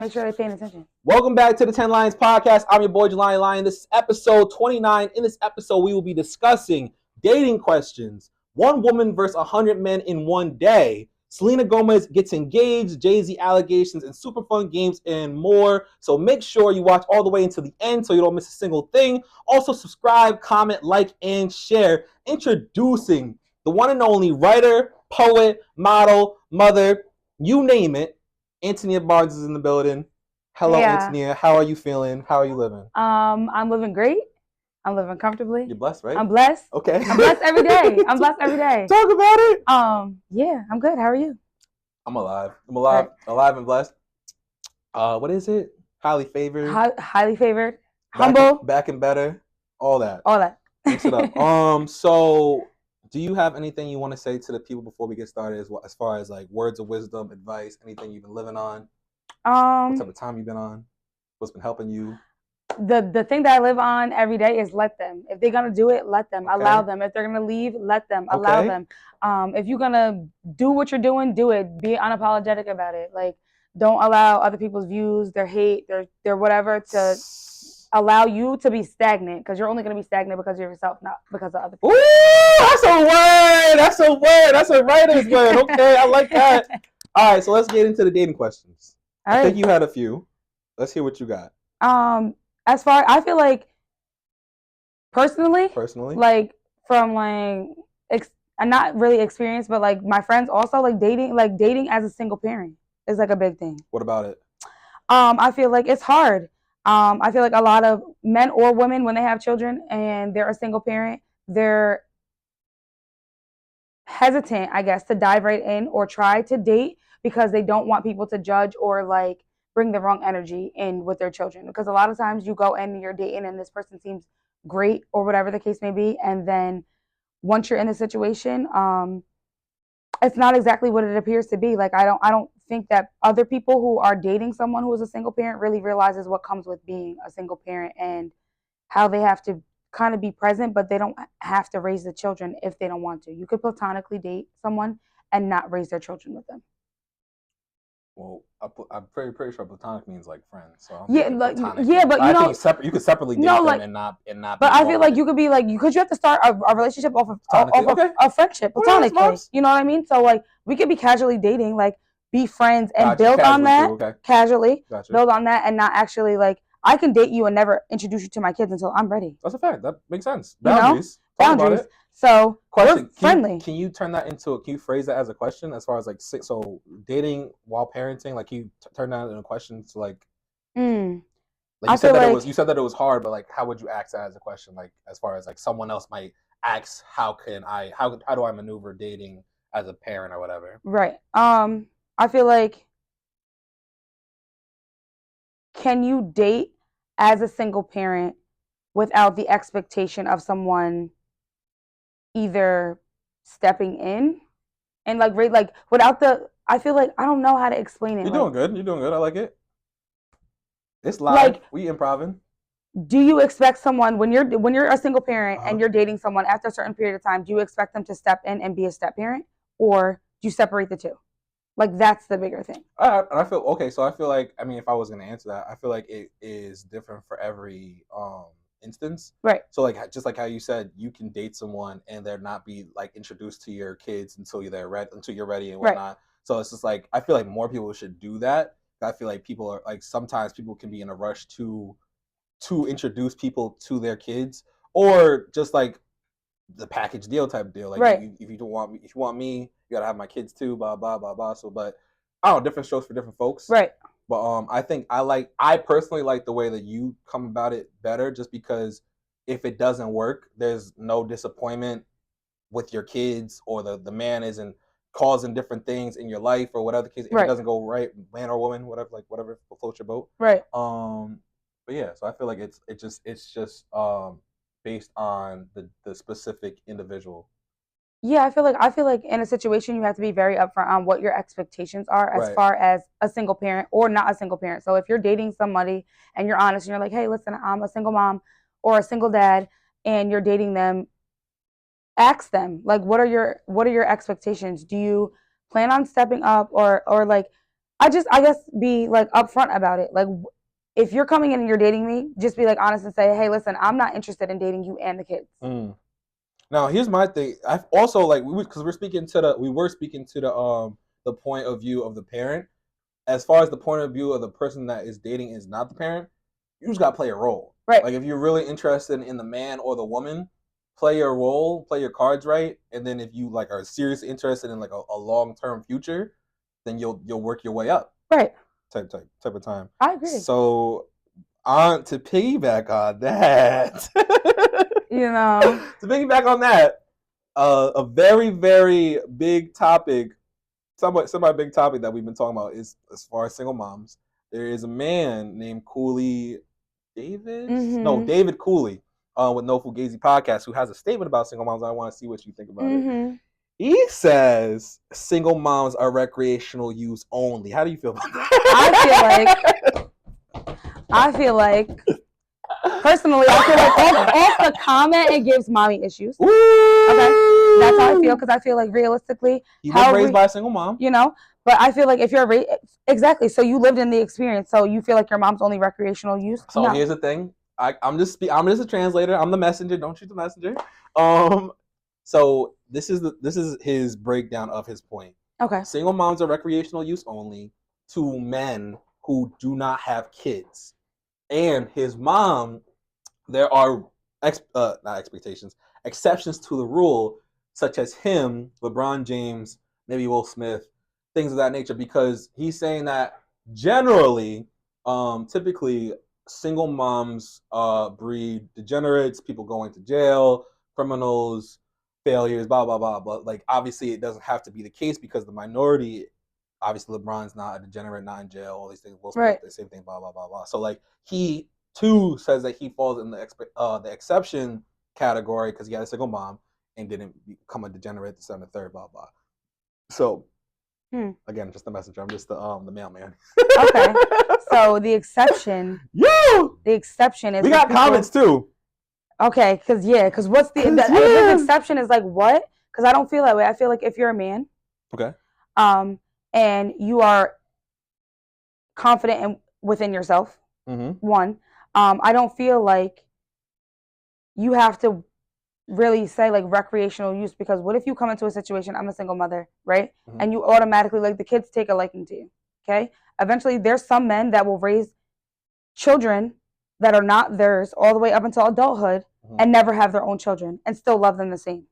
Make sure they're paying attention. Welcome back to the 10 Lions podcast. I'm your boy, Jelani Lion. This is episode 29. In this episode, we will be discussing dating questions. One woman versus 100 men in one day. Selena Gomez gets engaged, Jay-Z allegations, and super fun games and more. So make sure you watch all the way until the end so you don't miss a single thing. Also, subscribe, comment, like, and share. Introducing the one and only writer, poet, model, mother, you name it. Antonia Barnes is in the building. Hello, Antonia. How are you feeling? How are you living? I'm living great. I'm living comfortably. You're blessed, right? I'm blessed. Okay. I'm blessed every day. I'm blessed every day. Talk about it. Yeah, I'm good. How are you? I'm alive. Alive and blessed. What is it? Highly favored. Highly favored. Humble. Back and better. All that. Mix it up. So do you have anything you want to say to the people before we get started as far as like words of wisdom, advice, anything you've been living on? What type of time you've been on? What's been helping you? The thing that I live on every day is let them. If they're gonna do it, let them. Okay. Allow them. If they're gonna leave, let them. Allow them. If you're gonna do what you're doing, do it. Be unapologetic about it. Like, don't allow other people's views, their hate, their whatever to allow you to be stagnant, because you're only going to be stagnant because of yourself, not because of other people. Ooh, that's a word. That's a writer's word. Okay, I like that. All right, so let's get into the dating questions. I think you had a few. Let's hear what you got. As far, I feel like personally, like from not really experienced, but like my friends also dating as a single parent is like a big thing. What about it? I feel like it's hard. I feel like a lot of men or women, when they have children and they're a single parent, they're hesitant, I guess, to dive right in or try to date because they don't want people to judge or like bring the wrong energy in with their children. Because a lot of times you go in and you're dating and this person seems great or whatever the case may be, and then once you're in the situation, it's not exactly what it appears to be. Like, I don't think that other people who are dating someone who is a single parent really realizes what comes with being a single parent and how they have to kind of be present, but they don't have to raise the children if they don't want to. You could platonically date someone and not raise their children with them. Well, I'm pretty sure platonic means like friends. So but you could separately date them and not. But I feel like you could be like, because you have to start a relationship off of a friendship, platonically. You know what I mean? So like, we could be casually dating, like be friends and build on that casually, build on that, and not actually like, I can date you and never introduce you to my kids until I'm ready. That's a fact. That makes sense. Boundaries. Boundaries. So question, friendly. Can you turn that can you phrase that as a question as far as like, so dating while parenting, like, can you turn that into a question to like, you said that it was hard, but like, how would you ask that as a question? Like, as far as like someone else might ask, how do I maneuver dating as a parent or whatever? Right. I feel like, can you date as a single parent without the expectation of someone either stepping in and like without I feel like, I don't know how to explain it. You're doing good. I like it. It's live. Like, we improving. Do you expect someone when you're a single parent and you're dating someone after a certain period of time, do you expect them to step in and be a step parent, or do you separate the two? Like, that's the bigger thing. I feel okay. So I feel like, I mean, if I was going to answer that, I feel like it is different for every instance. Right. So like, just like how you said, you can date someone and they're not be like introduced to your kids until you're ready and whatnot. Right. So it's just like, I feel like more people should do that. I feel like people are like, sometimes people can be in a rush to introduce people to their kids, or just like the package deal type deal. Like, right. if you want me, you gotta have my kids too, blah blah blah blah. So, but I don't know, different strokes for different folks. Right. But I think I personally like the way that you come about it better, just because if it doesn't work, there's no disappointment with your kids, or the man isn't causing different things in your life or whatever the case. If it doesn't go right, man or woman, whatever floats your boat. Right. But yeah, so I feel like it's just based on the specific individual. Yeah, I feel like in a situation you have to be very upfront on what your expectations are as far as a single parent or not a single parent. So if you're dating somebody and you're honest and you're like, hey, listen, I'm a single mom or a single dad, and you're dating them, ask them, like, what are your expectations? Do you plan on stepping up, or like, I guess be like upfront about it. Like, if you're coming in and you're dating me, just be like honest and say, hey, listen, I'm not interested in dating you and the kids. Now, here's my thing. I've also like because we were speaking to the point of view of the parent. As far as the point of view of the person that is dating is not the parent, you just gotta play a role. Right. Like if you're really interested in the man or the woman, play your role, play your cards right, and then if you like are seriously interested in like a long-term future, then you'll work your way up. Right. Type of time. I agree. So to piggyback on that, to piggyback on that, a very, very big topic, somewhat big topic that we've been talking about is as far as single moms. There is a man named David Cooley, with No Fugazi Podcast, who has a statement about single moms. I want to see what you think about it. He says single moms are recreational use only. How do you feel about that? I feel like personally, off the comment, it gives mommy issues. Ooh. Okay, that's how I feel, because I feel like realistically, he was raised by a single mom, But I feel like if you're exactly, so you lived in the experience, so you feel like your mom's only recreational use. So here's the thing: I'm just a translator. I'm the messenger. Don't shoot the messenger. So this is his breakdown of his point. Okay. Single moms are recreational use only to men who do not have kids. And his mom, there are exceptions to the rule, such as him, LeBron James, maybe Will Smith, things of that nature, because he's saying that generally, typically, single moms breed degenerates, people going to jail, criminals, failures, blah, blah, blah. But like, obviously, it doesn't have to be the case because the minority, obviously, LeBron's not a degenerate, not in jail, all these things, Will Smith, right. The same thing, blah, blah, blah, blah. So like, he too says that he falls in the exception category because he had a single mom and didn't become a degenerate, this and the third, blah, blah. So again, just the messenger. I'm just the mailman. Okay. So the exception. The exception is. We got comments too. Okay, because what's the exception is like what? Because I don't feel that way. I feel like if you're a man, okay, and you are confident within yourself, one, I don't feel like you have to really say like recreational use, because what if you come into a situation, I'm a single mother, right? And you automatically, like, the kids take a liking to you, okay? Eventually, there's some men that will raise children that are not theirs all the way up until adulthood and never have their own children and still love them the same,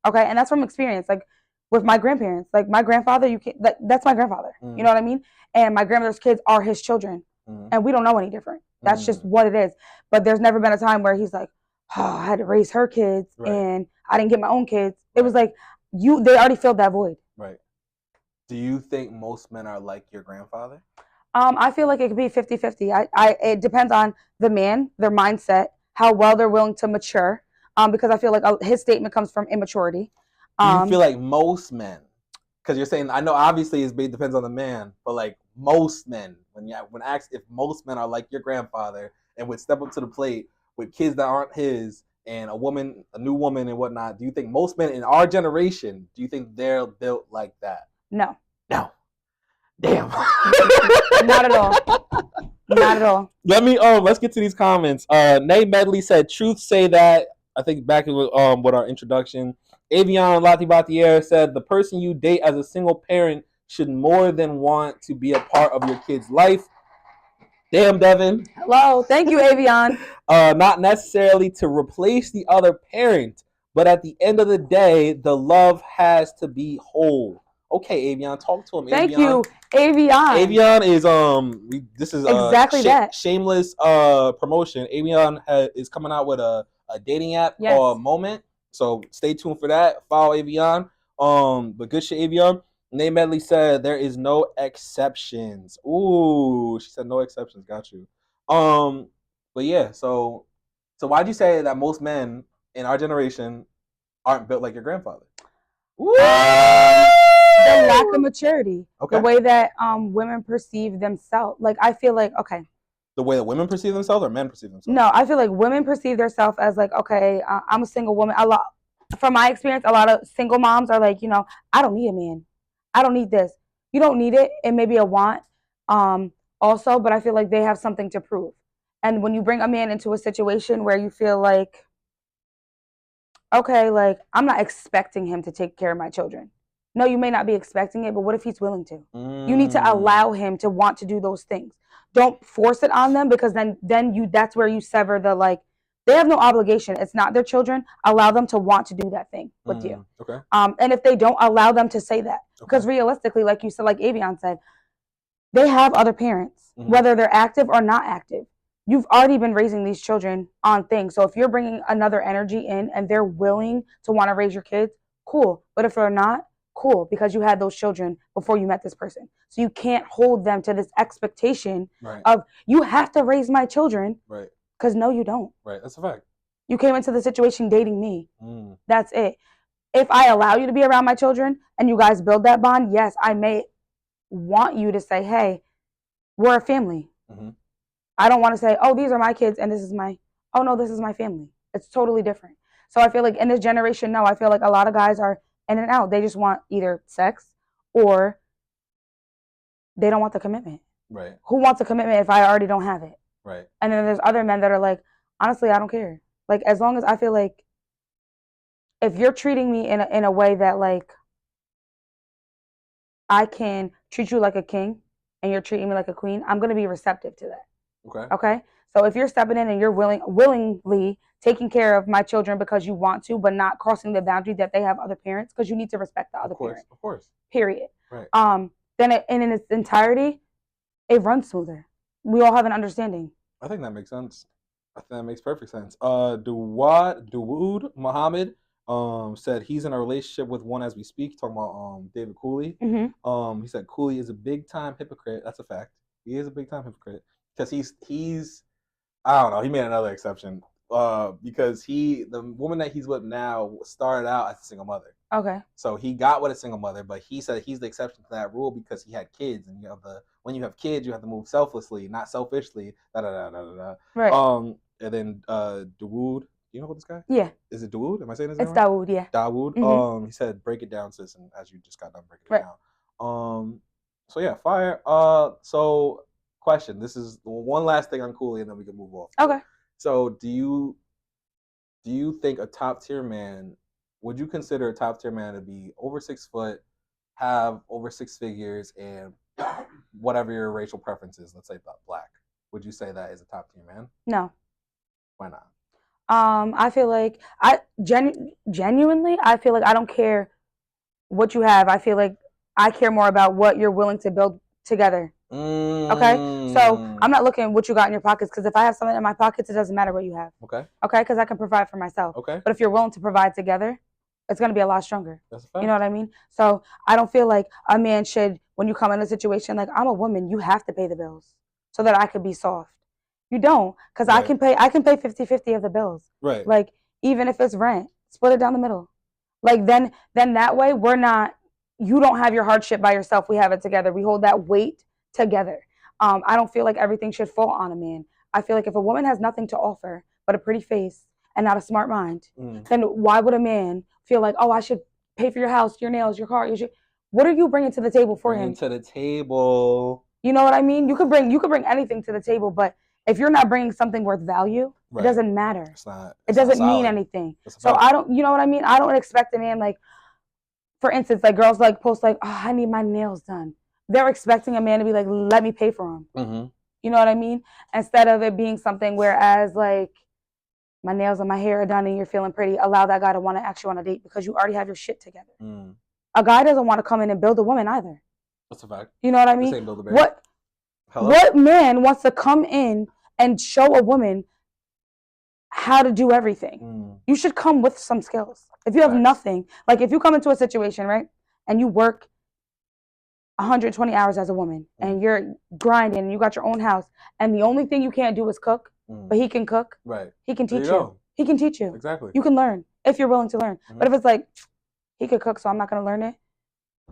okay? And that's from experience, like with my grandparents, like my grandfather, that's my grandfather, you know what I mean? And my grandmother's kids are his children, and we don't know any different. That's just what it is. But there's never been a time where he's like, oh, I had to raise her kids, and I didn't get my own kids. It was like they already filled that void. Right. Do you think most men are like your grandfather? I feel like it could be 50-50. It depends on the man, their mindset, how well they're willing to mature. Because I feel like his statement comes from immaturity. Do you feel like most men, because you're saying, I know obviously it depends on the man, but like most men, when asked if most men are like your grandfather and would step up to the plate with kids that aren't his and a new woman and whatnot, do you think most men in our generation, do you think they're built like that? No. Damn. Not at all. Not at all. Let's get to these comments. Nay Medley said, truth say that, I think back with our introduction. Avion Latibatier said, the person you date as a single parent should more than want to be a part of your kid's life. Damn, Devin. Hello. Thank you, Avion. Not necessarily to replace the other parent, but at the end of the day, the love has to be whole. Okay, Avion, talk to him. Thank you, Avion. Avion is this is exactly that shameless promotion. Avion is coming out with a dating app called Moment. So stay tuned for that. Follow Avion. But good shit, Avion. Nay Medley said there is no exceptions. Ooh, she said no exceptions. Got you. But yeah, so why'd you say that most men in our generation aren't built like your grandfather? The lack of maturity. Okay. The way that women perceive themselves. Like, I feel like, okay. The way that women perceive themselves or men perceive themselves? No, I feel like women perceive themselves as like, okay, I'm a single woman. From my experience, a lot of single moms are like, I don't need a man. I don't need this. You don't need it. It may be a want, Also, but I feel like they have something to prove. And when you bring a man into a situation where you feel like, okay, like I'm not expecting him to take care of my children. No, you may not be expecting it, but what if he's willing to? You need to allow him to want to do those things. Don't force it on them, because then that's where you sever the, like, they have no obligation. It's not their children. Allow them to want to do that thing with you. Okay. And if they don't, allow them to say that. Because realistically, like you said, like Avion said, they have other parents, whether they're active or not active. You've already been raising these children on things. So if you're bringing another energy in and they're willing to want to raise your kids, cool. But if they're not, cool, because you had those children before you met this person. So you can't hold them to this expectation of, you have to raise my children. Right. Because no, you don't. Right. That's a fact. You came into the situation dating me. That's it. If I allow you to be around my children and you guys build that bond, yes, I may want you to say, hey, we're a family. I don't want to say, oh, these are my kids and this is my, oh no, this is my family. It's totally different. So I feel like in this generation, no, I feel like a lot of guys are in and out. They just want either sex or they don't want the commitment. Right. Who wants a commitment if I already don't have it? Right. And then there's other men that are like, honestly, I don't care. Like, as long as I feel like, if you're treating me in a way that, like, I can treat you like a king and you're treating me like a queen, I'm going to be receptive to that. Okay. So if you're stepping in and you're willingly taking care of my children because you want to, but not crossing the boundary that they have other parents, because you need to respect the other parent. Of course. Period. Right. Then and in its entirety, it runs smoother. We all have an understanding. I think that makes sense. I think that makes perfect sense. Dawood Muhammad said he's in a relationship with one as we speak, talking about David Cooley. He said Cooley is a big time hypocrite. That's a fact. He is a big time hypocrite. Because he's I don't know, he made another exception. Because the woman that he's with now started out as a single mother. Okay. So he got with a single mother, but he said he's the exception to that rule because he had kids, and when you have kids, you have to move selflessly, not selfishly. Right. And then Dawood, you know this guy? Yeah. Is it Dawood? Am I saying his name right? It's Dawood, yeah. Dawood. He said, break it down, sis, and as you just got done breaking it down. So yeah, fire. So question. This is one last thing on Cooley, and then we can move off. Okay. So do you think a top tier man, would you consider a top tier man to be over 6 foot, have over 6 figures, and whatever your racial preference is, let's say black? Would you say that is a top tier man? No. Why not? I feel like genuinely, I feel like I don't care what you have. I feel like I care more about what you're willing to build together. Okay, so I'm not looking at what you got in your pockets, because if I have something in my pockets, it doesn't matter what you have. Okay, because I can provide for myself. Okay, but if you're willing to provide together, it's going to be a lot stronger. That's a fact. You know what I mean? So I don't feel like a man should, when you come in a situation like, I'm a woman, you have to pay the bills so that I could be soft. You don't, because I can pay 50-50 of the bills. Right. Like, even if it's rent, split it down the middle. Like, then that way you don't have your hardship by yourself. We have it together. We hold that weight together. I don't feel like everything should fall on a man. I feel like if a woman has nothing to offer but a pretty face and not a smart mind, then why would a man feel like, oh, I should pay for your house, your nails, your car? What are you bringing to the table for him? To the table. You know what I mean? You could bring anything to the table, but if you're not bringing something worth value, it doesn't matter. It doesn't mean anything. So I don't, you know what I mean? I don't expect a man, like, for instance, like girls like post like, oh, I need my nails done. They're expecting a man to be like, let me pay for them. You know what I mean? Instead of it being something whereas like, my nails and my hair are done and you're feeling pretty, allow that guy to want to ask you on a date because you already have your shit together. A guy doesn't want to come in and build a woman either. That's a fact. You know what I mean? What man wants to come in and show a woman how to do everything? You should come with some skills. If you have nothing, like if you come into a situation, right, and you work 120 hours as a woman and you're grinding and you got your own house and the only thing you can't do is cook, but he can cook, right? He can teach you. He can teach you. Exactly. You can learn if you're willing to learn. But if it's like, he could cook, so I'm not going to learn it.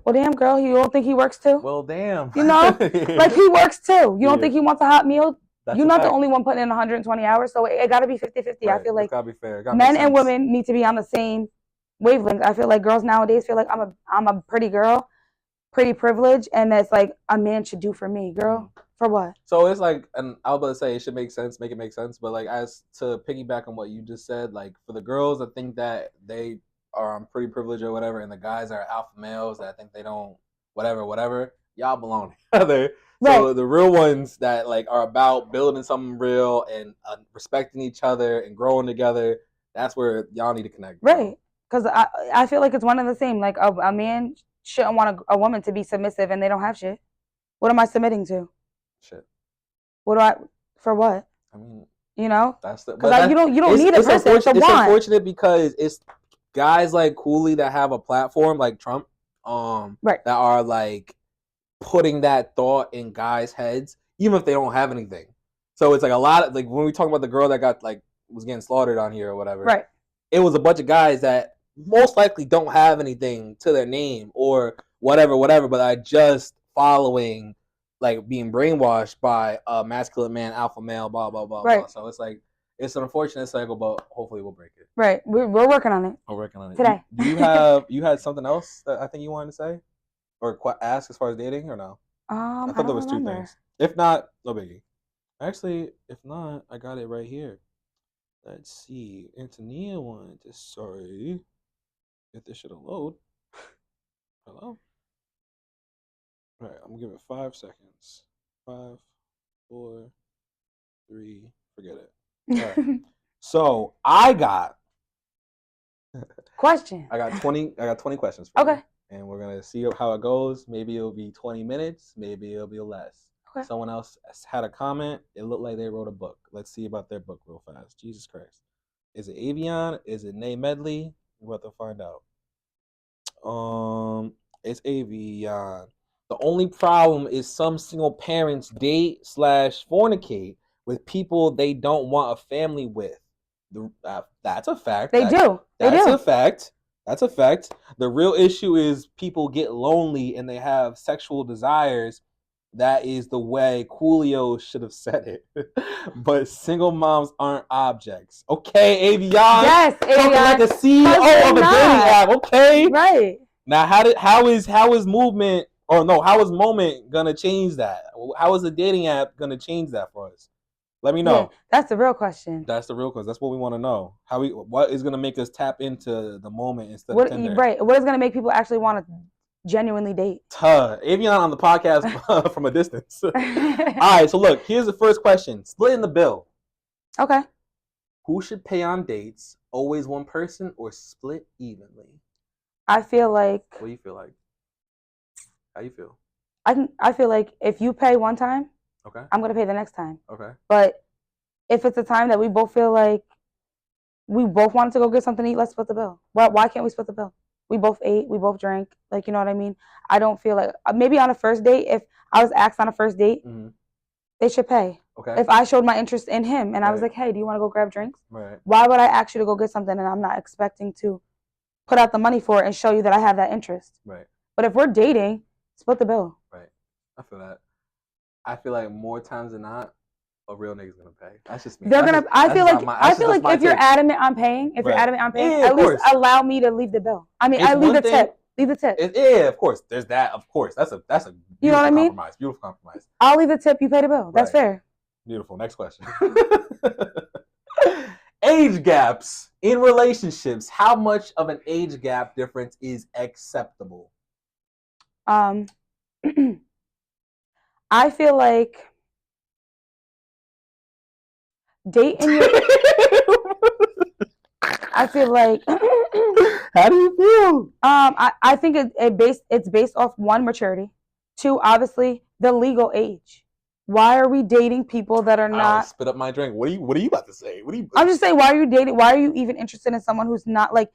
Well, damn, girl, you don't think he works too? Well, damn. You know, like he works too. You don't think he wants a hot meal? You're not the only one putting in 120 hours, so it got to be 50-50. Right. I feel like gotta be fair. Men and women need to be on the same wavelength. I feel like girls nowadays feel like I'm a pretty girl. pretty privilege, and that's like a man should do for me, girl. For what? So it's like, and I was about to say it should make sense, make it make sense. But like, as to piggyback on what you just said, like for the girls that think that they are pretty privileged or whatever, and the guys are alpha males that think they don't, whatever, y'all belong together. So Right. the real ones that like are about building something real and respecting each other and growing together, that's where y'all need to connect. Right. Because I feel like it's one and the same. Like a man shouldn't want a woman to be submissive, and they don't have shit. What am I submitting to? Shit. What do I? For what? I mean, you know, that's the because you don't need a person. It's unfortunate because it's guys like Cooley that have a platform like Trump, right, that are like putting that thought in guys' heads, even if they don't have anything. So it's like a lot of like when we talk about the girl that got like was getting slaughtered on here or whatever. Right. It was a bunch of guys that most likely don't have anything to their name or whatever, but are just following, like being brainwashed by a masculine man, alpha male, blah, blah, blah, right. blah. So it's like, it's an unfortunate cycle, but hopefully we'll break it. Right. We're working on it. We're working on it. Today. Do you had something else that I think you wanted to say? Or ask as far as dating or no? I thought there was 2 things. If not, no biggie. Actually, if not, I got it right here. Let's see. Antonia wanted to sorry if this should load. Hello? All right, I'm gonna give it 5 seconds. 5, 4, 3, forget it. All right. So I got question. I got 20 questions for okay. you. And we're gonna see how it goes. Maybe it'll be 20 minutes, maybe it'll be less. Okay. Someone else had a comment. It looked like they wrote a book. Let's see about their book real fast. Jesus Christ. Is it Avion? Is it Nay Medley? We're about to find out. It's Avion. The only problem is some single parents date / fornicate with people they don't want a family with. That's a fact. They do. That's a fact. That's a fact. The real issue is people get lonely and they have sexual desires. That is the way Coolio should have said it. But single moms aren't objects. Okay, Avion. Yes, Avion. Talking like a CEO of a dating app. Okay. Right. Now, how is movement, or no, how is Moment gonna change that? How is the dating app gonna change that for us? Let me know. Yeah, that's the real question. That's the real question. That's what we want to know. What is gonna make us tap into the Moment instead of Tinder? Right. What is gonna make people actually want to genuinely date? Avion on the podcast from a distance. All right, so look, here's the first question. Splitting the bill. Okay. Who should pay on dates? Always one person or split evenly? I feel like. What do you feel like? How you feel? I feel like if you pay one time, okay, I'm gonna pay the next time. Okay. But if it's a time that we both feel like we both wanted to go get something to eat, let's split the bill. Why can't we split the bill? We both ate, we both drank. Like, you know what I mean? I don't feel like maybe on a first date, if I was asked on a first date, they should pay. Okay. If I showed my interest in him and I was like, hey, do you want to go grab drinks? Right. Why would I ask you to go get something and I'm not expecting to put out the money for it and show you that I have that interest? Right. But if we're dating, split the bill. Right. I feel that. I feel like more times than not, a real nigga's gonna pay. That's just me. I feel like if you're adamant on paying, at least allow me to leave the bill. I mean, I leave the tip. Leave the tip. Yeah, of course. There's that. Of course. That's a you know what I mean? Compromise. Beautiful compromise. I'll leave the tip. You pay the bill. That's fair. Beautiful. Next question. Age gaps in relationships. How much of an age gap difference is acceptable? I feel like dating your. I feel like. How do you feel? I think it's based off 1, maturity, 2, obviously the legal age. Why are we dating people that are not? Spit up my drink. What are you about to say? I'm just saying, why are you dating? Why are you even interested in someone who's not like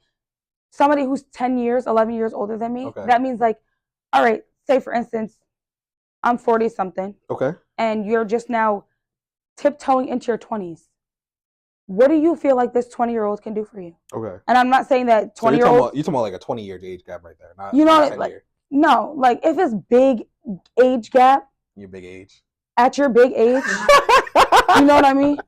somebody who's 10 years, 11 years older than me? Okay. That means like, all right, say for instance, I'm 40 something. Okay. And you're just now tiptoeing into your 20s. What do you feel like this 20-year-old can do for you? Okay. And I'm not saying that 20-year-old. You're talking about like a 20-year age gap right there. Not, you know, like, no, like if it's big age gap. Your big age. At your big age. You know what I mean?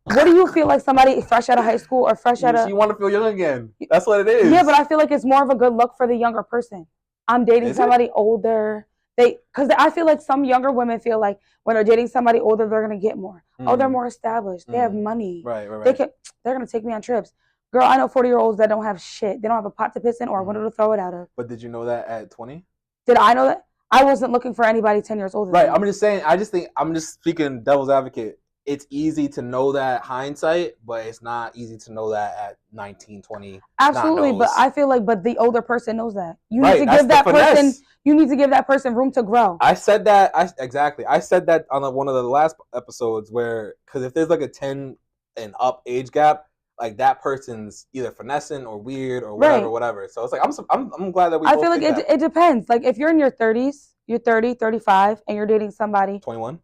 What do you feel like somebody fresh out of high school or fresh out of. You want to feel young again. That's what it is. Yeah, but I feel like it's more of a good look for the younger person. I'm dating somebody older. Because I feel like some younger women feel like when they're dating somebody older, they're gonna get more. Oh, they're more established. They have money. Right. They're gonna take me on trips. Girl, I know 40-year-olds that don't have shit. They don't have a pot to piss in or a window to throw it out of. But did you know that at 20? Did I know that? I wasn't looking for anybody 10 years older. Right. I'm just saying. I just think I'm just speaking devil's advocate. It's easy to know that hindsight, but it's not easy to know that at 19, 20. Absolutely, but I feel like, the older person knows that. You need to give that person. You need to give that person room to grow. I said that. Exactly. I said that on one of the last episodes because if there's like a 10 and up age gap, like that person's either finessing or weird or whatever. So it's like I'm glad that we. I feel like it depends. Like if you're in your 30s, you're 30, 35, and you're dating somebody 21.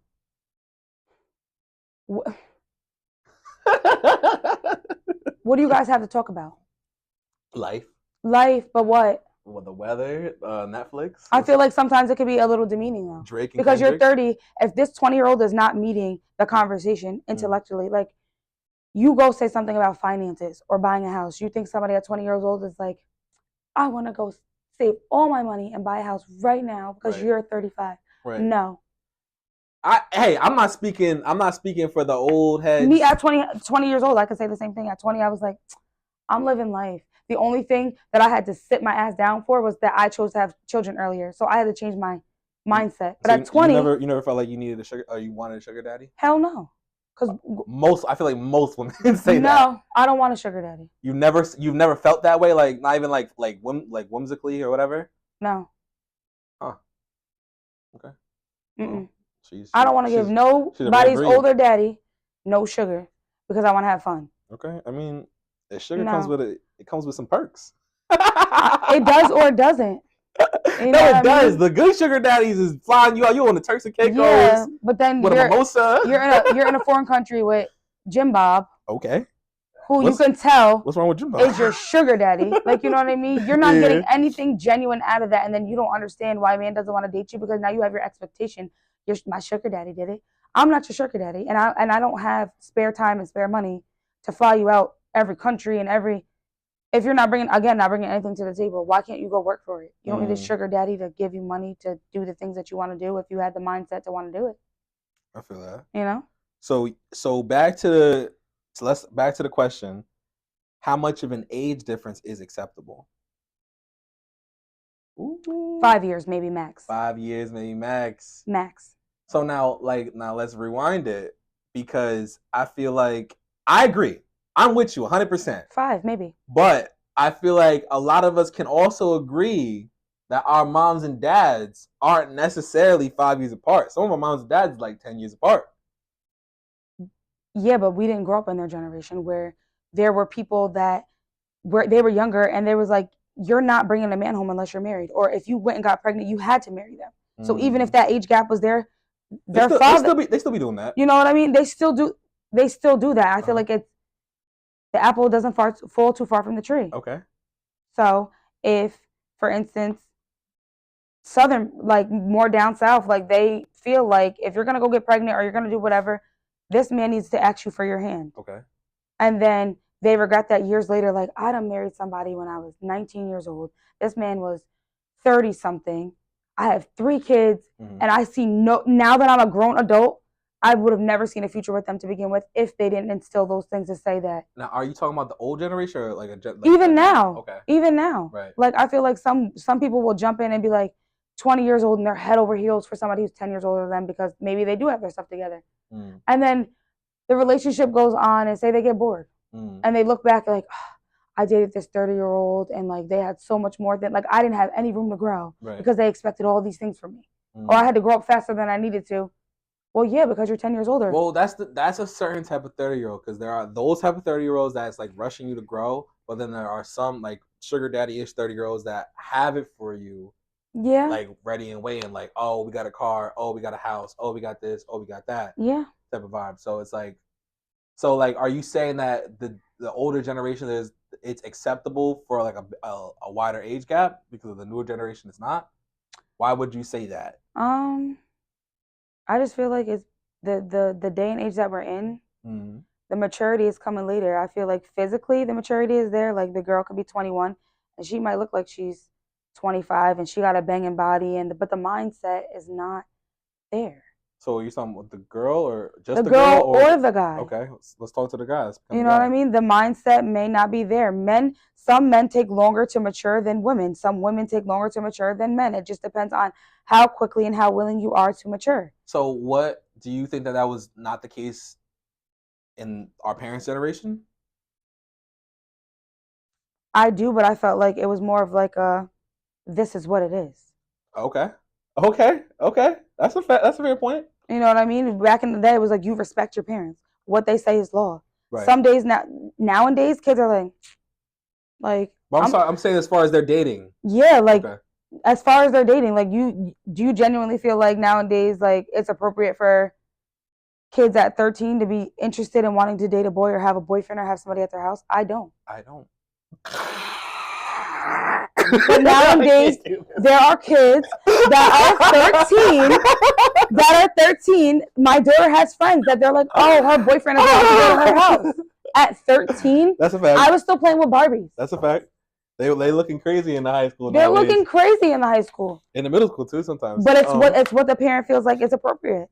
What do you guys have to talk about? Life, but what? Well, the weather, Netflix. I feel like sometimes it could be a little demeaning though. Drake and because Kendrick. You're 30. If this 20-year-old is not meeting the conversation intellectually, like you go say something about finances or buying a house, you think somebody at 20 years old is like, I want to go save all my money and buy a house right now because you're 35. Right. No. I'm not speaking for the old heads. Me at 20 years old, I could say the same thing. At 20, I was like, I'm living life. The only thing that I had to sit my ass down for was that I chose to have children earlier. So I had to change my mindset. But at 20, you never felt like you needed you wanted a sugar daddy? Hell no. Because I feel like most women say that. No, I don't want a sugar daddy. You've never felt that way, like not even like whimsically or whatever? No. Huh. Okay. Well, I don't want to give nobody's older daddy no sugar because I want to have fun. Okay. I mean, the sugar comes with some perks. It does or it doesn't. It does. The good sugar daddies is flying you out. You on the Turks and Caicos. Yeah, but then with a mimosa. You're in a foreign country with Jim Bob. Okay. Who you can tell what's wrong with Jim Bob? Is your sugar daddy. Like, you know what I mean? You're not getting anything genuine out of that, and then you don't understand why a man doesn't want to date you because now you have your expectation. My sugar daddy did it. I'm not your sugar daddy, and I don't have spare time and spare money to fly you out every country and every. If you're not bringing anything to the table, why can't you go work for it? You don't need a sugar daddy to give you money to do the things that you want to do if you had the mindset to want to do it. I feel that. You know? So back to the question, how much of an age difference is acceptable? Ooh. 5 years, maybe max. 5 years, maybe max. Max. So now let's rewind it because I feel like I agree. I'm with you 100%. 5, maybe. But I feel like a lot of us can also agree that our moms and dads aren't necessarily 5 years apart. Some of our moms and dads are like 10 years apart. Yeah, but we didn't grow up in their generation where there were people that they were younger and there was like, you're not bringing a man home unless you're married. Or if you went and got pregnant, you had to marry them. So even if that age gap was there, their father... They still be doing that. You know what I mean? They still do that. I feel like the apple doesn't fall too far from the tree. Okay. So if, for instance, Southern, like more down south, like they feel like if you're going to go get pregnant or you're going to do whatever, this man needs to ask you for your hand. Okay. And then they regret that years later, like, I done married somebody when I was 19 years old. This man was 30-something. I have 3 kids, and I see now that I'm a grown adult, I would have never seen a future with them to begin with if they didn't instill those things to say that. Now, are you talking about the old generation or like even now? Okay. Even now. Right. Like, I feel like some people will jump in and be like 20 years old and they're head over heels for somebody who's 10 years older than them because maybe they do have their stuff together. And then the relationship goes on and say they get bored. And they look back like, oh, I dated this 30-year-old and like they had so much more than, like, I didn't have any room to grow because they expected all these things from me. Or I had to grow up faster than I needed to. Well, yeah, because you're 10 years older. Well, that's a certain type of 30-year-old because there are those type of 30-year-olds that's like rushing you to grow, but then there are some like sugar daddy-ish 30-year-olds that have it for you. Yeah. Like ready and waiting, like, oh, we got a car, oh, we got a house, oh, we got this, oh, we got that. Yeah. Type of vibe. So it's like, are you saying that the older generation it's acceptable for like a wider age gap because of the newer generation it's not? Why would you say that? I just feel like it's the day and age that we're in. The maturity is coming later. I feel like physically the maturity is there. Like the girl could be 21 and she might look like she's 25 and she got a banging body, but the mindset is not there. So you're talking with the girl or just the girl or the guy? Okay, let's talk to the guys. You know what I mean? The mindset may not be there. Some men take longer to mature than women. Some women take longer to mature than men. It just depends on how quickly and how willing you are to mature. So what do you think that was not the case in our parents' generation? I do, but I felt like it was more of like this is what it is. Okay. That's a fair point. You know what I mean? Back in the day, it was like you respect your parents. What they say is law. Right. Some days nowadays, kids are like. I'm saying as far as they're dating. Yeah, like as far as they're dating, like do you genuinely feel like nowadays, like it's appropriate for kids at 13 to be interested in wanting to date a boy or have a boyfriend or have somebody at their house? I don't. But nowadays, there are kids that are 13. My daughter has friends that they're like, oh, her boyfriend is going to go to her house. At 13, that's a fact. I was still playing with Barbies. That's a fact. They looking crazy in the high school. They're looking crazy in the high school. In the middle school too sometimes. But it's what the parent feels like is appropriate.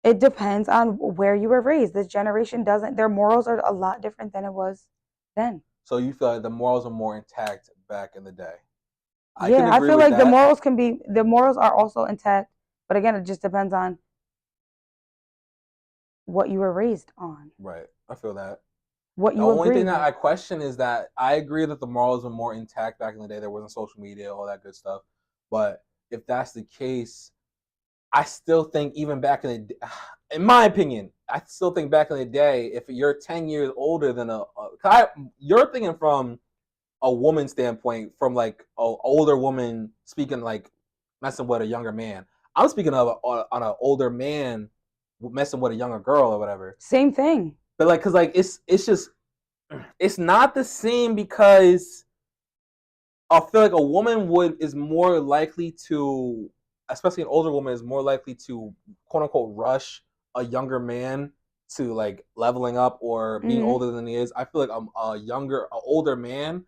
It depends on where you were raised. This generation doesn't. Their morals are a lot different than it was then. So you feel like the morals are more intact back in the day? I feel like the morals are also intact, but again, it just depends on what you were raised on. Right, I feel that. What you the only thing that I question is that I agree that the morals are more intact back in the day. There wasn't social media, all that good stuff. But if that's the case, I still think even back in my opinion, I still think back in the day, if you're 10 years older than you're thinking from a woman's standpoint, from like an older woman speaking like messing with a younger man. I'm speaking of on an older man messing with a younger girl or whatever. Same thing. But like, cause like it's not the same, because I feel like a woman is more likely to, especially an older woman, is more likely to quote unquote rush a younger man to like leveling up or being older than he is. I feel like an older man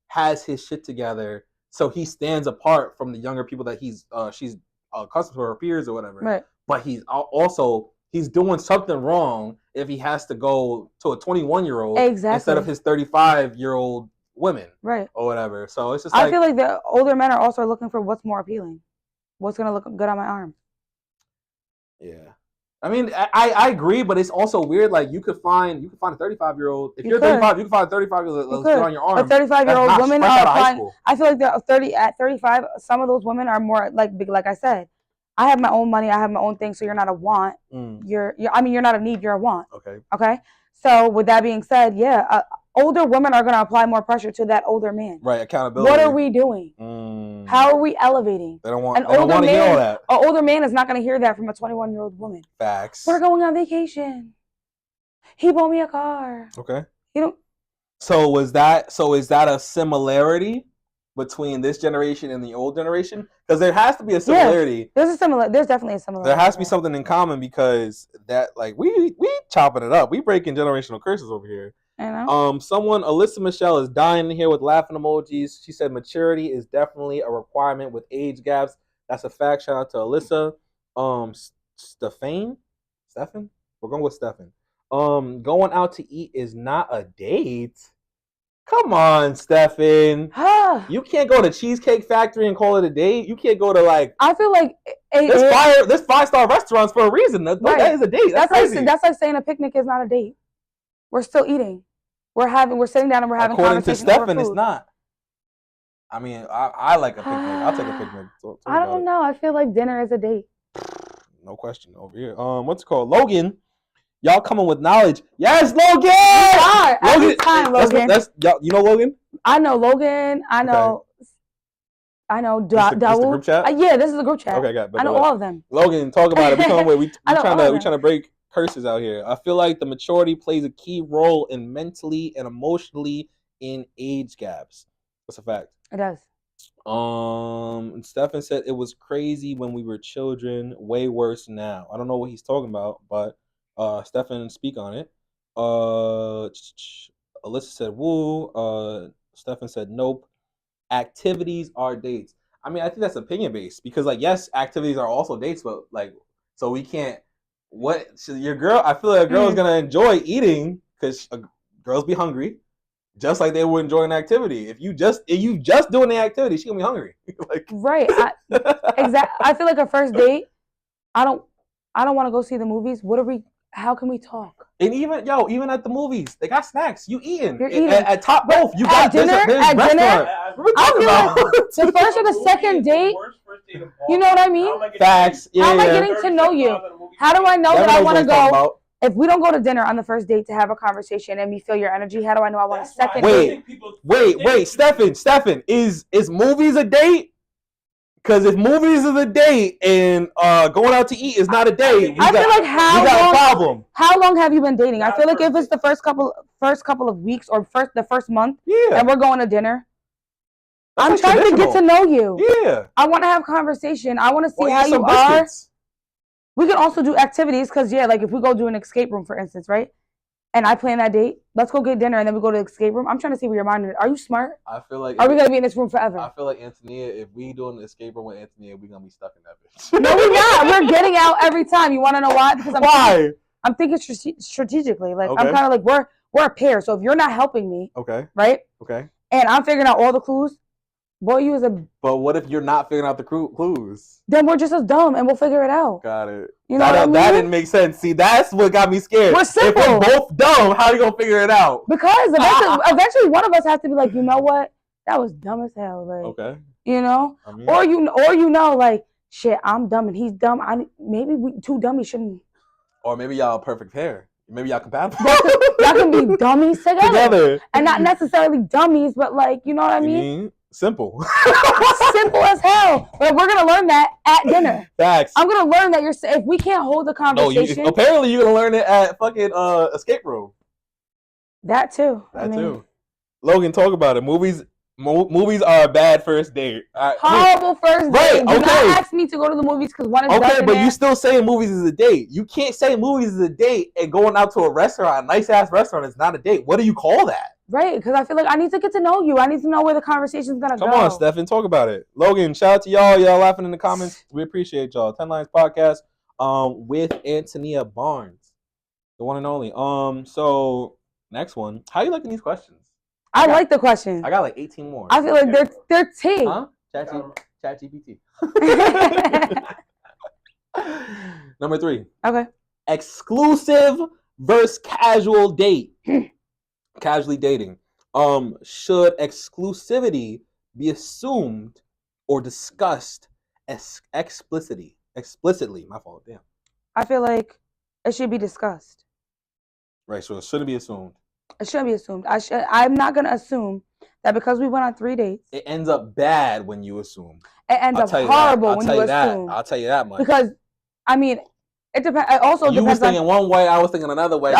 has his shit together, so he stands apart from the younger people that she's accustomed to, her peers or whatever. Right. But he's doing something wrong if he has to go to a 21-year-old instead of his 35-year-old women, right, or whatever. So it's just I feel like the older men are also looking for what's more appealing, what's gonna look good on my arm. Yeah. I mean, I agree, but it's also weird. Like you could find a 35-year-old. If you're 35, you can find a 35-year-old that's on your arm. But 35-year-old women are applying. I feel like at 35, some of those women are more like I said, I have my own money, I have my own thing, so you're not a want. You're not a need, you're a want. Okay. So with that being said, yeah, older women are going to apply more pressure to that older man. Right, accountability. What are we doing? How are we elevating? They don't want to hear all that. An older man is not going to hear that from a 21-year-old woman. Facts. We're going on vacation. He bought me a car. Okay. So is that a similarity between this generation and the old generation? Because there has to be a similarity. Yeah, there's definitely a similarity. There has to be something in common, because that like we chopping it up. We breaking generational curses over here. I know. Alyssa Michelle is dying here with laughing emojis. She said maturity is definitely a requirement with age gaps. That's a fact. Shout out to Alyssa. Stephen? We're going with Stephen. Going out to eat is not a date. Come on, Stefan. You can't go to Cheesecake Factory and call it a date. You can't go to like. I feel like there's 5-star restaurants for a reason. That is a date. That's crazy. That's like saying a picnic is not a date. We're still eating. We're sitting down and we're having conversations. According to Stefan, it's not. I mean, I like a picnic. I'll take a picnic. I don't know. I feel like dinner is a date. No question over here. What's it called? Logan. Y'all coming with knowledge. Yes, Logan! Every time, Logan. You know Logan? I know Logan. I know. Okay. I know. This the group chat? Yeah, this is the group chat. Okay, got it. I know all of them. Logan, talk about it. We come with. We trying to break curses out here. I feel like the maturity plays a key role in mentally and emotionally in age gaps. That's a fact. It does. Stefan said it was crazy when we were children. Way worse now. I don't know what he's talking about, but. Stefan, speak on it. Alyssa said woo. Stefan said nope. activities are dates. I mean, I think that's opinion based because, like, yes, activities are also dates, but like, so we can't. What your girl? I feel like a girl is gonna enjoy eating because girls be hungry, just like they would enjoy an activity. If you just doing the activity, she gonna be hungry. Like, right? Exactly. I feel like a first date. I don't want to go see the movies. How can we talk? And even at the movies, they got snacks. You eating? You're eating at Top Golf. You got dinner. There's At dinner, I feel like the first or the second date. You know what I mean? Facts. Yeah, how am I getting to know you? How do I know that I want to go? If we don't go to dinner on the first date to have a conversation and we feel your energy, how do I know I want a second date? Wait, Stefan, is movies a date? Because if movies is a date and going out to eat is not a date, I feel like we got a problem. How long have you been dating? I feel like if it's the first couple of weeks or the first month, and we're going to dinner, I'm trying to get to know you. Yeah, I want to have conversation. I want to see how you are. We can also do activities because like if we go do an escape room, for instance, right? And I plan that date, let's go get dinner and then we go to the escape room. I'm trying to see where your mind is. Are you smart? I feel like are we gonna be in this room forever? I feel like Antonia, if we doing an escape room with Antonia, we're gonna be stuck in that bitch. No, we're not. We're getting out every time. You wanna know why? Because I'm thinking strategically. Like I'm kind of like we're a pair. So if you're not helping me, right? Okay. And I'm figuring out all the clues. Boy, you is a. But what if you're not figuring out the clues? Then we're just as dumb, and we'll figure it out. Got it. You know what I mean? That didn't make sense. See, that's what got me scared. We're simple. If we're both dumb, how are you gonna figure it out? Because eventually one of us has to be like, you know what? That was dumb as hell. Like, you know, I mean, or you know, like, shit, I'm dumb and he's dumb. Maybe we two dummies shouldn't. Or maybe y'all a perfect pair. Maybe y'all compatible. Y'all can be dummies together, and not necessarily dummies, but like, you know what I mean? Simple. Simple as hell. But we're going to learn that at dinner. Facts. I'm going to learn that if we can't hold the conversation. Apparently you're going to learn it at fucking escape room. That too. Too. Logan, talk about it. Movies are a bad first date. Horrible first date. Do not ask me to go to the movies because one is okay, but you still saying movies is a date. You can't say movies is a date and going out to a restaurant, a nice ass restaurant, is not a date. What do you call that? Right, because I feel like I need to get to know you. I need to know where the conversation's going to go. Come on, Stefan, talk about it. Logan, shout out to y'all. Y'all laughing in the comments. We appreciate y'all. 10 Lines Podcast with Antonia Barnes, the one and only. So, next one. How you liking these questions? I like the questions. I got like 18 more. I feel like they're tea. Huh? Chat GPT. Number 3. Okay. Exclusive versus casual date. Casually dating. Should exclusivity be assumed or discussed explicitly? My fault. Damn. I feel like it should be discussed. Right. So it shouldn't be assumed. It shouldn't be assumed. I'm not gonna assume that because we went on 3 dates. It ends up bad when you assume. It ends up horrible when you assume. I'll tell you that much. Because, I mean, it depends. It also depends. You was thinking one way, I was thinking another way.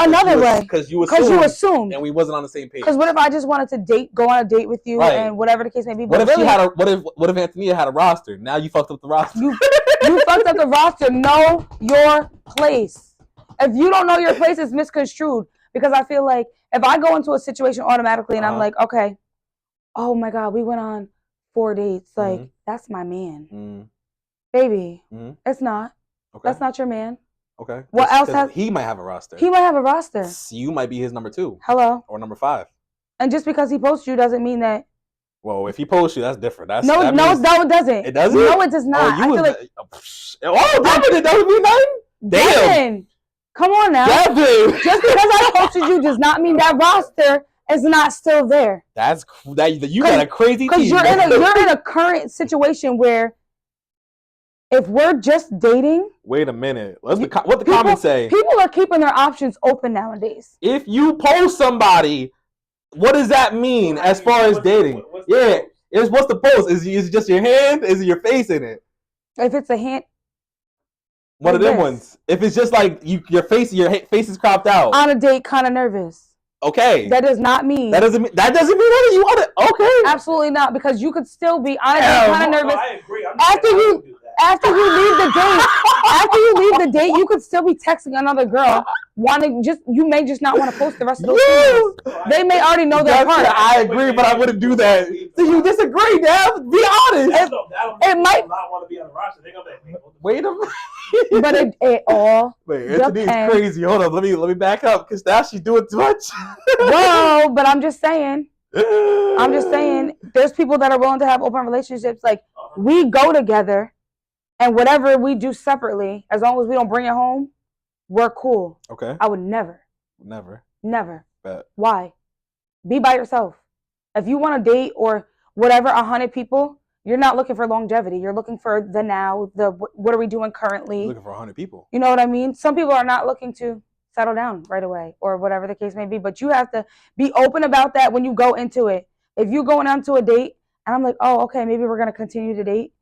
Because you assumed, and we wasn't on the same page. Because what if I just wanted to go on a date with you, and whatever the case may be? What if what if Antonia had a roster? Now you fucked up the roster. You fucked up the roster. Know your place. If you don't know your place, it's misconstrued. Because I feel like if I go into a situation automatically and I'm like, okay, oh my God, we went on 4 dates. Like, that's my man. Baby, it's not. Okay. That's not your man. Okay. What else has... He might have a roster. He might have a roster. You might be his number 2. Hello. Or number 5. And just because he posts you doesn't mean that... Well, if he posts you, that's different. No, it doesn't. It doesn't? No, it does not. I feel like... it doesn't mean nothing? Damn. Devin, come on now. Devin. Just because I posted you does not mean that roster is not still there. You got a crazy team. Because you're in a current situation where if we're just dating... Wait a minute. What the comments say? People are keeping their options open nowadays. If you post somebody, what does that mean as far as dating? What's the post? Is it just your hand? Is it your face in it? If it's a hand... One of them ones. If it's just like your face is cropped out. On a date, kind of nervous. Okay. That does not mean... That doesn't mean that you want it. Okay. Absolutely not, because you could still be on a date, kind of nervous. No, I agree. After you leave the date, you could still be texting another girl. You may just not want to post the rest of those things. They may already know their part. I agree, but I wouldn't do that. So you disagree, Dev? Be honest. It might not want to be on the roster. They're gonna be like, wait a minute. but it all Wait, Anthony's depends. crazy. Hold on, let me back up because now she's doing too much. Whoa, but I'm just saying, there's people that are willing to have open relationships. Like, we go together, and whatever we do separately, as long as we don't bring it home, we're cool. Okay. I would never. Bet. Why? Be by yourself. If you want to date or whatever, 100 people, you're not looking for longevity. You're looking for the now, the what are we doing currently. Looking for 100 people. You know what I mean? Some people are not looking to settle down right away or whatever the case may be. But you have to be open about that when you go into it. If you're going on to a date and I'm like, oh, okay, maybe we're going to continue to date.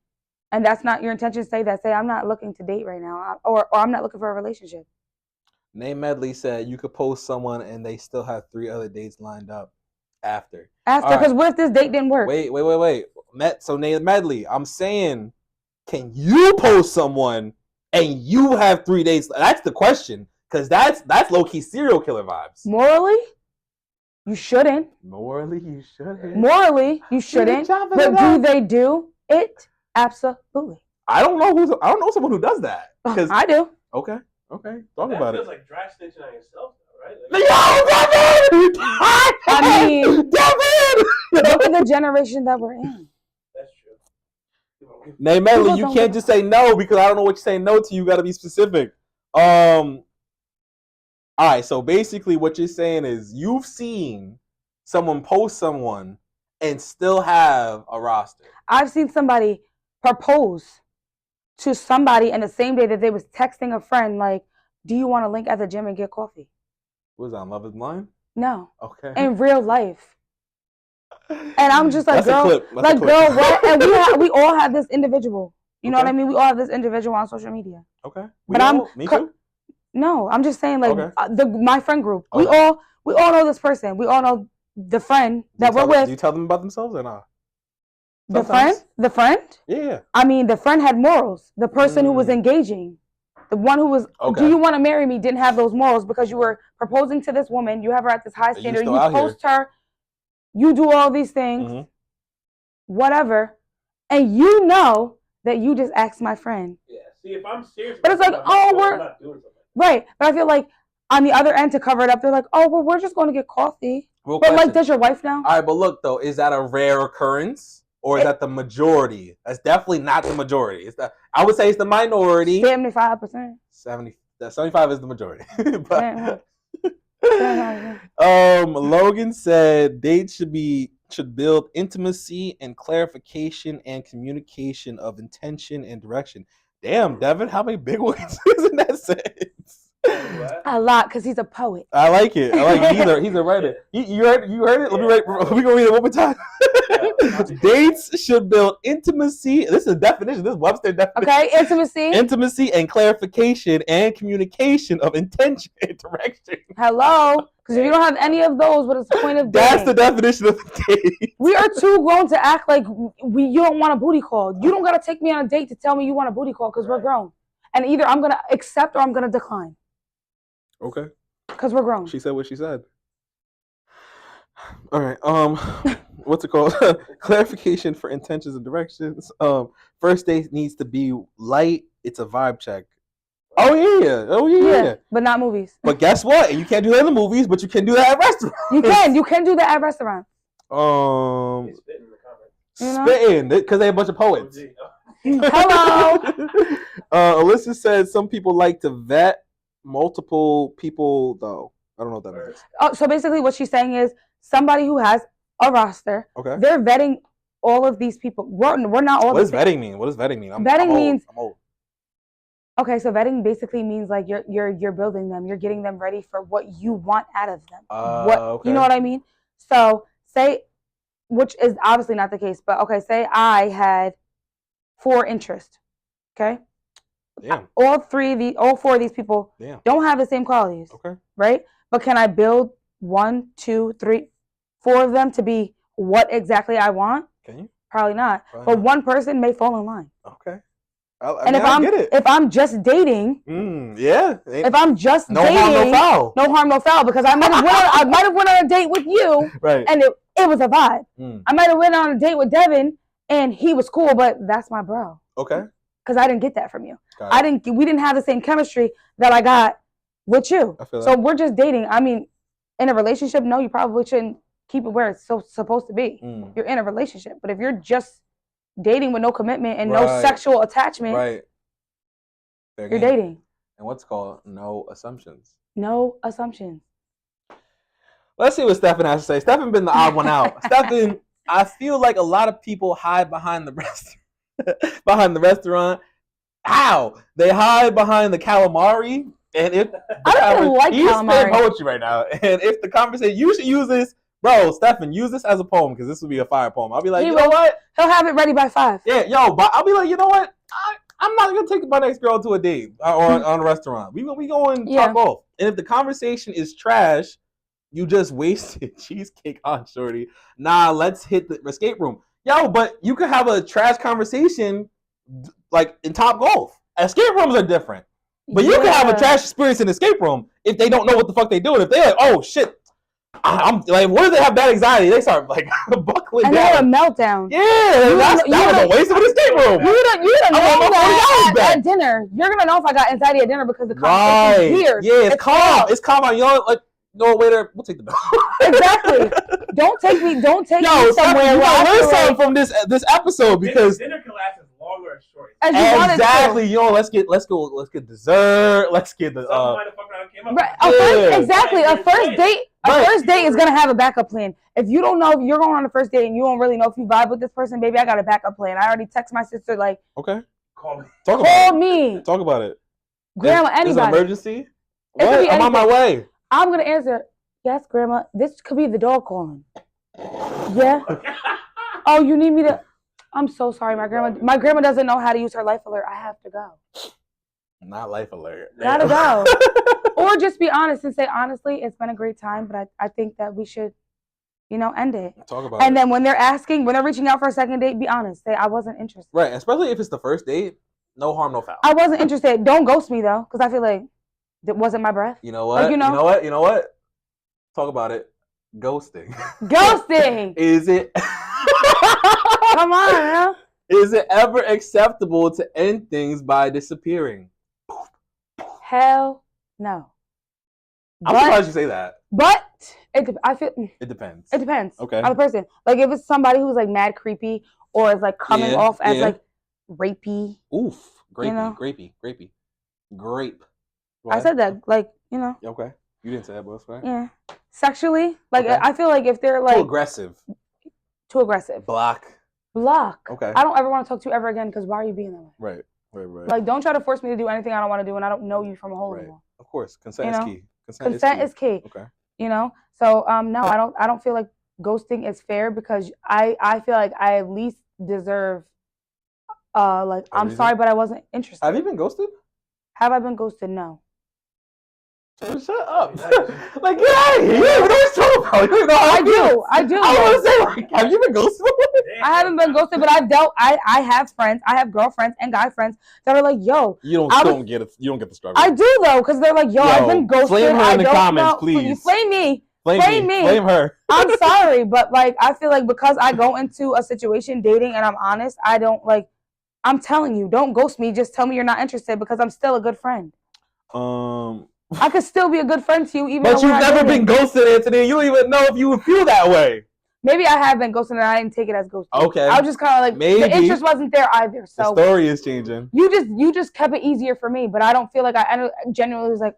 And that's not your intention, say that. Say, I'm not looking to date right now. Or I'm not looking for a relationship. Nate Medley said you could post someone and they still have 3 other dates lined up after. Because what if this date didn't work? Wait. So Nate Medley, I'm saying, can you post someone and you have 3 dates? That's the question. Because that's low-key serial killer vibes. Morally, you shouldn't. Morally, you shouldn't. But do they do it? Absolutely. I don't know someone who does that. I do. Okay. Talk that about it. feels like dry stitching on yourself, though, right? Yo, Devin! I mean, Devin! look at the generation that we're in. That's true. Nate Medley, you can't just say no because I don't know what you're saying no to. You got to be specific. All right, so basically what you're saying is you've seen someone post someone and still have a roster. I've seen somebody propose to somebody in the same day that they was texting a friend like, do you want to link at the gym and get coffee? Was that on Love is Blind? No. Okay. In real life. And I'm just like, girl, what? And we all have this individual. You know what I mean? We all have this individual on social media. Okay. Me too? No, I'm just saying, like, my friend group. Okay. We all know this person. We all know the friend that we're with. Do you tell them about themselves or not? The friend? Yeah. I mean, the friend had morals. The person who was engaging, the one who was, do you want to marry me, didn't have those morals because you were proposing to this woman. You have her at this high standard. You post her. You do all these things, whatever. And you know that you just asked my friend. Yeah. See, if I'm serious. But it's like, we're not doing something. Right. But I feel like on the other end to cover it up, they're like, we're just going to get coffee. Real but question. like, does your wife know? All right, but look, though, is that a rare occurrence? Or is that the majority? That's definitely not the majority. I would say it's the minority. 75%. 75 is the majority. But, Yeah. Logan said dates should build intimacy and clarification and communication of intention and direction. Damn, Devin, how many big words is in that sentence? A lot, because he's a poet. I like it. He's a writer. You heard it? Let me go read it one more time. Dates should build intimacy. This is a definition. This is Webster definition. Okay, intimacy and clarification and communication of intention and direction. Hello? Because if you don't have any of those, what is the point of dating? That's the definition of the date. We are too grown to act like you don't want a booty call. You don't got to take me on a date to tell me you want a booty call because we're grown. And either I'm going to accept or I'm going to decline. Okay. Because we're grown. She said what she said. All right. What's it called? Clarification for intentions and directions. First date needs to be light. It's a vibe check. Oh yeah. But not movies. But guess what? You can't do that in the movies, but you can do that at restaurants. You can do that at restaurants. Spitting because they a bunch of poets. Hello. Alyssa said some people like to vet multiple people though. I don't know what that means. Oh, so basically what she's saying is somebody who has a roster, they're vetting all of these people. We're not all. What does vetting mean? Vetting means. I'm old. Okay, so vetting basically means like you're building them. You're getting them ready for what you want out of them. You know what I mean? So say, which is obviously not the case, but okay, say I had 4 interests. Okay. Damn. All 4 of these people don't have the same qualities. Okay. Right? But can I build 1, 2, 3, 4 of them to be what exactly I want? Can you? Probably not. But one person may fall in line. Okay. If I'm just dating, if I'm just dating, no harm, no foul. No harm, no foul, because I might have went on a date with you, right? And it was a vibe. I might have went on a date with Devin and he was cool, but that's my bro. Okay. Because I didn't get that from you. We didn't have the same chemistry that I got with you. I feel so that. We're just dating. I mean, in a relationship, no, you probably shouldn't keep it where it's supposed to be. You're in a relationship. But if you're just dating with no commitment and no sexual attachment, you're dating. And what's called no assumptions. No assumptions. Let's see what Stefan has to say. Stefan been the odd one out. Stefan, I feel like a lot of people hide behind the restaurant. How? They hide behind the calamari. And if I don't even like he's calamari. spitting poetry right now. And if the conversation, you should use this, bro, Stefan, use this as a poem because this would be a fire poem. I'll be like, you know what? He'll have it ready by 5. Yeah, yo, but I'll be like, you know what? I'm not gonna take my next girl to a date or on a restaurant. We going talk off. And if the conversation is trash, you just wasted cheesecake on shorty. Nah, let's hit the escape room. Yo, but you could have a trash conversation like in Top Golf. Escape rooms are different. But you can have a trash experience in the escape room if they don't know what the fuck they doing. If they're like, oh shit, I'm like, what if they have bad anxiety? They start like buckling and down. And they have a meltdown. Yeah, that was a waste of an escape room. You don't know that at dinner. You're gonna know if I got anxiety at dinner because the conversation is weird. Yeah, it's calm. It's calm. You know, like, no, waiter, we'll take the bill. Exactly. Don't take me somewhere. You gotta learn something from this episode because dinner can last as long or as short. Exactly. Yo, let's get dessert. Let's get the exactly. A first date is gonna have a backup plan. If you don't know if you're going on a first date and you don't really know if you vibe with this person, baby, I got a backup plan. I already text my sister like, okay, call me. Call me. Talk about it. Grandma, anybody. Is it an emergency? What? I'm on my way. I'm gonna answer. Yes, Grandma. This could be the dog calling. Yeah. Oh, you need me to? I'm so sorry, my grandma. My grandma doesn't know how to use her life alert. I have to go. Not life alert. Gotta go. Or just be honest and say, honestly, it's been a great time, but I think that we should, end it. Talk about and then when they're reaching out for a second date, be honest. Say, I wasn't interested. Right, especially if it's the first date. No harm, no foul. I wasn't interested. Don't ghost me, though, because I feel like it wasn't my breath. You know what? You know what? Talk about it. Ghosting. Ghosting. Is it? Come on, man. Is it ever acceptable to end things by disappearing? Hell no. I'm surprised you say that. But I feel it depends. It depends. Okay. On the person. Like if it's somebody who's like mad creepy or is like coming off as like rapey. Oof. Grapey. Grape. What? I said that like, Okay. You didn't say that, but that's fine. Yeah. Sexually, like I feel like if they're like too aggressive. Block. Okay. I don't ever want to talk to you ever again because why are you being that way? Right. Like don't try to force me to do anything I don't want to do and I don't know you from a hole anymore. Of course, consent is key. Consent is key. Okay. So no, I don't feel like ghosting is fair because I feel like I at least deserve I'm sorry but I wasn't interested. Have you been ghosted? Have I been ghosted? No. Shut up. Like, get out of here. You don't know what you're talking about. I do. I want to say, like, have you been ghosted? I haven't been ghosted, but I have friends. I have girlfriends and guy friends that are like, yo. You don't get the struggle. I do, though, because they're like, yo, I've been ghosted. Flame her in the comments, please. You flame me. Flame me. Flame her. I'm sorry, but, like, I feel like because I go into a situation dating and I'm honest, I don't, like, I'm telling you, don't ghost me. Just tell me you're not interested because I'm still a good friend. I could still be a good friend to you, even. But you've never been ghosted, Anthony. You don't even know if you would feel that way. Maybe I have been ghosted and I didn't take it as ghosting. Okay. I was just kind of like, maybe the interest wasn't there either. So the story is changing. You just kept it easier for me, but I don't feel like I genuinely was like,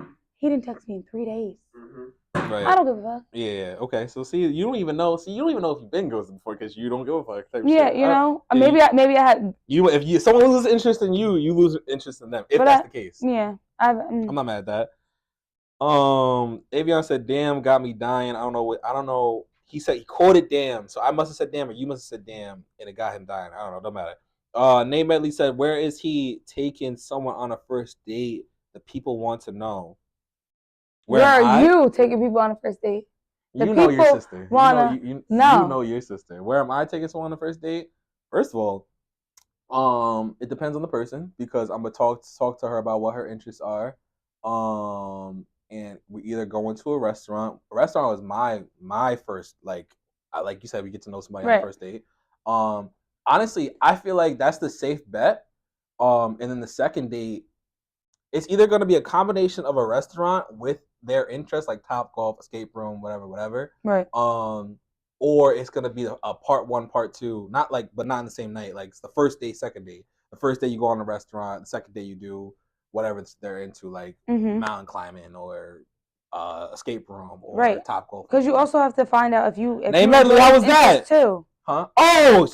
oh, he didn't text me in 3 days. Mm-hmm. Right. I don't give a fuck. Yeah. Okay. So see, you don't even know. See, you don't even know if you've been ghosted before because you don't give a fuck. Yeah. Shit. Maybe I had. If someone loses interest in you, you lose interest in them. If that's the case. Yeah. I'm not mad at that. Avion said, "Damn, got me dying." I don't know. He said he quoted "damn," so I must have said "damn" or you must have said "damn," and it got him dying. I don't know. Don't matter. Nate Medley said, "Where is he taking someone on a first date? The people want to know." Where are you taking people on a first date? You know your sister. You know your sister. Where am I taking someone on a first date? First of all, it depends on the person because I'm gonna talk to her about what her interests are. And we either go into a restaurant. A restaurant was my first, like you said, we get to know somebody on the first date. Honestly, I feel like that's the safe bet. And then the second date, it's either going to be a combination of a restaurant with their interests, like Top Golf, escape room, whatever. Right. Or it's going to be a part one, part two, but not in the same night. Like it's the first day, second day. The first day you go on a restaurant. The second day you do whatever they're into, like mountain climbing or escape room or Top Golf. Because you also have to find out if Name Medley, how was that? Too. Huh? Oh,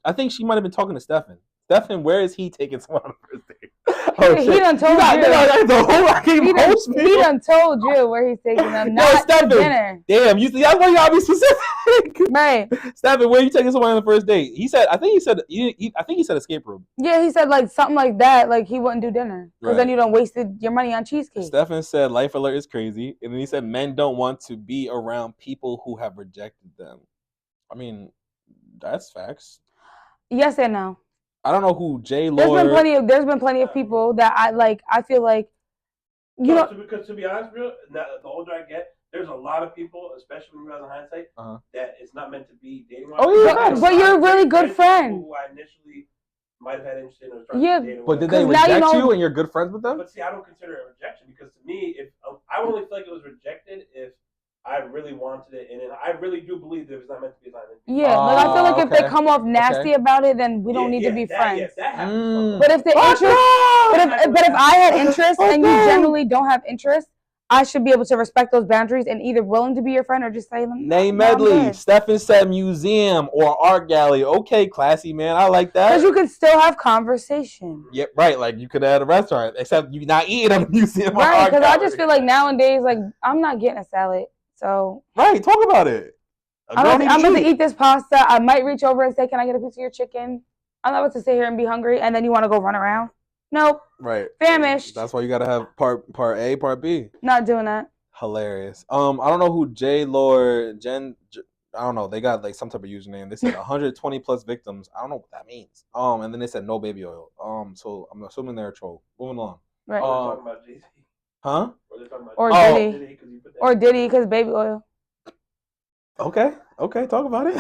I think she might have been talking to Stefan. Stefan, where is he taking someone on the first date? Oh, he done told you. He done told you where he's taking them. Not to dinner. Damn, that's why you gotta be specific. Right. Stefan, where are you taking someone on the first date? I think he said escape room. Yeah, he said like something like that. Like he wouldn't do dinner because then you done wasted your money on cheesecake. Stefan said life alert is crazy, and then he said men don't want to be around people who have rejected them. I mean, that's facts. Yes and no. I don't know who J. Lord. There's been plenty of people that I feel like, because to be honest, the older I get, there's a lot of people, especially when you're in hindsight, that it's not meant to be dating. But you're a really good friend. Who I initially might have had interest in or started dating. But did they reject you and you're good friends with them? But see, I don't consider it rejection because to me, if I only feel like it was rejected if I really wanted it, and I really do believe that it's not meant to be a sign. Yeah, but I feel like if they come off nasty about it, then we don't need to be friends. But if the interest, but if I had interest and you generally don't have interest, I should be able to respect those boundaries and either willing to be your friend or just say them. Name Medley, Stefan said museum or art gallery. Okay, classy man, I like that. Because you can still have conversation. Yep, right. Like you could at a restaurant, except you're not eating at a museum. Right, because I just feel like nowadays, like I'm not getting a salad. So right, talk about it. I'm about to eat this pasta. I might reach over and say, "Can I get a piece of your chicken?" I'm not about to sit here and be hungry, and then you want to go run around. Nope. Right. Famished. That's why you gotta have part A, part B. Not doing that. Hilarious. I don't know who J. Lord Jen. I don't know. They got like some type of username. They said 120 plus victims. I don't know what that means. And then they said no baby oil. So I'm assuming they're a troll. Moving along. Right. Talking about Jay-Z. Huh? Or Diddy. Or Diddy because baby oil. Okay, talk about it.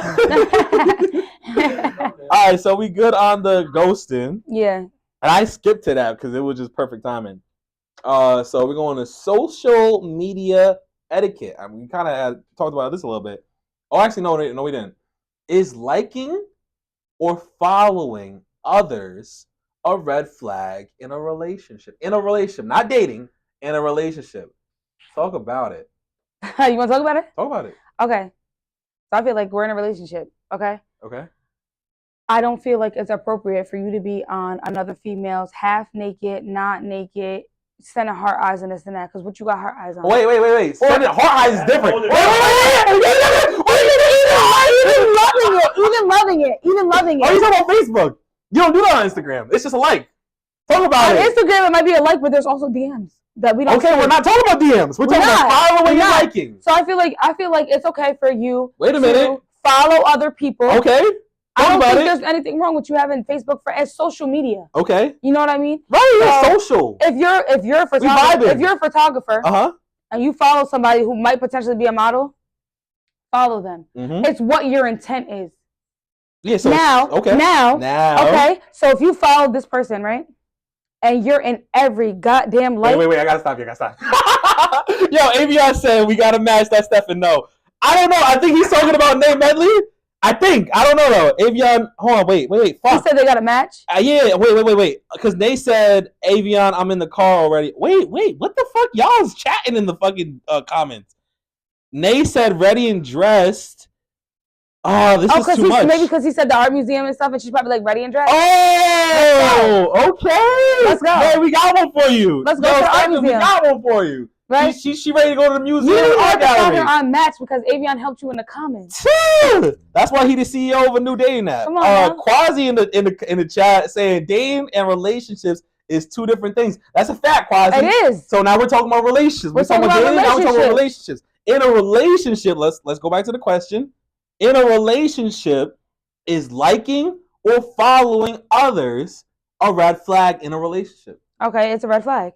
All right, so we good on the ghosting. Yeah. And I skipped to that because it was just perfect timing. So we're going to social media etiquette. I mean, we kind of talked about this a little bit. Oh, actually, no, we didn't. Is liking or following others a red flag in a relationship? In a relationship, not dating. In a relationship. Talk about it. You want to talk about it? Talk about it. Okay. So I feel like we're in a relationship, okay? Okay. I don't feel like it's appropriate for you to be on another female's half naked, not naked, sending heart eyes and this and that, because what you got heart eyes on? Wait. Sending heart eyes is different. Even loving it. Oh, you talking about Facebook? You don't do that on Instagram. It's just a like. Talk about it. On Instagram, it might be a like, but there's also DMs that we don't. Okay, we're not talking about DMs. We're talking about following and liking. So I feel like it's okay for you. Wait a minute. Follow other people. Okay. I don't think there's anything wrong with you having Facebook as social media. Okay. You know what I mean? Right. So, social. If you're a photographer, and you follow somebody who might potentially be a model, follow them. Mm-hmm. It's what your intent is. Yeah. So now. Now. Okay. So if you follow this person, right? And you're in every goddamn life. Wait, I gotta stop you. Yo, Avion said we gotta match that Stefan. No. I don't know. I think he's talking about Nate Medley. I don't know though. Avion, hold on, wait. Fuck. He said they got a match? Yeah, wait. Because Nate said, Avion, I'm in the car already. Wait, what the fuck? Y'all's chatting in the fucking comments. Nate said ready and dressed. Oh, this is too much. Maybe because he said the art museum and stuff, and she's probably like ready and dressed. Oh, okay. Let's go. Man, we got one for you. Let's go to the art museum. We got one for you. Right? She ready to go to the museum. You didn't have to find her on Match because Avion helped you in the comments. That's why he the CEO of a new dating app. Come on, Quasi in the chat saying dating and relationships is two different things. That's a fact, Quasi. It is. So now we're talking about relationships. We're talking about dating. Now we're talking about relationships. In a relationship, let's go back to the question. In a relationship, is liking or following others a red flag in a relationship? Okay, it's a red flag.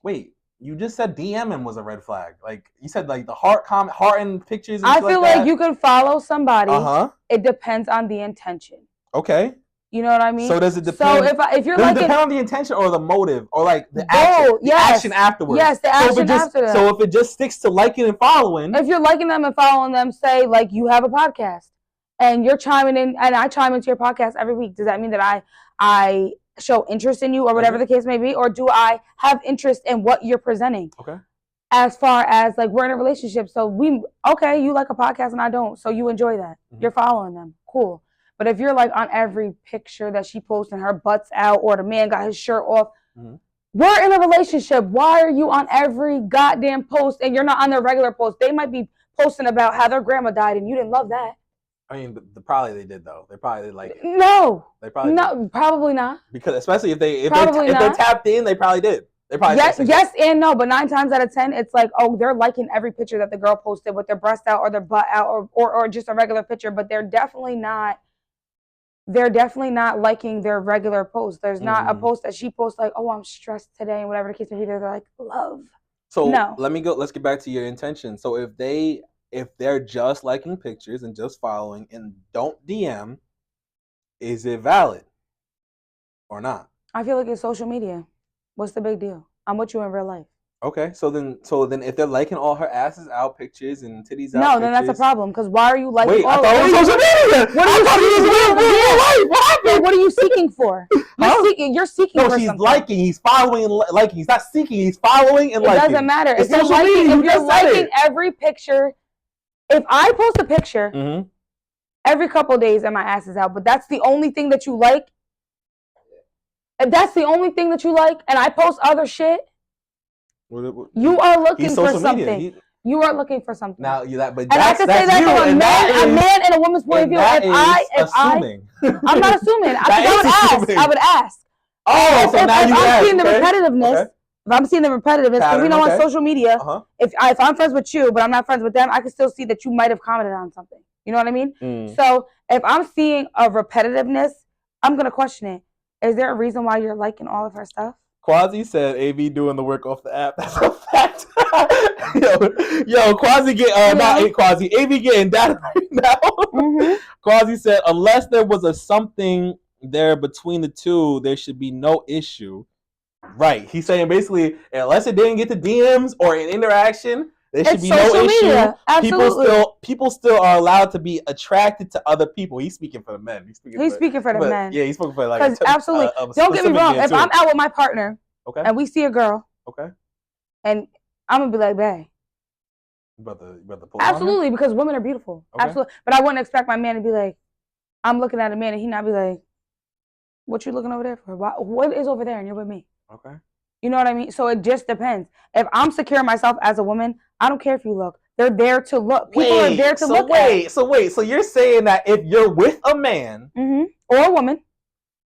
Wait, You just said DMing was a red flag. Like you said, like the heart and pictures. And I shit feel like like you can follow somebody. It depends on the intention. Okay. You know what I mean? So does it depend? So if you're does like it depend on the intention or the motive or like the action? The action afterwards. Yes, the action after that. So if it just sticks to liking and following. If you're liking them and following them, say like you have a podcast and you're chiming in, and I chime into your podcast every week. Does that mean that I show interest in you or whatever the case may be, or do I have interest in what you're presenting? Okay. As far as like we're in a relationship, so you like a podcast and I don't, so you enjoy that. Mm-hmm. You're following them, cool. But if you're like on every picture that she posts and her butt's out or the man got his shirt off, we're in a relationship. Why are you on every goddamn post and you're not on their regular post? They might be posting about how their grandma died and you didn't love that. I mean, probably they did though. They probably did like it. No. They probably did. Probably not. Because especially if they're tapped in, they probably did. They probably yes and no, but 9 times out of 10, it's like, oh, they're liking every picture that the girl posted with their breast out or their butt out or just a regular picture, but they're definitely not liking their regular post. There's not a post that she posts like, oh, I'm stressed today and whatever the case may be. They're like, love. So no. Let's get back to your intention. So if they're just liking pictures and just following and don't DM, is it valid or not? I feel like it's social media. What's the big deal? I'm with you in real life. Okay, so then if they're liking all her asses out pictures and titties out, no, then that's a problem. Because why are you liking? Wait, I thought it was social media. What happened? What are you seeking for? You're seeking for something. No, she's liking. He's following and liking. He's not seeking. He's following and liking. It doesn't matter. It's social media. If you're liking every picture, if I post a picture every couple of days and my ass is out, but that's the only thing that you like. If that's the only thing that you like, and I post other shit. You are looking for something. You are looking for something. Now you that, but and I can say that from a man and a woman's point of view. I'm not assuming. I would ask. Oh, so now you ask. I'm seeing the repetitiveness. If I'm seeing the repetitiveness, because we know on social media, if I'm friends with you, but I'm not friends with them, I can still see that you might have commented on something. You know what I mean? So if I'm seeing a repetitiveness, I'm gonna question it. Is there a reason why you're liking all of her stuff? Quasi said AV doing the work off the app. That's a fact. yo, Quasi not Quasi. AV getting data right now. Quasi said, unless there was a something there between the two, there should be no issue. Right. He's saying basically, unless it didn't get to DMs or an interaction, there should be no issue. Absolutely. People still are allowed to be attracted to other people. He's speaking for the men. He's speaking for the men. Yeah, he's speaking for like. Absolutely. Don't get me wrong. If I'm out with my partner, and we see a girl, and I'm gonna be like, babe. You about to pull absolutely, because women are beautiful. Absolutely, but I wouldn't expect my man to be like, I'm looking at a man, and he not be like, what you looking over there for? What is over there, and you're with me? Okay. You know what I mean? So it just depends. If I'm secure in myself as a woman, I don't care if you look. They're there to look. People are there to look at. So you're saying that if you're with a man or a woman.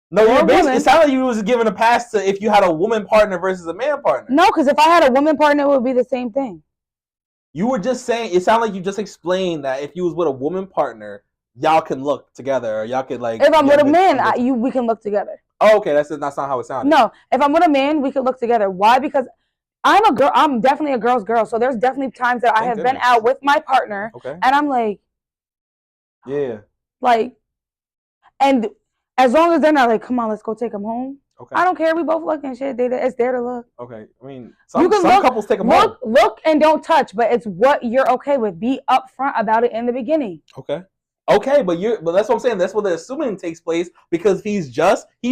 No, you're basically, it sounded like you was giving a pass to if you had a woman partner versus a man partner. No, because if I had a woman partner, it would be the same thing. You were just saying, it sounded like you just explained that if you was with a woman partner, y'all can look together, or y'all could like. If I'm with a man, we can look together. Oh, okay, that's not how it sounded. No, if I'm with a man, we could look together. Why? Because I'm a girl. I'm definitely a girl's girl. So there's definitely times that I have been out with my partner, and I'm like, yeah, like, and as long as they're not like, come on, let's go take them home. Okay. I don't care. We both look and shit. It's there to look. Okay. I mean, some couples take them home. Look and don't touch, but it's what you're okay with. Be upfront about it in the beginning. Okay. Okay, but that's what I'm saying. That's what the assuming takes place because he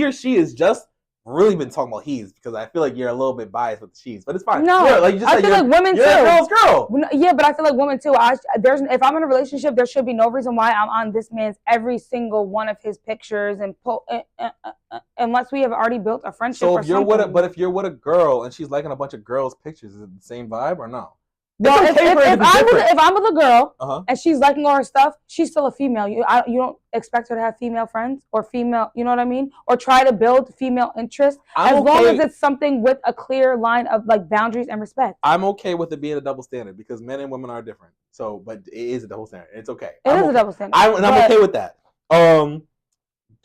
or she is just really been talking about he's because I feel like you're a little bit biased with the she's, but it's fine. No, like you just I feel like women too. You're a girl's girl. Yeah, but I feel like women too. If I'm in a relationship, there should be no reason why I'm on this man's every single one of his pictures and unless we have already built a friendship. So if you're with a girl and she's liking a bunch of girls' pictures, is it the same vibe or no? Well, if I'm with a girl and she's liking all her stuff, she's still a female. You don't expect her to have female friends or female, you know what I mean? Or try to build female interest long as it's something with a clear line of like boundaries and respect. I'm okay with it being a double standard because men and women are different. So, but it is a double standard. It's okay. It is a double standard. I'm okay with that.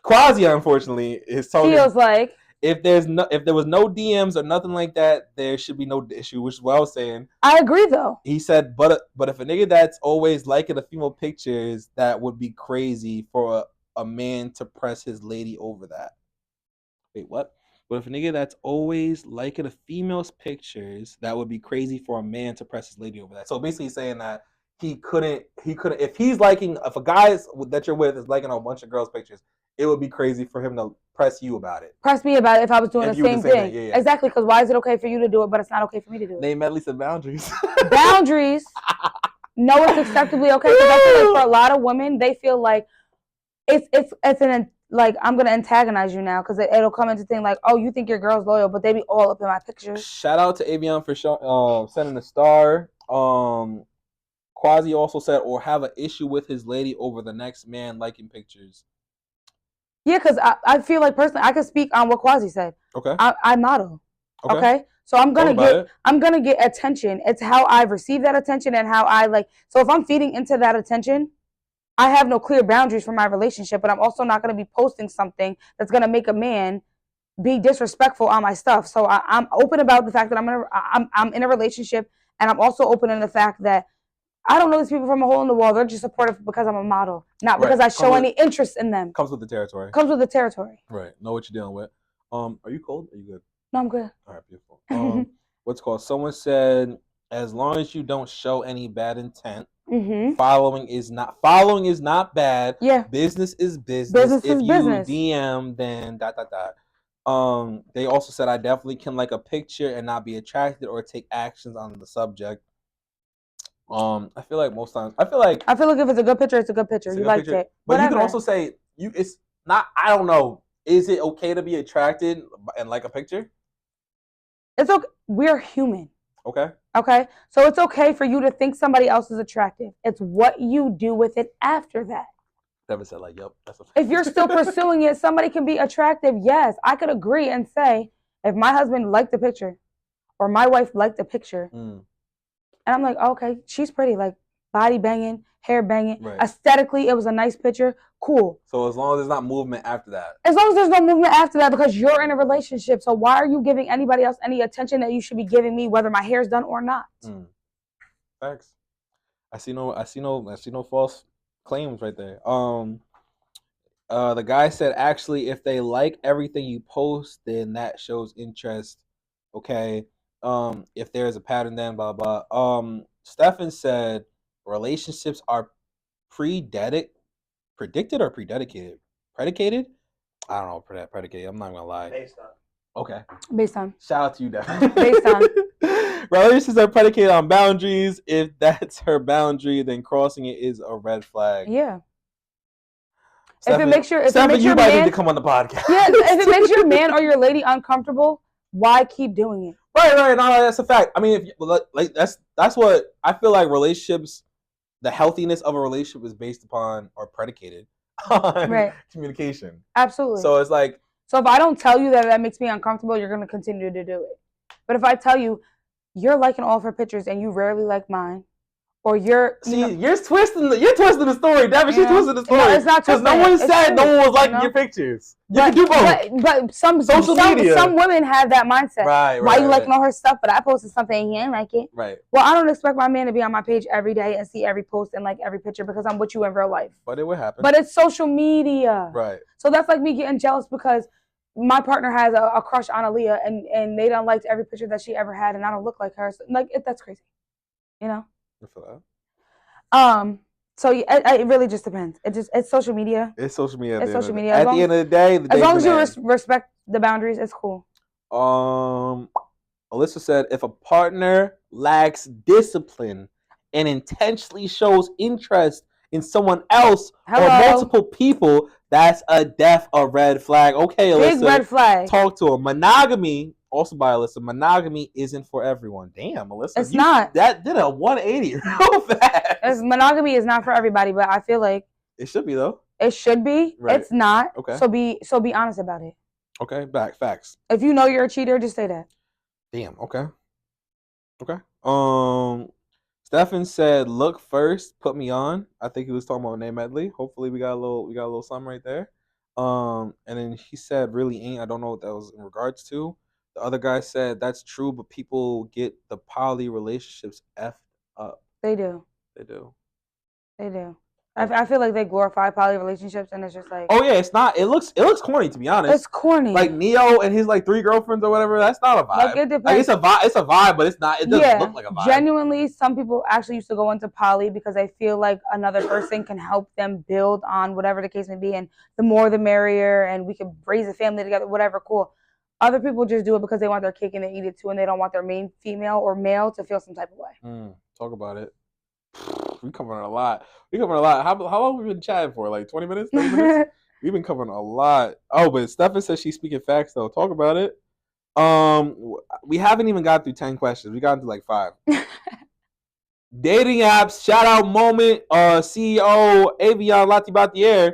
Quasi, unfortunately, is talking. Feels like if there was no DMs or nothing like that, there should be no issue, which is what I was saying. I agree though. He said, but if a nigga that's always liking the female pictures, that would be crazy for a man to press his lady over that. Wait, what? But if a nigga that's always liking a female's pictures, that would be crazy for a man to press his lady over that. So basically saying that he couldn't if a guy that you're with is liking a bunch of girls' pictures, it would be crazy for him to press you about it. Press me about it if I was doing the same thing. Yeah. Exactly, because why is it okay for you to do it, but it's not okay for me to do it? Name at least the boundaries. Boundaries. No, it's acceptably okay. Because I feel like for a lot of women, they feel like it's an like I'm gonna antagonize you now because it'll come into thing like, oh, you think your girl's loyal, but they be all up in my pictures. Shout out to Avion for sending a star. Quasi also said, or have an issue with his lady over the next man liking pictures. Yeah, because I feel like personally, I can speak on what Quasi said. Okay. I model. Okay. So I'm gonna get attention. It's how I receive that attention and how I like. So if I'm feeding into that attention, I have no clear boundaries for my relationship, but I'm also not going to be posting something that's going to make a man be disrespectful on my stuff. So I'm open about the fact that I'm in a relationship, and I'm also open in the fact that I don't know these people from a hole in the wall. They're just supportive because I'm a model, not because I show any interest in them. Comes with the territory. Right. Know what you're dealing with. Are you cold? Are you good? No, I'm good. All right, beautiful. What's called? Someone said, as long as you don't show any bad intent. Mm-hmm. Following is not bad. Yeah. Business is business. Business if is you business. DM, then ... They also said I definitely can like a picture and not be attracted or take actions on the subject. I feel like most times I feel like if it's a good picture, it's a good picture. You liked it. But you can also say it's not. I don't know. Is it okay to be attracted and like a picture? It's okay. We're human. Okay. So it's okay for you to think somebody else is attractive. It's what you do with it after that. Never said like, yep, that's a fact. If you're still pursuing it, somebody can be attractive. Yes, I could agree and say, if my husband liked the picture or my wife liked the picture, and I'm like, okay, she's pretty, like body banging, hair banging. Right. Aesthetically, it was a nice picture. Cool. So as long as there's not movement after that. As long as there's no movement after that, because you're in a relationship. So why are you giving anybody else any attention that you should be giving me, whether my hair's done or not? Thanks. I see no false claims right there. The guy said, actually, if they like everything you post, then that shows interest. Okay. If there's a pattern, then blah blah. Stefan said relationships are predicted or predicated? Predicated? I don't know. Predicated. I'm not gonna lie. Based on. Okay. Based on. Shout out to you, Devin. Based on. Relationships are predicated on boundaries. If that's her boundary, then crossing it is a red flag. Yeah. Stephen, if you might need to come on the podcast. Yeah. If it makes your man or your lady uncomfortable, why keep doing it? Right. No, that's a fact. I mean, that's what I feel like. Relationships, the healthiness of a relationship is based upon or predicated on communication. Absolutely. So it's like, so if I don't tell you that makes me uncomfortable, you're gonna continue to do it. But if I tell you you're liking all of her pictures and you rarely like mine, or you're twisting the story, Devin. She's twisting the story. No, it's not because no one said no one was liking your pictures. You can do both. But some women have that mindset. Right. Why you liking all her stuff? But I posted something and he didn't like it. Right. Well, I don't expect my man to be on my page every day and see every post and like every picture because I'm with you in real life. But it would happen. But it's social media. Right. So that's like me getting jealous because my partner has a crush on Aaliyah and they don't like every picture that she ever had and I don't look like her. So, that's crazy. You know? I feel that. So it really just depends. It's social media. It's social media. It's social media. At the end of the day, as long as you respect the boundaries, it's cool. Alyssa said, if a partner lacks discipline and intentionally shows interest in someone else or multiple people, that's a red flag. Okay, Alyssa. Big red flag. Talk to him. Monogamy. Also by Alyssa, monogamy isn't for everyone. Damn, Alyssa. It's not. That did a 180 real fast. Monogamy is not for everybody, but I feel like it should be though. It should be. Right. It's not. Okay. So be honest about it. Okay, facts. If you know you're a cheater, just say that. Damn, okay. Stefan said, look first, put me on. I think he was talking about Nate Medley. Hopefully we got a little something right there. And then he said, "Really ain't." I don't know what that was in regards to. The other guy said, "That's true, but people get the poly relationships effed up." They do. They do. They do. I feel like they glorify poly relationships, and it's just like, Oh yeah, it's not. It looks corny, to be honest. it's corny. Like Neo and his like 3 girlfriends or whatever. That's not a vibe. Like, it depends. Like, it's a vibe. It's a vibe, but it's not. It doesn't look like a vibe. Genuinely, some people actually used to go into poly because they feel like another person can help them build on whatever the case may be, and the more the merrier, and we could raise a family together, whatever. Cool. Other people just do it because they want their cake and they eat it too, and they don't want their main female or male to feel some type of way. Talk about it. We covering a lot. How long have we been chatting for? Like 20 minutes? 30 minutes? We've been covering a lot. Oh, but Stefan says she's speaking facts though. Talk about it. We haven't even got through 10 questions. We got into like 5. Dating apps, shout out moment. CEO Avion Latibatier.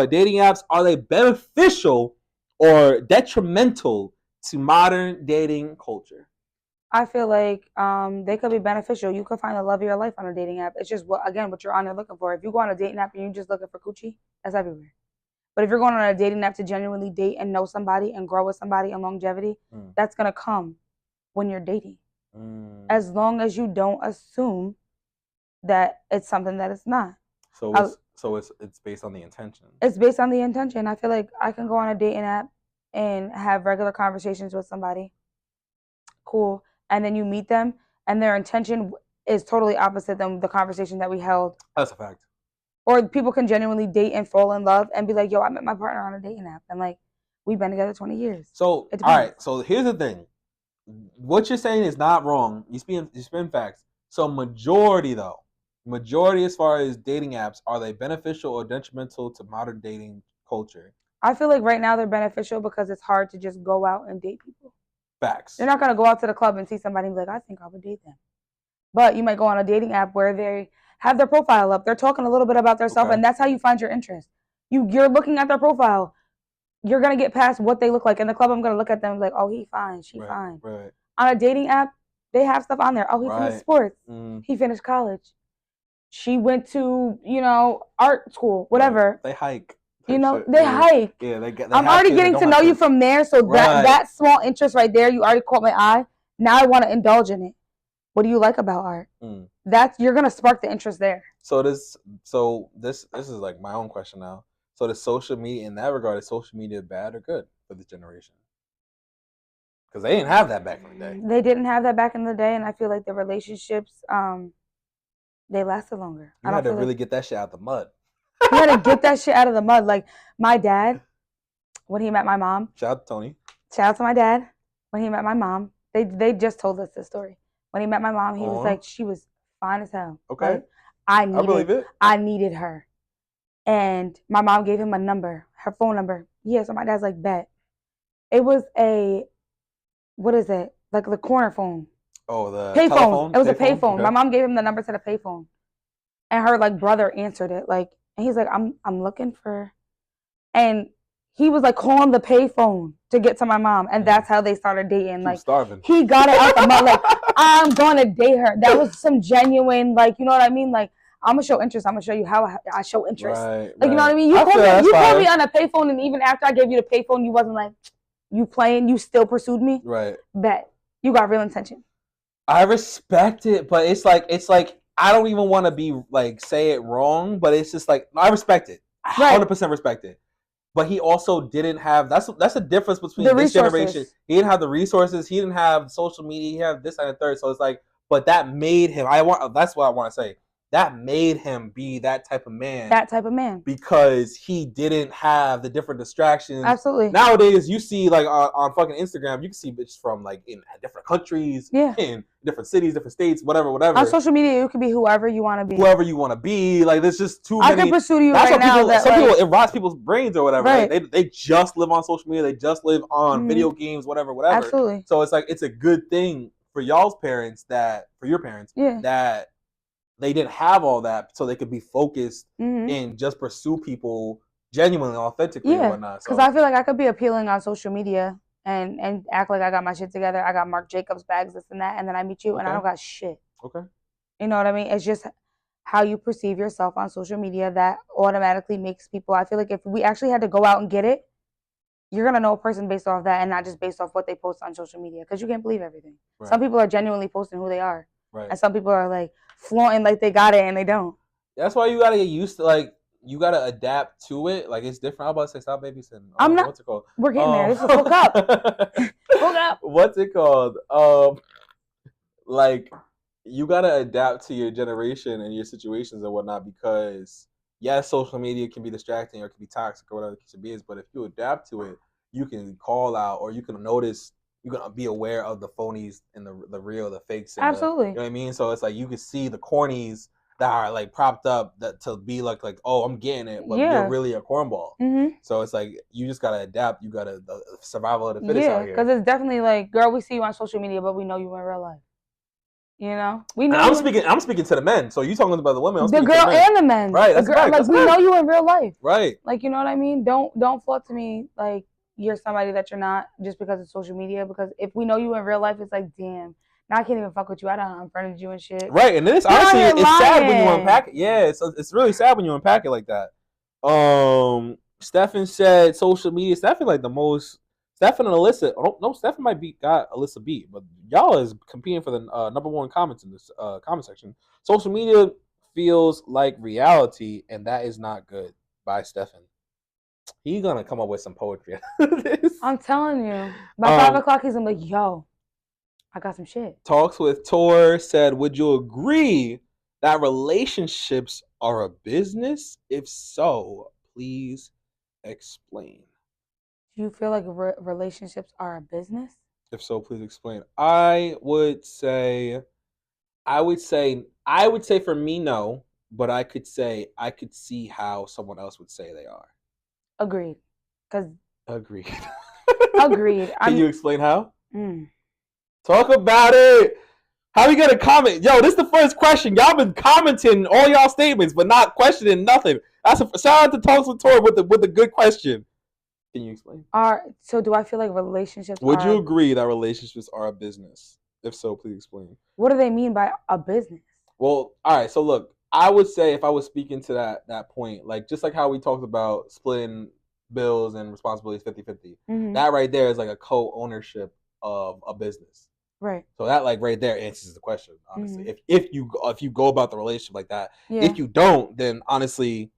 Dating apps, are they beneficial or detrimental to modern dating culture? I feel like they could be beneficial. You could find the love of your life on a dating app. It's just what you're on there looking for. If you go on a dating app and you're just looking for coochie, that's everywhere. But if you're going on a dating app to genuinely date and know somebody and grow with somebody and longevity, that's gonna come when you're dating. As long as you don't assume that it's something that it's not. So it's based on the intention. It's based on the intention. I feel like I can go on a dating app and have regular conversations with somebody. Cool. And then you meet them, and their intention is totally opposite than the conversation that we held. That's a fact. Or people can genuinely date and fall in love and be like, yo, I met my partner on a dating app. And like, we've been together 20 years. So, all right. So here's the thing. What you're saying is not wrong. You spin facts. So majority as far as dating apps, are they beneficial or detrimental to modern dating culture? I feel like right now they're beneficial because it's hard to just go out and date people. Facts. You're not going to go out to the club and see somebody and be like, I think I would date them. But you might go on a dating app where they have their profile up. They're talking a little bit about themselves, and that's how you find your interest. You're looking at their profile. You're going to get past what they look like. In the club, I'm going to look at them like, oh, he fine, she fine. Right. On a dating app, they have stuff on there. Oh, he finished sports. He finished college. She went to, art school, whatever. They hike. They hike. Yeah, I'm already getting to know you from there, so that small interest right there, you already caught my eye. Now I want to indulge in it. What do you like about art? You're gonna spark the interest there. So this is like my own question now. So the social media, in that regard, is social media bad or good for this generation? Because they didn't have that back in the day. They didn't have that back in the day, and I feel like the relationships, they lasted longer. You had to really get that shit out the mud. You had to get that shit out of the mud. Like my dad, when he met my mom. Shout out to Tony. Shout out to my dad. When he met my mom, they just told us this story. When he met my mom, he was like, she was fine as hell. Okay. Right? I believe it. I needed her. And my mom gave him a number, her phone number. Yeah, so my dad's like, bet. It was what is it? Like the corner phone. Oh, the payphone. It was a payphone. Okay. My mom gave him the number to the payphone. And her brother answered it. And he's like, I'm looking for, and he was calling the payphone to get to my mom, and that's how they started dating. Starving. He got it out the mud. I'm gonna date her. That was some genuine, you know what I mean? I'm gonna show interest. I'm gonna show you how I show interest. Right, you know what I mean? You called me on a payphone, and even after I gave you the payphone, you wasn't like, you playing. You still pursued me. Right. Bet you got real intention. I respect it, but it's like I don't even want to be say it wrong, but it's just I respect it. I 100% respect it. But he also didn't have that's the difference between this generation. He didn't have the resources. He didn't have social media. He had this and the third. So it's but that made him. That's what I want to say. That made him be that type of man. That type of man. Because he didn't have the different distractions. Absolutely. Nowadays, you see on fucking Instagram, you can see bitches from in different countries, in different cities, different states, whatever. On social media, you can be whoever you want to be. Whoever you want to be. There's just too many. I can pursue you right now. Some people, it rots people's brains or whatever. Right. They just live on social media. They just live on video games, whatever. Absolutely. So it's a good thing for y'all's parents for your parents, that they didn't have all that, so they could be focused and just pursue people genuinely, authentically, and whatnot. Because I feel like I could be appealing on social media and act like I got my shit together. I got Marc Jacobs bags, this and that, and then I meet you and I don't got shit. Okay. You know what I mean? It's just how you perceive yourself on social media, that automatically makes people, I feel like if we actually had to go out and get it, you're going to know a person based off that and not just based off what they post on social media, because you can't believe everything. Right. Some people are genuinely posting who they are. Right. And some people are like flaunting like they got it and they don't. That's why you got to get used to, like, you got to adapt to it. Like, it's different. I'm about to say, stop babysitting. I'm not. What's it called? We're getting there. This is hook up. Hook up. What's it called? Like, you got to adapt to your generation and your situations and whatnot, because yes, social media can be distracting or it can be toxic or whatever the case is, but if you adapt to it, you can call out, or you can notice, you can be aware of the phonies and the real, the fakes. And absolutely. You know what I mean? So it's like you can see the cornies that are like propped up that to be like, oh, I'm getting it, but you're really a cornball. Mm-hmm. So it's like you just gotta adapt. You gotta the survival of the fittest out here. Because it's definitely like, girl, we see you on social media, but we know you in real life. You know, we know. And I'm speaking to the men. So you talking about the women? The girl and the men, right? That's right. Like, we know you in real life, right? Like, you know what I mean? Don't float to me like you're somebody that you're not just because of social media. Because if we know you in real life, it's like, damn, now I can't even fuck with you. I done unfriended you and shit. Right, and this honestly, it's sad when you unpack it. Yeah, it's really sad when you unpack it like that. Stefan said social media. Stefan like the most. Stefan and Alyssa. Oh, no, Stefan might got Alyssa beat, but y'all is competing for the number one comments in this comment section. Social media feels like reality, and that is not good. By Stefan. He's gonna come up with some poetry. I'm telling you. By 5 o'clock, he's gonna be like, yo, I got some shit. Talks with Tor said, would you agree that relationships are a business? If so, please explain. Do you feel like relationships are a business? If so, please explain. I would say for me, no, but I could see how someone else would say they are. Agreed. Agreed. Agreed. Can you explain how? Talk about it. How you gonna comment? Yo, this is the first question. Y'all been commenting all y'all statements, but not questioning nothing. That's a shout out to Talks with Tori with the good question. Can you explain? So do I feel like relationships Would you agree that relationships are a business? If so, please explain. What do they mean by a business? Well, all right. So look, I would say if I was speaking to that point, like just like how we talked about splitting bills and responsibilities 50-50, that right there is like a co-ownership of a business. Right. So that like right there answers the question, honestly. If you go about the relationship like that, if you don't, then honestly,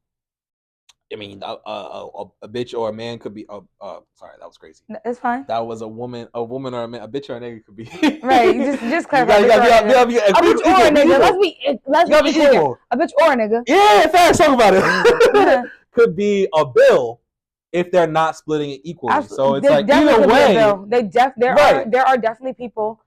I mean, a bitch or a man could be. Sorry, that was crazy. It's fine. That was a woman or a man. A bitch or a nigga could be. Right. Just clarify. A bitch or a nigga. Let's be clear. A bitch or a nigga. Yeah, facts. Talk about it. Could be a bill if they're not splitting it equally. So it's like either way. There are definitely people.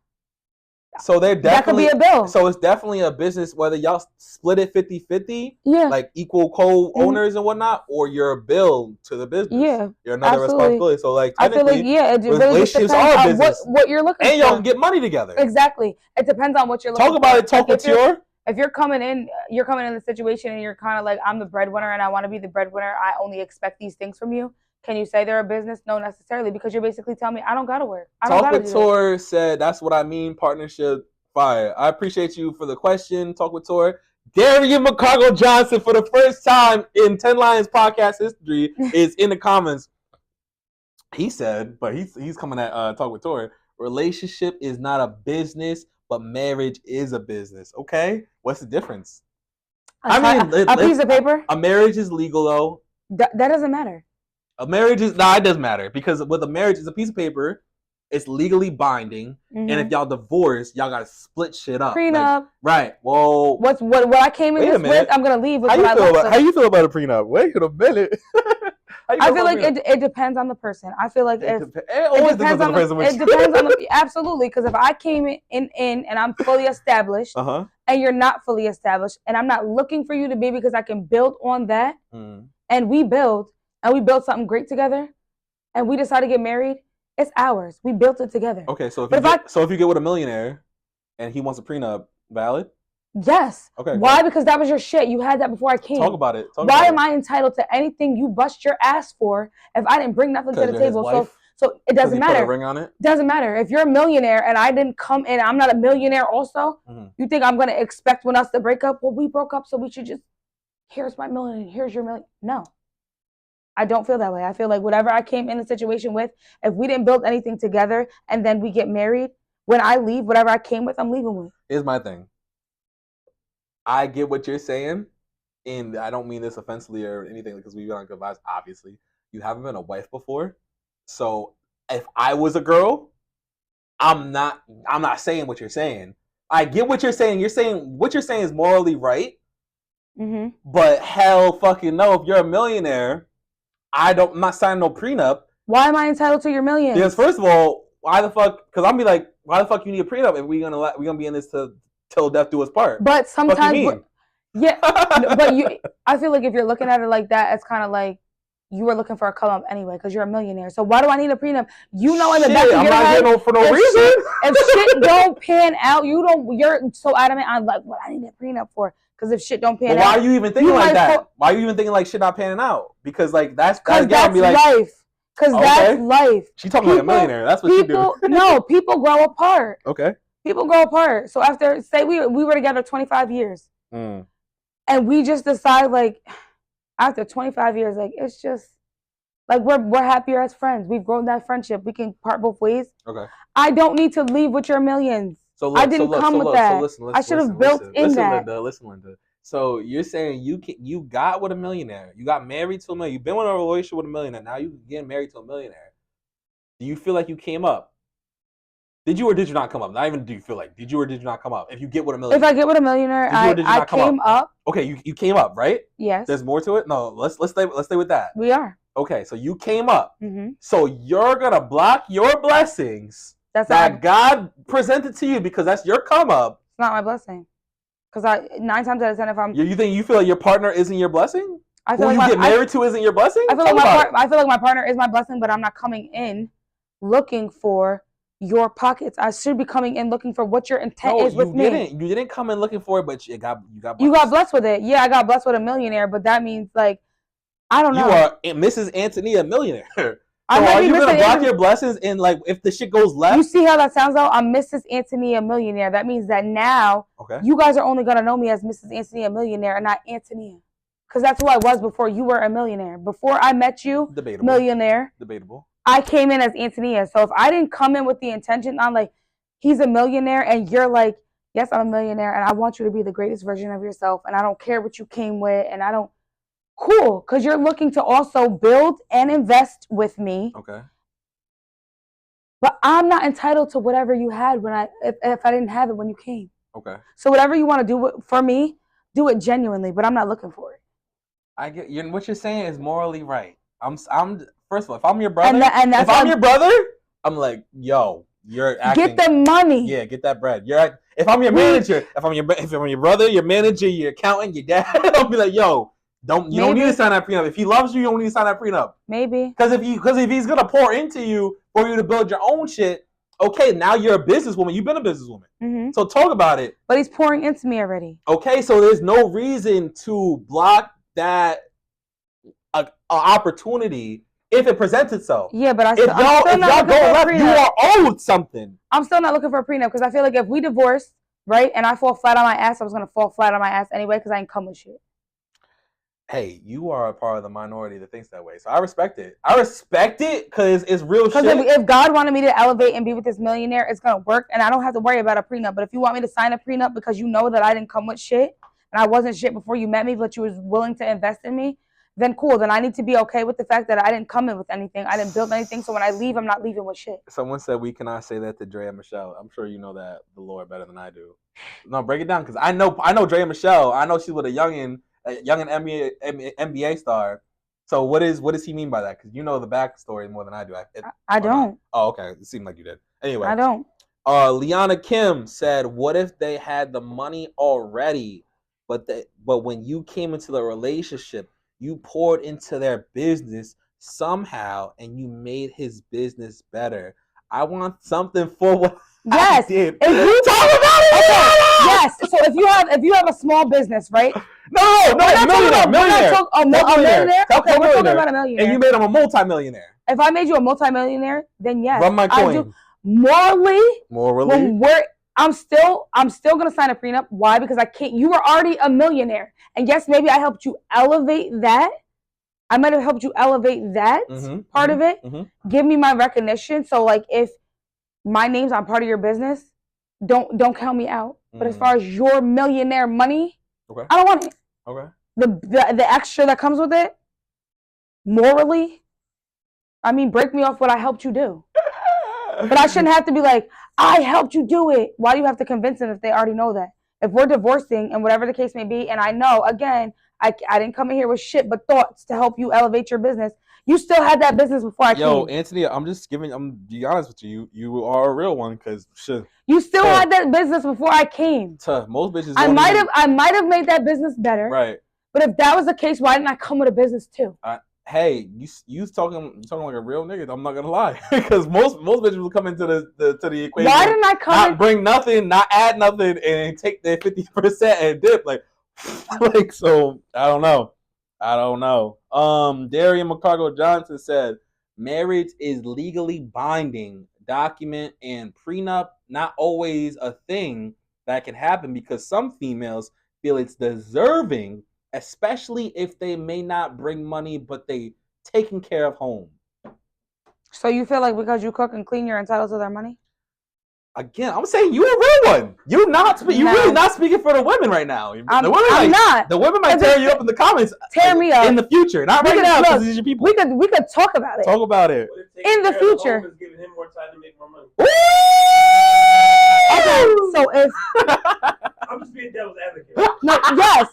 So they're definitely that could be a bill. So it's definitely a business whether y'all split it 50-50, like equal co-owners and whatnot, or you're a bill to the business. Yeah, you're another responsibility. So like technically, it really relationships are a business. What you're looking and y'all can get money together. Exactly. It depends on what you're looking for. Talk about it. Talk with your. If you're coming in the situation and you're kind of like, I'm the breadwinner and I want to be the breadwinner. I only expect these things from you. Can you say they're a business? No, necessarily, because you're basically telling me I don't gotta work. Talk with Tor said that's what I mean. Partnership fire. I appreciate you for the question. Talk with Tor. Darian McCargo Johnson, for the first time in 10 Lions podcast history, is in the comments. He said, but he's coming at Talk with Tor. Relationship is not a business, but marriage is a business. Okay, what's the difference? A piece of paper. A marriage is legal though. That doesn't matter. A marriage is it does matter, because with a marriage it's a piece of paper, it's legally binding, and if y'all divorce, y'all gotta split shit up. Prenup. Like, right. Well, what I came in this with, I'm gonna leave with. How you feel about a prenup? Wait a minute. I feel like it depends on the person. I feel like it depends on the person. It depends on the absolutely, because if I came in and I'm fully established, and you're not fully established, and I'm not looking for you to be, because I can build on that, and we build something great together, and we decide to get married. It's ours. We built it together. Okay, so if you get with a millionaire and he wants a prenup, valid? Yes. Okay. Why? Because that was your shit. You had that before I came. Talk about it. Why am I entitled to anything you bust your ass for if I didn't bring nothing to the table? So it doesn't matter. Put a ring on it? Doesn't matter. If you're a millionaire and I didn't come in, I'm not a millionaire also, you think I'm going to expect when us to break up? Well, we broke up, so we should just, here's my million, here's your million. No. I don't feel that way. I feel like whatever I came in the situation with, if we didn't build anything together and then we get married, when I leave, whatever I came with, I'm leaving with. Here's my thing. I get what you're saying, and I don't mean this offensively or anything because we've been on good vibes, obviously. You haven't been a wife before. So if I was a girl, I'm not saying what you're saying. I get what you're saying. What you're saying is morally right. But hell fucking no, if you're a millionaire, I'm not signing no prenup. Why am I entitled to your millions? Because first of all, why the fuck? Because I'm be like, why the fuck you need a prenup if we gonna be in this till death do us part? But sometimes, yeah. But I feel like if you're looking at it like that, it's kind of like you were looking for a come up anyway because you're a millionaire. So why do I need a prenup? You know, in the back of your head, for no reason. If shit don't pan out, you're so adamant on like what I need a prenup for. Because if shit don't pan out, why are you even thinking like that? Why are you even thinking like shit not panning out? Because like that's life. Because that's life. She talking like a millionaire. That's what she do. No, people grow apart. Okay. People grow apart. So after, say we were together 25 years, and we just decide like after 25 years, like it's just like we're happier as friends. We've grown that friendship. We can part both ways. Okay. I don't need to leave with your millions. I didn't come with that. I should have built in that. Listen, Linda. So you're saying you got with a millionaire. You got married to a millionaire. You've been in a relationship with a millionaire. Now you getting married to a millionaire. Do you feel like you came up? Did you or did you not come up? Not even do you feel like. Did you or did you not come up? If you get with a millionaire. If I get with a millionaire, I came up. Okay, you came up, right? Yes. There's more to it? No, let's stay with that. We are. Okay, so you came up. So you're gonna block your blessings that God presented to you because that's your come up. It's not my blessing. Because 9 times out of 10, if I'm you feel like your partner isn't your blessing? I feel who like you get married to isn't your blessing? I feel like my partner is my blessing, but I'm not coming in looking for your pockets. I should be coming in looking for what your intent is with me. You didn't come in looking for it, but you got blessed. You got blessed with it. Yeah, I got blessed with a millionaire, but that means like I don't know. You are Mrs. Antonia, a millionaire. So are you gonna block your blessings and like if the shit goes left? You see how that sounds though? I'm Mrs. Antonia Millionaire. That means that now you guys are only gonna know me as Mrs. Antonia Millionaire and not Antonia. Because that's who I was before you were a millionaire. Before I met you, millionaire. Debatable. I came in as Antonia. So if I didn't come in with the intention on like he's a millionaire and you're like, yes, I'm a millionaire and I want you to be the greatest version of yourself and I don't care what you came with and I don't cool, because you're looking to also build and invest with me. Okay. But I'm not entitled to whatever you had if I didn't have it when you came. Okay. So whatever you want to do for me, do it genuinely, but I'm not looking for it. I get you. What you're saying is morally right. I'm first of all, if I'm your brother, I'm like, yo, you're acting. Get the money. Yeah, get that bread. If I'm your manager, if I'm your brother, your manager, your accountant, your dad, I'll be like, yo. You don't need to sign that prenup. If he loves you, you don't need to sign that prenup. Maybe. Because if he's gonna pour into you for you to build your own shit, okay, now you're a businesswoman. You've been a businesswoman. So talk about it. But he's pouring into me already. Okay, so there's no reason to block that opportunity if it presents itself. Yeah, but if y'all go left, you are owed something. I'm still not looking for a prenup because I feel like if we divorce, right, and I fall flat on my ass, I was gonna fall flat on my ass anyway because I ain't come with shit. Hey, you are a part of the minority that thinks that way. So I respect it. I respect it because it's real shit. Because if God wanted me to elevate and be with this millionaire, it's going to work. And I don't have to worry about a prenup. But if you want me to sign a prenup because you know that I didn't come with shit and I wasn't shit before you met me, but you was willing to invest in me, then cool. Then I need to be okay with the fact that I didn't come in with anything. I didn't build anything. So when I leave, I'm not leaving with shit. Someone said we cannot say that to Dre and Michelle. I'm sure you know that the Lord better than I do. No, break it down because I know Dre and Michelle. I know she's with a youngin' NBA star. So what does he mean by that? Because you know the backstory more than I do. I don't. Oh, okay. It seemed like you did. Anyway. I don't. Liana Kim said, what if they had the money already, but when you came into the relationship, you poured into their business somehow and you made his business better. I want something for what I did. If you talk about it, okay. Yes. So if if you have a small business, right? No, millionaire. A millionaire? Okay, we're talking about a millionaire. And you made him a multi-millionaire. If I made you a multi-millionaire, then yes. Run my coin. I do. Morally, Morally, I'm still gonna sign a prenup. Why? Because I can't. You were already a millionaire, and yes, maybe I helped you elevate that. I might have helped you elevate that part of it. Give me my recognition. So, like, if my name's on part of your business, don't count me out. But as far as your millionaire money, I don't want it. Okay. The extra that comes with it, morally, I mean, break me off what I helped you do. But I shouldn't have to be like, I helped you do it. Why do you have to convince them if they already know that? If we're divorcing and whatever the case may be, and I know, again, I didn't come in here with shit but thoughts to help you elevate your business. You still had that business before I came. Yo, Anthony, I'm be honest with you. You are a real one because shit. You still had that business before I came. Most bitches. I might have made that business better. Right. But if that was the case, why didn't I come with a business too? Hey, you talking like a real nigga. I'm not gonna lie, because most bitches will come into the equation. Why didn't I come? Not bring nothing, not add nothing, and take their 50% and dip like so. I don't know. Darian McCargo Johnson said, marriage is legally binding document, and prenup not always a thing that can happen because some females feel it's deserving, especially if they may not bring money, but they taking care of home. So you feel like because you cook and clean, you're entitled to their money? Again, I'm saying you a real one. You're really not speaking for the women right now. I'm not. The women might tear you up in the comments. Tear me up in the future, not right now because these are your people. We could talk about it. Talk about it in the future. Is giving him more time to make more money. Okay, so if I'm just being devil's advocate. No, yes.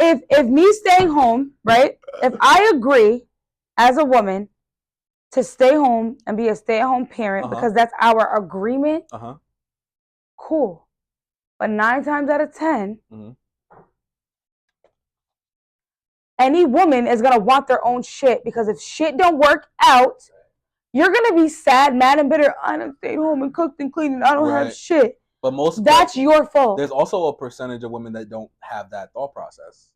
If me staying home, right? If I agree as a woman to stay home and be a stay-at-home parent because that's our agreement, cool. But 9 times out of 10, any woman is gonna want their own shit because if shit don't work out, you're gonna be sad, mad, and bitter. I done stayed home and cooked and cleaned and I don't have shit. But that's your fault. There's also a percentage of women that don't have that thought process.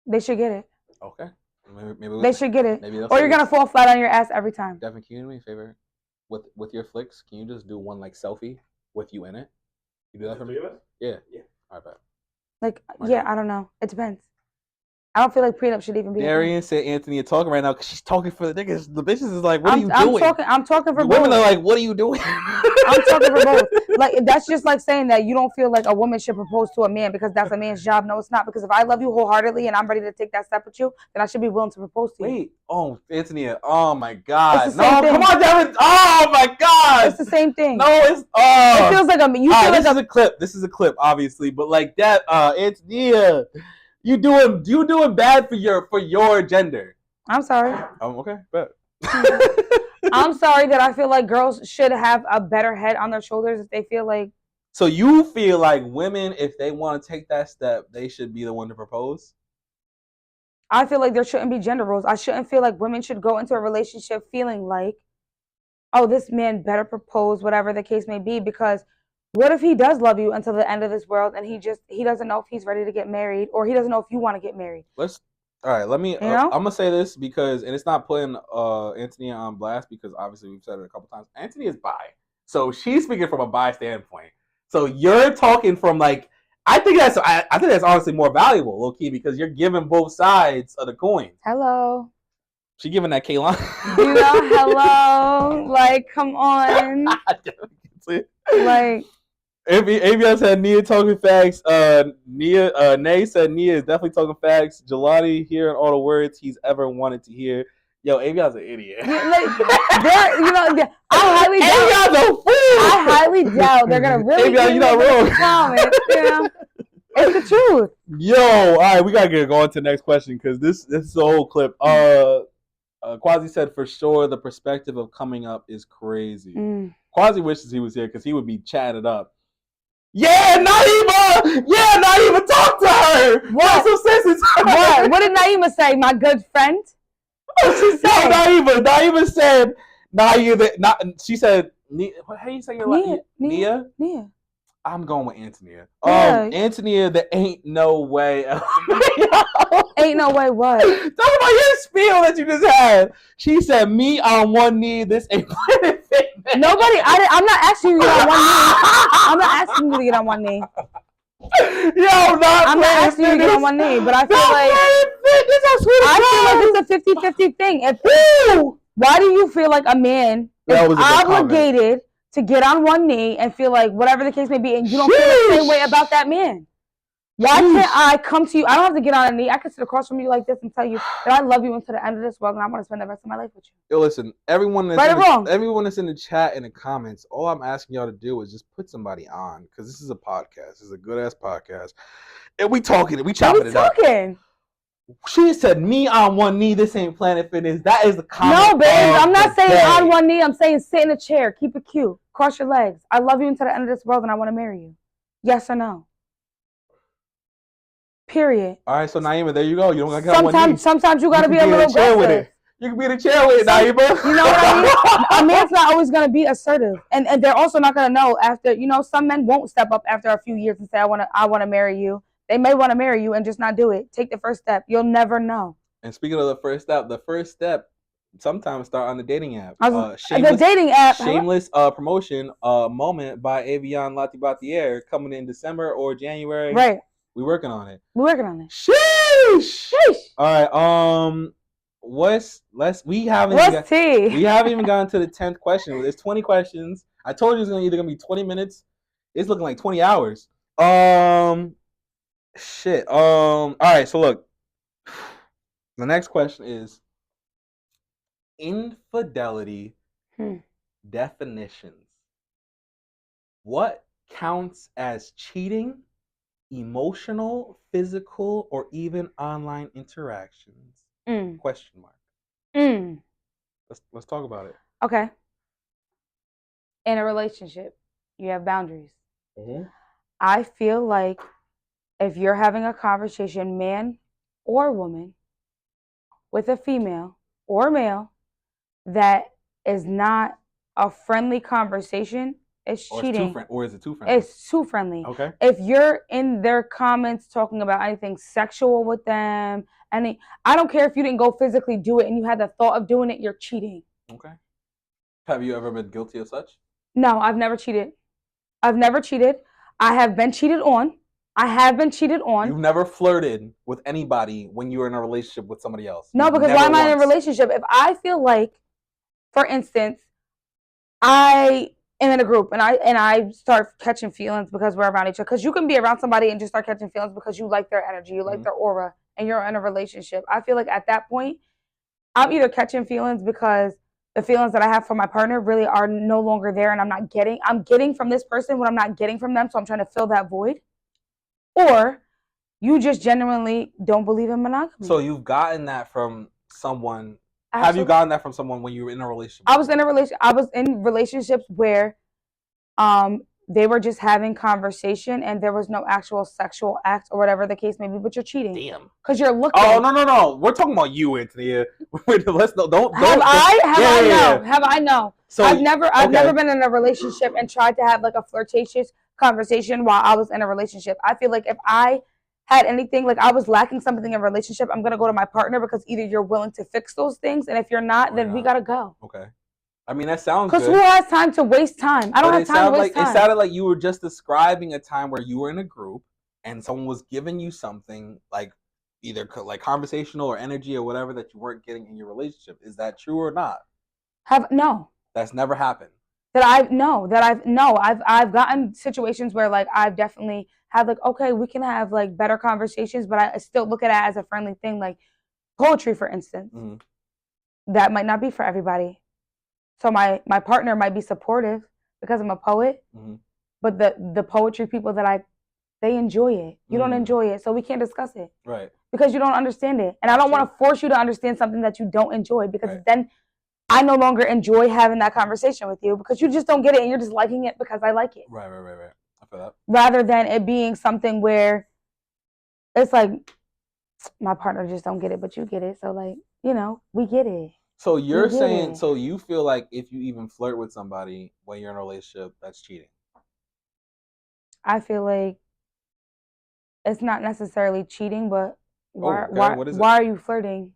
They should get it. Okay. Maybe they should get it. Maybe or you're gonna fall flat on your ass every time. Devin, can you do me a favor? With your flicks, can you just do one like selfie with you in it? You do that for me? Yeah. All right, bet. Like, I don't know. It depends. I don't feel like prenup should even be. Darian said Anthony, you're talking right now because she's talking for the niggas. The bitches is like, what are you doing? I'm talking for both. Women are like, what are you doing? I'm talking for both. Like, that's just like saying that you don't feel like a woman should propose to a man because that's a man's job. No, it's not. Because if I love you wholeheartedly and I'm ready to take that step with you, then I should be willing to propose to you. Wait. Oh, Anthony. Oh, my God. It's the same thing. Come on, Devin. Oh, my God. It's the same thing. No, it's... Oh. It feels like this is a clip. This is a clip, obviously. But like that, Anthony... You doing bad for your gender. I'm sorry. Okay, bet. I'm sorry that I feel like girls should have a better head on their shoulders if they feel like. So you feel like women, if they want to take that step, they should be the one to propose? I feel like there shouldn't be gender roles. I shouldn't feel like women should go into a relationship feeling like, oh, this man better propose, whatever the case may be, because what if he does love you until the end of this world and he doesn't know if he's ready to get married or he doesn't know if you want to get married? All right, let me, I'm going to say this because, and it's not putting Anthony on blast because obviously we've said it a couple times. Anthony is bi. So she's speaking from a bi standpoint. So you're talking from like, I think that's honestly more valuable, low key, because you're giving both sides of the coin. Hello. She giving that Kaylon. Hello. Like, come on. Like. Avion said Nia talking facts. Nay said Nia is definitely talking facts. Jelani hearing all the words he's ever wanted to hear. Yo, Avion's an idiot. I highly doubt they're gonna really. Avion, you're not wrong. Comments, it's the truth. Yo, all right, we gotta get on to the next question because this is the whole clip. Quasi said for sure the perspective of coming up is crazy. Quasi wishes he was here because he would be chatted up. Yeah, Naima! Yeah, Naima, talk to her! What? Some sense into her. What did Naima say, my good friend? What she said? Naima said, she said, how do you say your name? Nia? Nia. I'm going with Antonia. Yeah. Antonia, there ain't no way. Ain't no way what? Talk about your spiel that you just had. She said, "Me on one knee. This ain't Planet Fitness." Nobody. I'm not asking you to get on one knee. I'm not asking you to get on one knee. Yo, I'm not asking you to get on one knee, but I feel like it's a 50-50 thing. Why do you feel like a man is obligated to get on one knee and feel like whatever the case may be, and you don't feel the same way about that man? Why can't I come to you? I don't have to get on a knee. I can sit across from you like this and tell you that I love you until the end of this world and I want to spend the rest of my life with you. Yo, listen, everyone that's in the chat and the comments, all I'm asking y'all to do is just put somebody on, because this is a podcast. This is a good ass podcast, and we chopping it up. She said, "Me on one knee. This ain't Planet Fitness." That is the comment. No, babe. I'm not saying on one knee. I'm saying sit in a chair. Keep it cute. Cross your legs. I love you until the end of this world and I want to marry you. Yes or no? Period. All right, so Naima, there you go. You don't got to get on one knee. Sometimes you got to be a little aggressive. You can be in a chair with it, Naima. You know what I mean? A man's not always going to be assertive. And they're also not going to know after, some men won't step up after a few years and say, I want to marry you. They may want to marry you and just not do it. Take the first step. You'll never know. And speaking of the first step sometimes start on the dating app. Shameless promotion moment by Avion Latibatier coming in December or January. Right. We're working on it. Sheesh. All right. We haven't even gotten to the 10th question. There's 20 questions. I told you it's either gonna be 20 minutes. It's looking like 20 hours. All right. So look, the next question is infidelity definitions. What counts as cheating? Emotional, physical, or even online interactions? Question mark. Let's talk about it. Okay. In a relationship, you have boundaries. Mm-hmm. I feel like if you're having a conversation, man or woman, with a female or male that is not a friendly conversation, it's cheating. Or is it too friendly? It's too friendly. Okay. If you're in their comments talking about anything sexual with them, I don't care if you didn't go physically do it and you had the thought of doing it, you're cheating. Okay. Have you ever been guilty of such? No, I've never cheated. I have been cheated on. You've never flirted with anybody when you were in a relationship with somebody else? No, because why am I in a relationship? If I feel like, for instance, I am in a group and I start catching feelings because we're around each other. Because you can be around somebody and just start catching feelings because you like their energy, you like their aura, and you're in a relationship. I feel like at that point, I'm either catching feelings because the feelings that I have for my partner really are no longer there, and I'm getting from this person what I'm not getting from them, so I'm trying to fill that void. Or you just genuinely don't believe in monogamy. So you've gotten that from someone. Absolutely. Have you gotten that from someone when you were in a relationship? I was in relationships where they were just having conversation and there was no actual sexual act or whatever the case may be, but you're cheating. Damn. Because you're looking. Oh, no. We're talking about you, Anthony. Let's don't. Have I? No. So I've never been in a relationship and tried to have like a flirtatious conversation while I was in a relationship. I feel like if I had anything, like I was lacking something in a relationship, I'm going to go to my partner because either you're willing to fix those things, and if you're not, then we got to go. Okay. I mean, that sounds good. Because who has time to waste time? I don't have time to waste time. It sounded like you were just describing a time where you were in a group and someone was giving you something like either like conversational or energy or whatever that you weren't getting in your relationship. Is that true or not? No. That's never happened. I've gotten situations where like I've definitely had like, okay, we can have like better conversations, but I still look at it as a friendly thing, like poetry, for instance. Mm-hmm. That might not be for everybody. So my partner might be supportive because I'm a poet, mm-hmm. but the poetry people they enjoy it. You don't enjoy it, so we can't discuss it. Right. Because you don't understand it. And I don't want to force you to understand something that you don't enjoy, because then I no longer enjoy having that conversation with you because you just don't get it and you're just liking it because I like it. Right. I feel that. Rather than it being something where it's like, my partner just don't get it, but you get it. So like, we get it. So you're saying, so you feel like if you even flirt with somebody when you're in a relationship, that's cheating? I feel like it's not necessarily cheating, but why What is it? why are you flirting?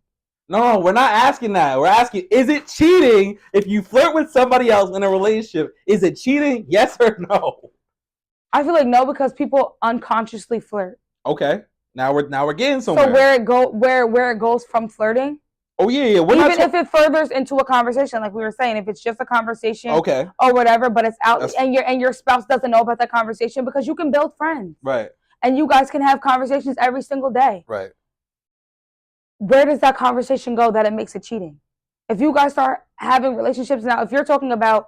No, we're not asking that. We're asking, is it cheating if you flirt with somebody else in a relationship? Is it cheating? Yes or no? I feel like no, because people unconsciously flirt. Okay. Now we're getting somewhere. So where it goes from flirting. Oh yeah. Even if it furthers into a conversation, like we were saying, if it's just a conversation, okay, or whatever, but it's out and your spouse doesn't know about that conversation, because you can build friends, right? And you guys can have conversations every single day, right? Where does that conversation go that it makes it cheating? If you guys start having relationships now, if you're talking about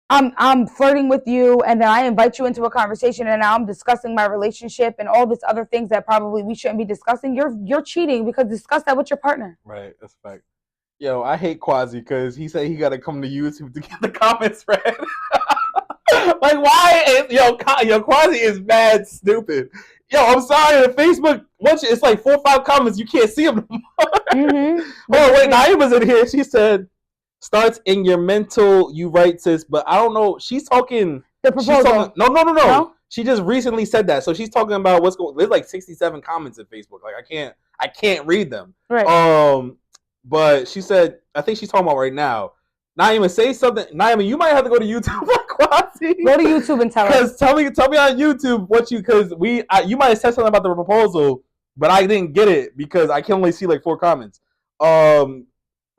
I'm flirting with you and then I invite you into a conversation and now I'm discussing my relationship and all this other things that probably we shouldn't be discussing, you're cheating, because discuss that with your partner. Right, that's a fact. Yo, I hate Quasi because he said he got to come to YouTube to get the comments read. Like, why? Yo, Quasi is mad stupid. Yo, I'm sorry. Facebook, once it's like 4 or 5 comments, you can't see them no more. Mm-hmm. Oh, wait, Naima's in here. She said, starts in your mental, you write, sis. But I don't know. She's talking. The proposal. No. She just recently said that. So she's talking about what's going. There's like 67 comments in Facebook. Like, I can't read them. Right. But she said, I think she's talking about right now. Naima, say something. Naima, you might have to go to YouTube like Quasi. Go to YouTube and tell us. Tell me on YouTube what you, because you might have said something about the proposal, but I didn't get it because I can only see like 4 comments.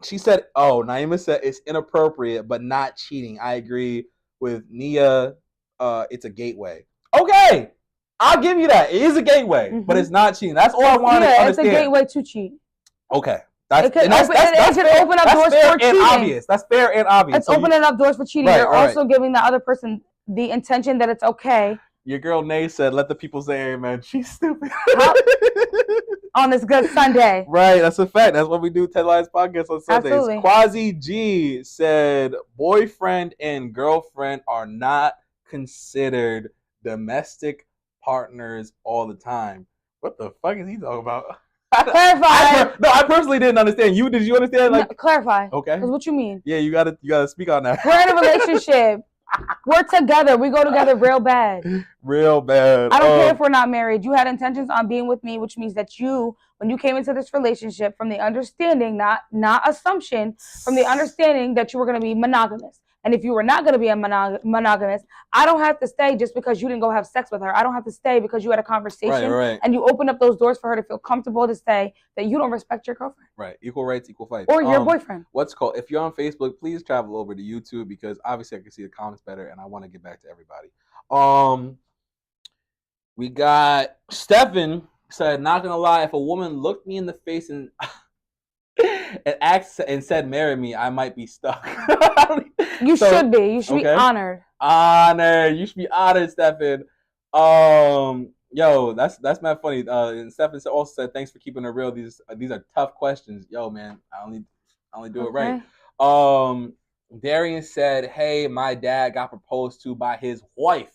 She said, Naima said it's inappropriate but not cheating. I agree with Nia. It's a gateway. Okay, I'll give you that. It is a gateway, but it's not cheating. That's all I wanted to understand. It's a gateway to cheat. Okay. It can open up doors for cheating. Obvious. That's fair and obvious. It's opening up doors for cheating. Right, You're also giving the other person the intention that it's okay. Your girl Nay said, let the people say amen. She's stupid. On this good Sunday. Right, that's a fact. That's what we do, Ted Lies Podcast on Sundays. Absolutely. Quasi G said, boyfriend and girlfriend are not considered domestic partners all the time. What the fuck is he talking about? Clarify. I personally didn't understand. Did you understand? Like, no, clarify. Okay. What you mean? Yeah, you gotta speak on that. We're in a relationship. We're together. We go together real bad. Real bad. I don't care if we're not married. You had intentions on being with me, which means that you, when you came into this relationship, from the understanding, not assumption, from the understanding that you were going to be monogamous. And if you were not going to be a monogamous, I don't have to stay just because you didn't go have sex with her. I don't have to stay because you had a conversation and you opened up those doors for her to feel comfortable to say that you don't respect your girlfriend. Right. Equal rights, equal fights. Or your boyfriend. What's called? If you're on Facebook, please travel over to YouTube because obviously I can see the comments better and I want to get back to everybody. We got Stefan said, not going to lie, if a woman looked me in the face and asked and said marry me, I might be stuck. You should be. You should be honored. You should be honored, Stefan. Yo, that's mad funny. And Stefan also said, thanks for keeping it real. These are tough questions. Yo, man, I only do it right. Darian said, hey, my dad got proposed to by his wife.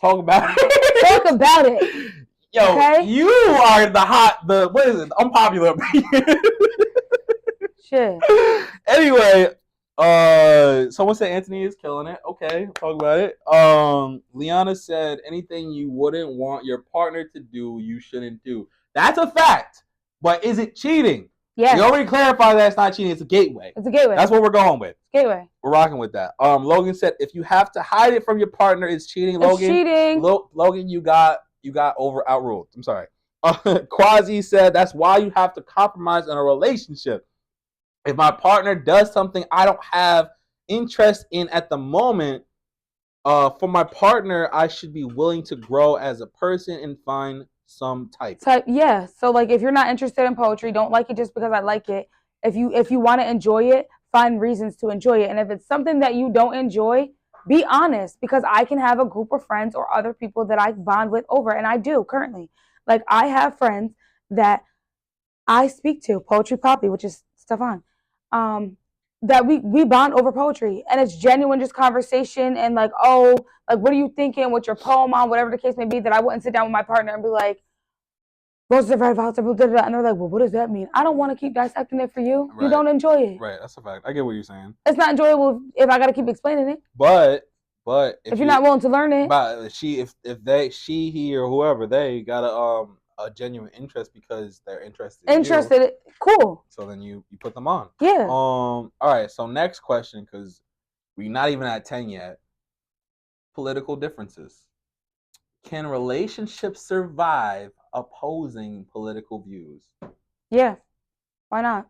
Talk about it. Talk about it. Yo, you are what is it? Unpopular opinion. Shit. Anyway, someone said Anthony is killing it. Okay, talk about it. Liana said, anything you wouldn't want your partner to do, you shouldn't do. That's a fact. But is it cheating? Yeah. We already clarified that it's not cheating. It's a gateway. It's a gateway. That's what we're going with. Gateway. We're rocking with that. Logan said, if you have to hide it from your partner, it's cheating. Logan, it's cheating. Logan, you got outruled. I'm sorry. Quasi said, that's why you have to compromise in a relationship. If my partner does something I don't have interest in at the moment, for my partner, I should be willing to grow as a person and find some type. Yeah. So like, if you're not interested in poetry, don't like it just because I like it. If you want to enjoy it, find reasons to enjoy it. And if it's something that you don't enjoy, be honest, because I can have a group of friends or other people that I bond with over, and I do currently. Like, I have friends that I speak to, Poetry Poppy, which is Stefan, that we bond over poetry, and it's genuine, just conversation, and like, oh, like, what are you thinking with your poem on, whatever the case may be, that I wouldn't sit down with my partner and be like, roses are very volatile, and they're like, well, what does that mean? I don't want to keep dissecting it for you. Right. You don't enjoy it. Right, that's a fact. I get what you're saying. It's not enjoyable if I got to keep explaining it. But But if you're not willing to learn it, but she, he, or whoever, they got a genuine interest because they're interested in you. Cool. So then you put them on. Yeah. All right. So next question, because we're not even at 10 yet. Political differences. Can relationships survive opposing political views? Yeah. Why not?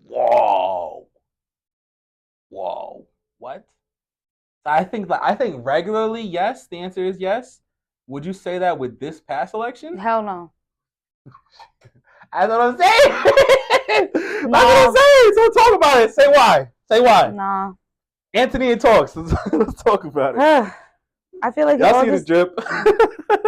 Whoa. What? I think regularly, yes. The answer is yes. Would you say that with this past election? Hell no. That's what I'm saying. That's what I'm saying. So talk about it. Say why. Nah. Anthony and talks. Let's talk about it. I feel like y'all see the drip.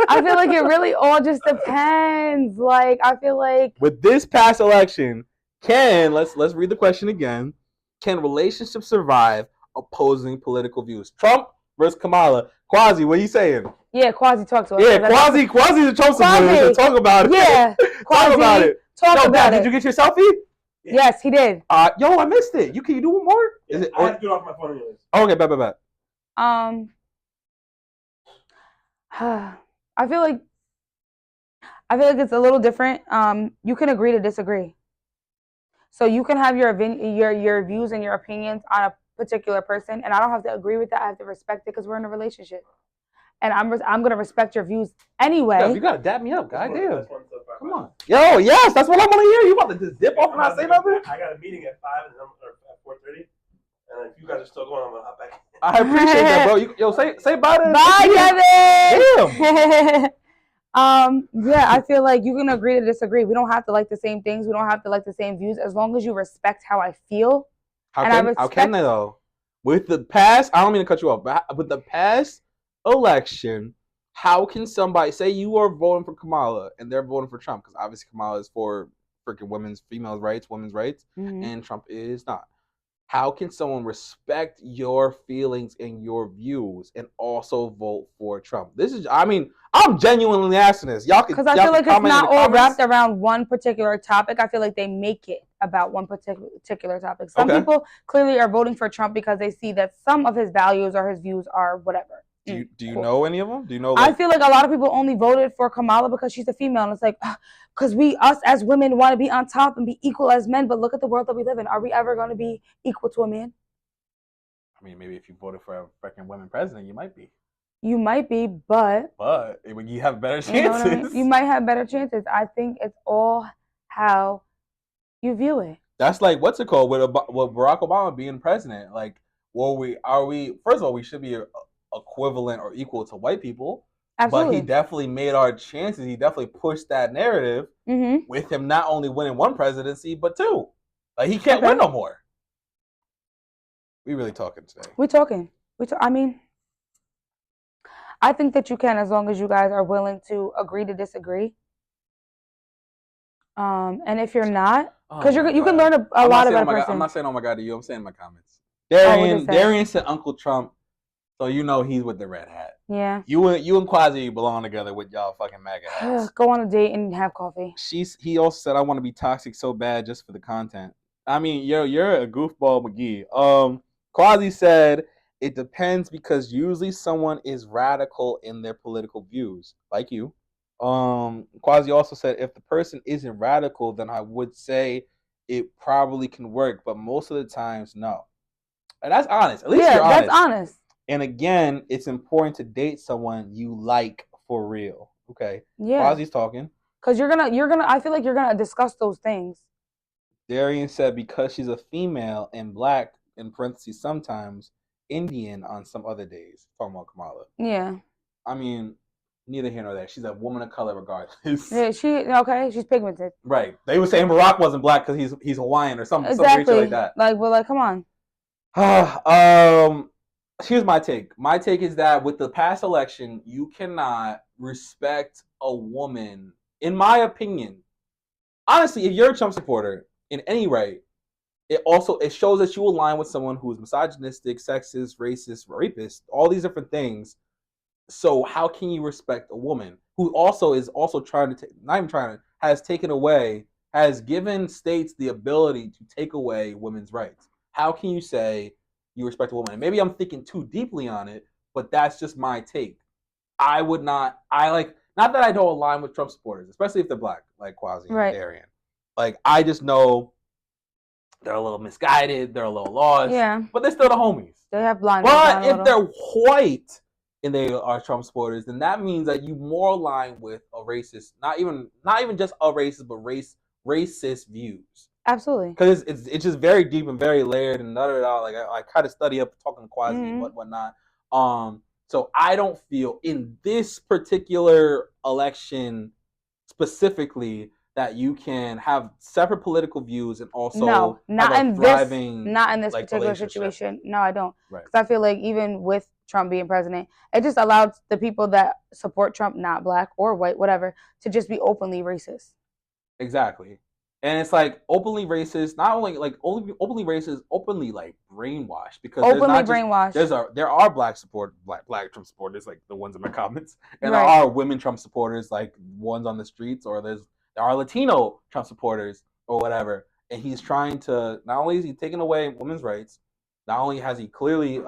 I feel like it really all just depends. Like I feel like with this past election, let's read the question again. Can relationships survive opposing political views? Trump versus Kamala. Quasi, what are you saying? Yeah, Quasi, talk to us. Yeah, Quasi's the Trump supporter. Talk about it. Yeah, Quasi, talk about it. Talk about it. Did you get your selfie? Yes, he did. Yo, I missed it. Can you do one more? Is it? I have to get off my phone anyways. Okay, bet. I feel like it's a little different. You can agree to disagree. So you can have your views and your opinions on a particular person, and I don't have to agree with that. I have to respect it because we're in a relationship, and I'm gonna respect your views anyway. Yo, you gotta dap me up, goddamn. Come on. Yo, yes, that's what I want to hear. You want to just dip off and not say nothing? I got a meeting at 5 and at 4:30, and if you guys are still going, I'm gonna hop back. I appreciate that, bro. Say bye to Bye, Kevin. Yeah, I feel like you can agree to disagree. We don't have to like the same things. We don't have to like the same views as long as you respect how I feel. How can they though? With the past, I don't mean to cut you off, but with the past election, how can somebody say you are voting for Kamala and they're voting for Trump? Because obviously Kamala is for freaking women's rights, and Trump is not. How can someone respect your feelings and your views and also vote for Trump? I'm genuinely asking this. Y'all can, because I feel like it's not all wrapped around one particular topic. I feel like they make it about one particular topic. Some people clearly are voting for Trump because they see that some of his values or his views are whatever. Do you know any of them? Do you know? I feel like a lot of people only voted for Kamala because she's a female, and it's like, because us as women want to be on top and be equal as men, but look at the world that we live in. Are we ever going to be equal to a man? I mean, maybe if you voted for a freaking women president, you might be. You might be, but you have better chances. You know what I mean? You might have better chances. I think it's all how you view it. That's like what's it called with Barack Obama being president? Like, are we? First of all, we should be equivalent or equal to white people. Absolutely. But he definitely made our chances. He definitely pushed that narrative with him not only winning one presidency, but two. Like, he can't win no more. We really talking today. We're talking. I mean, I think that you can as long as you guys are willing to agree to disagree. And if you're not, because you can learn a lot about a person. I'm not saying oh my God to you. I'm saying in my comments. Darian said Uncle Trump. So you know he's with the red hat. Yeah. You and Quasi belong together with y'all fucking MAGA hats. Go on a date and have coffee. He also said I want to be toxic so bad just for the content. I mean, you're a goofball McGee. Quasi said it depends because usually someone is radical in their political views, like you. Quasi also said if the person isn't radical, then I would say it probably can work, but most of the times no. And that's honest. At least you're honest. That's honest. And again, it's important to date someone you like for real. Okay. Yeah. Quasi's talking. Because you're gonna. I feel like you're gonna discuss those things. Darian said because she's a female and black, in parentheses, sometimes Indian on some other days. Talking about Kamala. Yeah. I mean, neither here nor there. She's a woman of color regardless. Yeah, she's pigmented. Right. They were saying Barack wasn't black because he's Hawaiian or something. Exactly. Some like that. Like, come on. Here's my take. My take is that with the past election, you cannot respect a woman, in my opinion. Honestly, if you're a Trump supporter in any way, it shows that you align with someone who's misogynistic, sexist, racist, rapist, all these different things. So how can you respect a woman who also is trying to has given states the ability to take away women's rights? How can you say you respect a woman? And maybe I'm thinking too deeply on it, but that's just my take. I would not. Not that I don't align with Trump supporters, especially if they're black, like Quasi and Darian. Like, I just know they're a little misguided, they're a little lost, but they're still the homies. They have blind. But if they're white and they are Trump supporters, then that means that you more align with a racist, not even just a racist, but racist views. Absolutely. Because it's just very deep and very layered and like I kind of study up talking to Quasi and whatnot. So I don't feel in this particular election specifically that you can have separate political views and also not in this particular situation. No, I don't. Because I feel like even with Trump being president, it just allowed the people that support Trump, not black or white, whatever, to just be openly racist. Exactly. And it's like openly racist, not only like openly racist, openly like brainwashed. Because there are black Trump supporters, like the ones in my comments, and there are women Trump supporters, like ones on the streets, or there are Latino Trump supporters or whatever. And he's trying to, not only is he taking away women's rights, not only has he clearly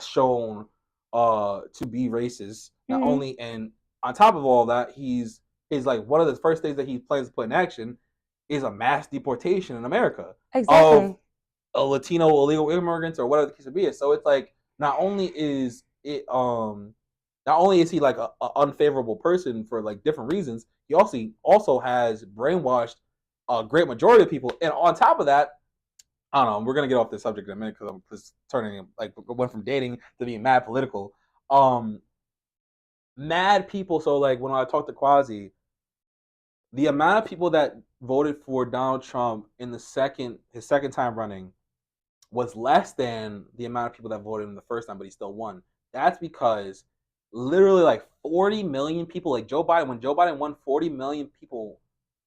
shown to be racist, not only, and on top of all that, he's like one of the first things that he plans to put in action is a mass deportation in America of Latino illegal immigrants or whatever the case may be. So it's like not only is he like an unfavorable person for like different reasons, he also has brainwashed a great majority of people. And on top of that, I don't know, we're gonna get off this subject in a minute because I'm just turning went from dating to being mad political. Mad people. So like when I talked to Quasi, the amount of people that voted for Donald Trump in his second time running was less than the amount of people that voted him the first time, but he still won. That's because literally like 40 million people, like when Joe Biden won, 40 million people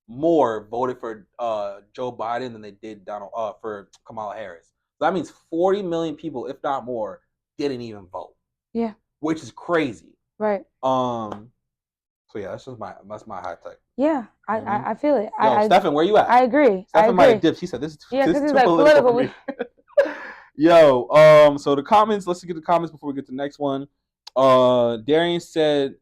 more voted for Joe Biden than they did for Kamala Harris. So that means 40 million people, if not more, didn't even vote. Yeah. Which is crazy. Right. So yeah, that's my high take. Yeah, I feel it. Stefan, where you at? I agree. Stefan might have dipped. He said this is too political for me. Yo, so the comments. Let's get the comments before we get to the next one. Darian said,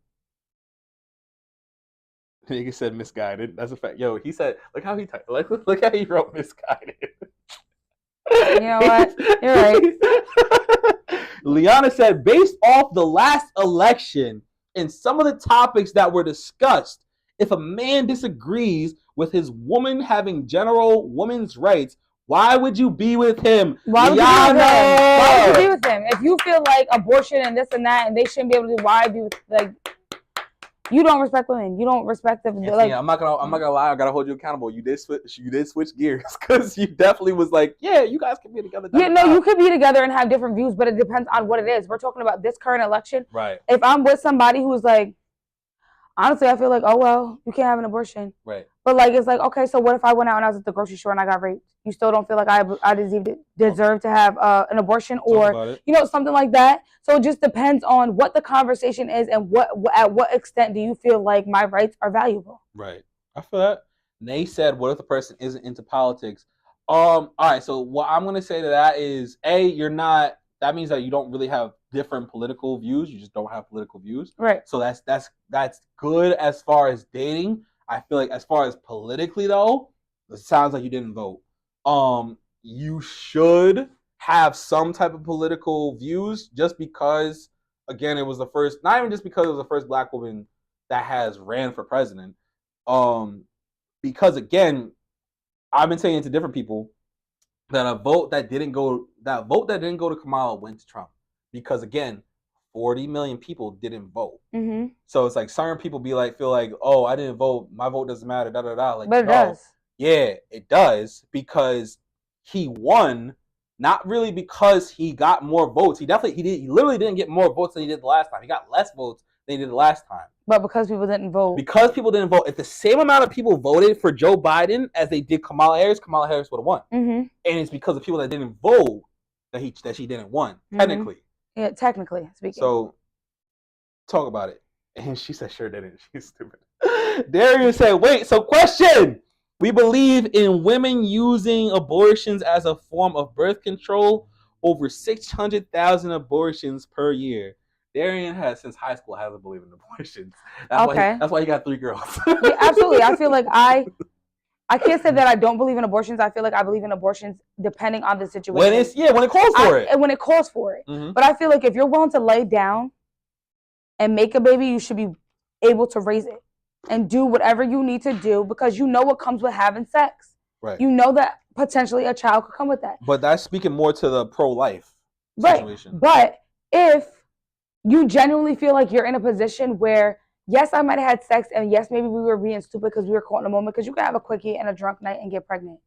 he said misguided. That's a fact. Yo, he said, look how he typed. Look how he wrote misguided. You know what? You're right. Liana said, based off the last election and some of the topics that were discussed, if a man disagrees with his woman having general women's rights, why would you be with him? Why would you be with him? If you feel like abortion and this and that, and they shouldn't be able to do, why be with, like, you don't respect women. You don't respect them. Like, yeah, I'm not gonna lie. I gotta hold you accountable. You did switch gears because you definitely was like, yeah, you guys can be together. Yeah, no, you could be together and have different views, but it depends on what it is. We're talking about this current election. Right. If I'm with somebody who's like, honestly, I feel like, oh well, you can't have an abortion. Right. But like, it's like, okay, so what if I went out and I was at the grocery store and I got raped? You still don't feel like I deserve to have an abortion, or something like that. So it just depends on what the conversation is and at what extent do you feel like my rights are valuable. Right. I feel that. They said, what if the person isn't into politics? All right. So what I'm gonna say to that is, you're not. That means that you don't really have different political views. You just don't have political views. Right. So that's good as far as dating. I feel like as far as politically though, it sounds like you didn't vote. You should have some type of political views just because, again, it was the first, not even just because it was the first black woman that has ran for president. Because again, I've been saying to different people that a vote that didn't go to Kamala went to Trump. Because again, 40 million people didn't vote. Mm-hmm. So it's like certain people feel like, oh, I didn't vote, my vote doesn't matter, da da da. Like, but it does. Yeah, it does, because he won, not really because he got more votes. He literally didn't get more votes than he did the last time. He got less votes than he did the last time. But because people didn't vote. Because people didn't vote. If the same amount of people voted for Joe Biden as they did Kamala Harris would have won. Mm-hmm. And it's because of people that didn't vote that she didn't win, technically. Yeah, technically speaking. So, talk about it. And she said, sure didn't. She's stupid. Darian said, wait, so question. We believe in women using abortions as a form of birth control, over 600,000 abortions per year. Darian has, since high school, hasn't believed in abortions. That's why he got 3 girls. Yeah, absolutely. I feel like I can't say that I don't believe in abortions. I feel like I believe in abortions depending on the situation. When it calls for it. When it calls for it. Mm-hmm. But I feel like if you're willing to lay down and make a baby, you should be able to raise it and do whatever you need to do because you know what comes with having sex. Right. You know that potentially a child could come with that. But that's speaking more to the pro-life situation. But if you genuinely feel like you're in a position where, yes, I might have had sex, and yes, maybe we were being stupid because we were caught in a moment, because you can have a quickie and a drunk night and get pregnant.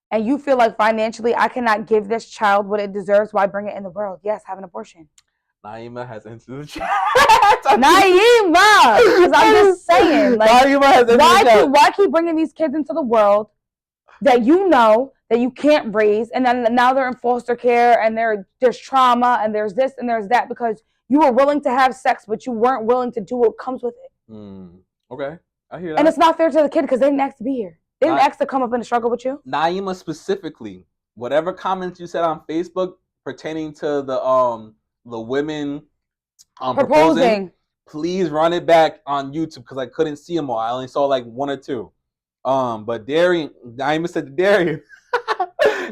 And you feel like financially, I cannot give this child what it deserves, why bring it in the world? Yes, have an abortion. Naima has entered the chat. Naima! Because I'm just saying, like, Naima has entered the chat. Why keep bringing these kids into the world that you know that you can't raise, and then now they're in foster care, and there's trauma, and there's this, and there's that, because you were willing to have sex, but you weren't willing to do what comes with it. Okay, I hear that. And it's not fair to the kid because they didn't ask to be here. They didn't ask to come up in a struggle with you. Naima specifically, whatever comments you said on Facebook pertaining to the women proposing, please run it back on YouTube because I couldn't see them all. I only saw like 1 or 2. But Naima said to Darian,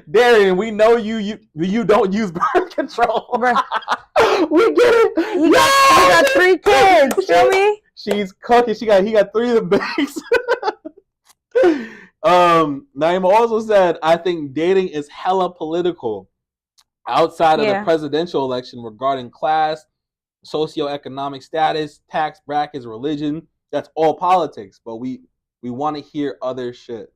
Darian, we know you don't use birth control. Right. We get it. He got 3 kids. Feel me? She's cooking. He got 3 of the babies. Naima also said, I think dating is hella political outside of the presidential election regarding class, socioeconomic status, tax brackets, religion. That's all politics, but we want to hear other shit.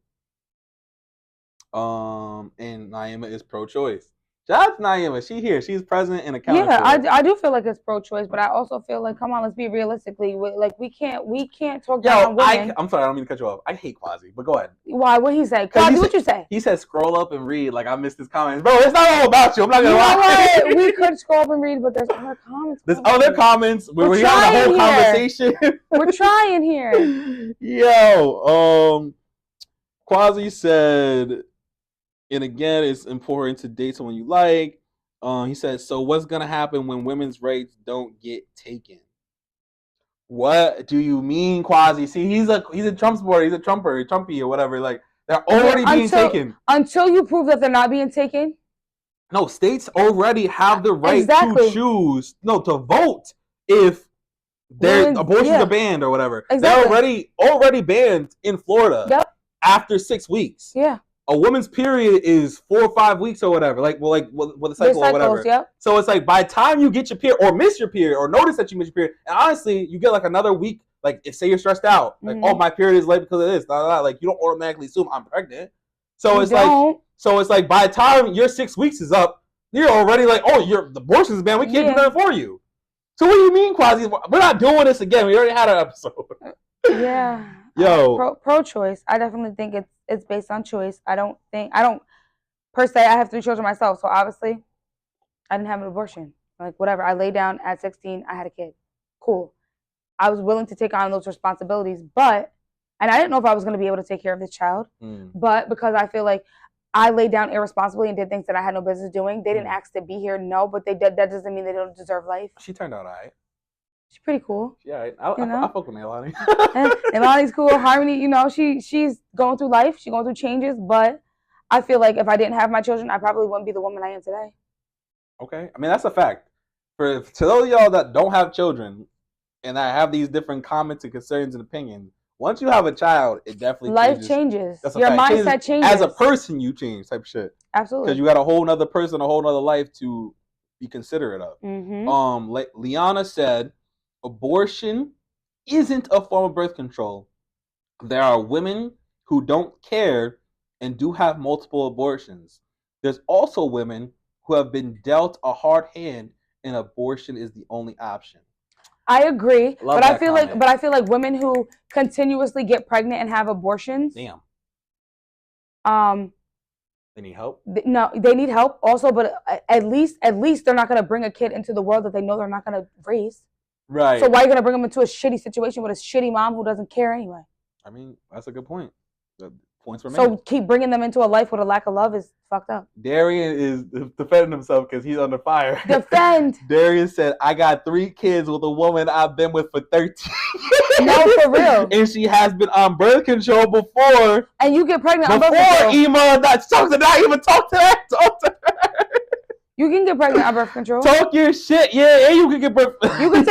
And Naima is pro-choice. Shout out to Naima. She here. She's present and accountable. Yeah, I do feel like it's pro-choice, but I also feel like, come on, let's be realistically. Like we can't talk down on women. I'm sorry, I don't mean to cut you off. I hate Quasi, but go ahead. Why? What he say? Quasi, what you say? He said scroll up and read. Like I missed his comments, bro. It's not all about you. I'm not gonna lie. We could scroll up and read, but there's other comments. There's other comments. We're having a whole conversation. We're trying here. Yo, Quasi said. And again, it's important to date someone you like. He says, so what's going to happen when women's rights don't get taken? What do you mean, Quasi? See, he's a Trump supporter. He's a Trumpy or whatever. Like, they're already being taken. Until you prove that they're not being taken? No, states already have the right to choose, to vote if their abortions are banned or whatever. Exactly. They're already banned in Florida after 6 weeks. Yeah. A woman's period is 4 or 5 weeks or whatever, with a cycle or whatever. Yep. So it's like by the time you get your period or miss your period or notice that you miss your period, and honestly, you get like another week. Like if say you're stressed out, like oh my period is late because of this, like you don't automatically assume I'm pregnant. So it's like by the time your 6 weeks is up, you're already like the abortion's banned. We can't do nothing for you. So what do you mean, Quasi? We're not doing this again. We already had an episode. Yeah. Yo. Pro-choice. I definitely think it's based on choice. I don't per se. I have 3 children myself, so obviously, I didn't have an abortion. Like whatever. I laid down at 16. I had a kid. Cool. I was willing to take on those responsibilities, and I didn't know if I was going to be able to take care of this child. But because I feel like I laid down irresponsibly and did things that I had no business doing, they didn't ask to be here. No, but they did. That doesn't mean they don't deserve life. She turned out all right. She's pretty cool. Yeah, I fuck with Nailani. Nailani's cool. Harmony, she's going through life. She's going through changes. But I feel like if I didn't have my children, I probably wouldn't be the woman I am today. Okay. I mean, that's a fact. To those of y'all that don't have children and that have these different comments and concerns and opinions, once you have a child, it definitely changes. Your mindset changes. As a person, you change type shit. Absolutely. Because you got a whole nother person, a whole nother life to be considerate of. Liana said, abortion isn't a form of birth control. There are women who don't care and do have multiple abortions. There's also women who have been dealt a hard hand and abortion is the only option. I agree, but I feel like women who continuously get pregnant and have abortions. Damn. They need help? No, they need help also, but at least they're not going to bring a kid into the world that they know they're not going to raise. Right. So why are you going to bring them into a shitty situation with a shitty mom who doesn't care anyway? I mean, that's a good point. Points were made. So keep bringing them into a life with a lack of love is fucked up. Darian is defending himself because he's under fire. Defend. Darian said, I got 3 kids with a woman I've been with for 13 years. No, for real. And she has been on birth control before. And you get pregnant on birth Before control. Ema, not even talk to her. Talk to her. You can get pregnant on birth control. Talk your shit, yeah, and you can get birth. You can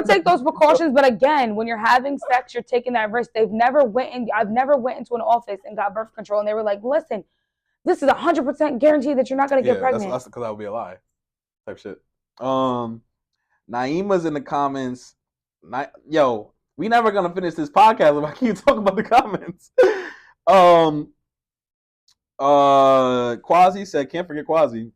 take those precautions, but again, when you're having sex, you're taking that risk. I've never went into an office and got birth control, and they were like, "Listen, this is 100% guaranteed that you're not gonna get pregnant." That's because that would be a lie, type shit. Naima's in the comments. Yo, we never gonna finish this podcast if I keep talking about the comments. Quasi said, can't forget Quasi.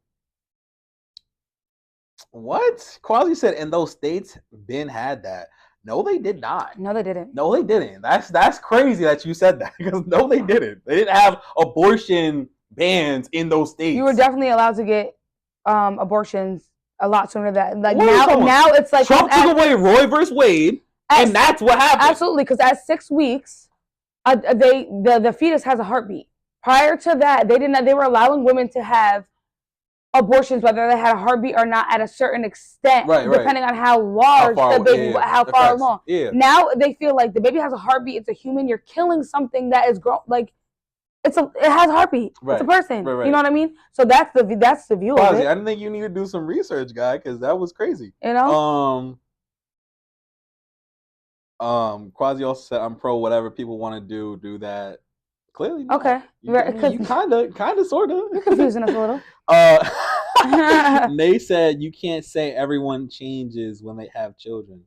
What? Quasi said, in those states, Ben had that. No, they did not. No, they didn't. No, they didn't. That's crazy that you said that because no, they didn't. They didn't have abortion bans in those states. You were definitely allowed to get abortions a lot sooner than like now. It's like Trump took away Roe versus Wade, and that's what happened. Absolutely, because at 6 weeks, the fetus has a heartbeat. Prior to that, they didn't. They were allowing women to have abortions, whether they had a heartbeat or not, at a certain extent, depending on how large the baby, how far along. Yeah. Now they feel like the baby has a heartbeat. It's a human. You're killing something that is grown. Like it has a heartbeat. Right. It's a person. Right. You know what I mean? So that's the view of it. I didn't think you need to do some research, guy, because that was crazy. You know. Quasi also said, "I'm pro whatever people want to do that." Clearly, not. Okay. You kind of, sort of. You're confusing us a little. They said you can't say everyone changes when they have children.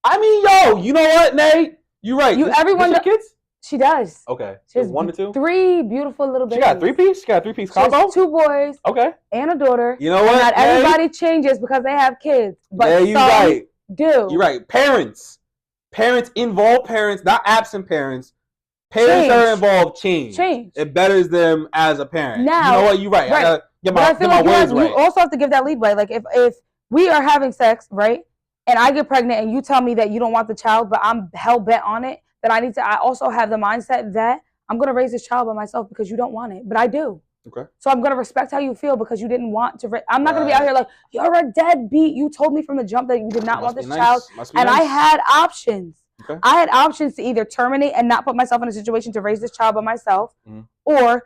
I mean, yo, you know what, Nate? You're right. Everyone does kids? She does. Okay. She has 1 to 2? 3 beautiful little babies. She got 3-piece? She got 3-piece combo? She has 2 boys. Okay. And a daughter. You know what? Not everybody changes because they have kids. But you're right. Do. You're right. Parents, involved parents, not absent parents. Parents that are involved change. It betters them as a parent. Now, you know what? You're right. Right. I gotta get my words right. You also have to give that leadway. Like if we are having sex, right, and I get pregnant and you tell me that you don't want the child, but I'm hell bent on it, then I also have the mindset that I'm going to raise this child by myself because you don't want it, but I do. Okay. So I'm going to respect how you feel because you didn't want to. I'm not going to be out here like, you're a deadbeat. You told me from the jump that you did not want this child. And I had options. Okay. I had options to either terminate and not put myself in a situation to raise this child by myself, or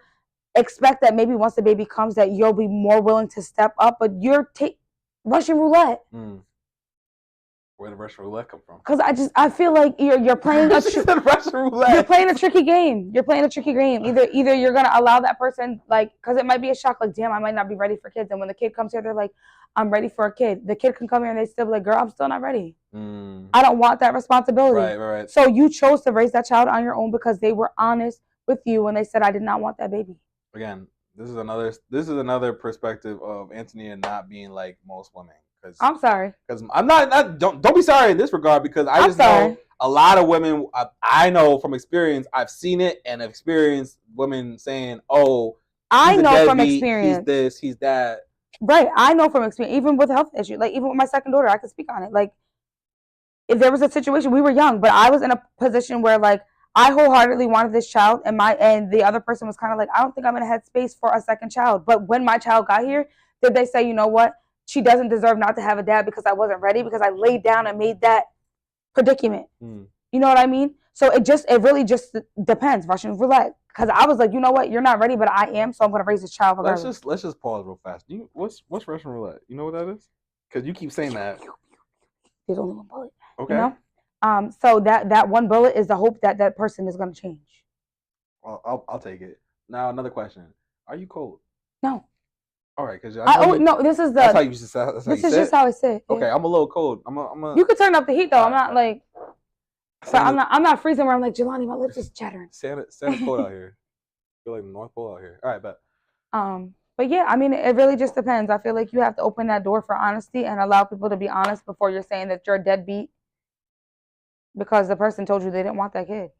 expect that maybe once the baby comes that you'll be more willing to step up. But you're Russian roulette. Where did Russian roulette come from? Because I feel like you're playing Russian roulette. You're playing a tricky game. Either you're gonna allow that person, like, because it might be a shock, like, damn, I might not be ready for kids. And when the kid comes here, they're like, I'm ready for a kid. The kid can come here and they still be like, girl, I'm still not ready. I don't want that responsibility. Right. So you chose to raise that child on your own because they were honest with you when they said, I did not want that baby. Again, this is another perspective of Antonia not being like most women. I'm sorry. Because I'm not don't be sorry in this regard because I just know a lot of women. I know from experience. I've seen it and have experienced women saying, "Oh, I know from deadbeat, experience. He's this, he's that." Right. I know from experience. Even with health issues, like even with my second daughter, I can speak on it. Like, if there was a situation, we were young, but I was in a position where like I wholeheartedly wanted this child, and the other person was kind of like, I don't think I'm in a headspace for a second child. But when my child got here, did they say, you know what? She doesn't deserve not to have a dad because I wasn't ready, because I laid down and made that predicament. You know what I mean? So it really just depends, Russian roulette. Because I was like, you know what? You're not ready, but I am, so I'm going to raise this child regardless. Let's just pause real fast. What's Russian roulette? You know what that is? Because you keep saying that. There's only one bullet. Okay. You know? So that one bullet is the hope that that person is going to change. Well, I'll take it. Now another question: are you cold? No. All right, because no. This is that's how you just. This is just how I sit. Okay, yeah. I'm a little cold. You could turn up the heat though. I'm not like. So I'm not freezing where I'm like, Jelani, my lips is chattering. Santa cold out here. I feel like North Pole out here. All right, bet. But yeah, I mean, it really just depends. I feel like you have to open that door for honesty and allow people to be honest before you're saying that you're a deadbeat because the person told you they didn't want that kid.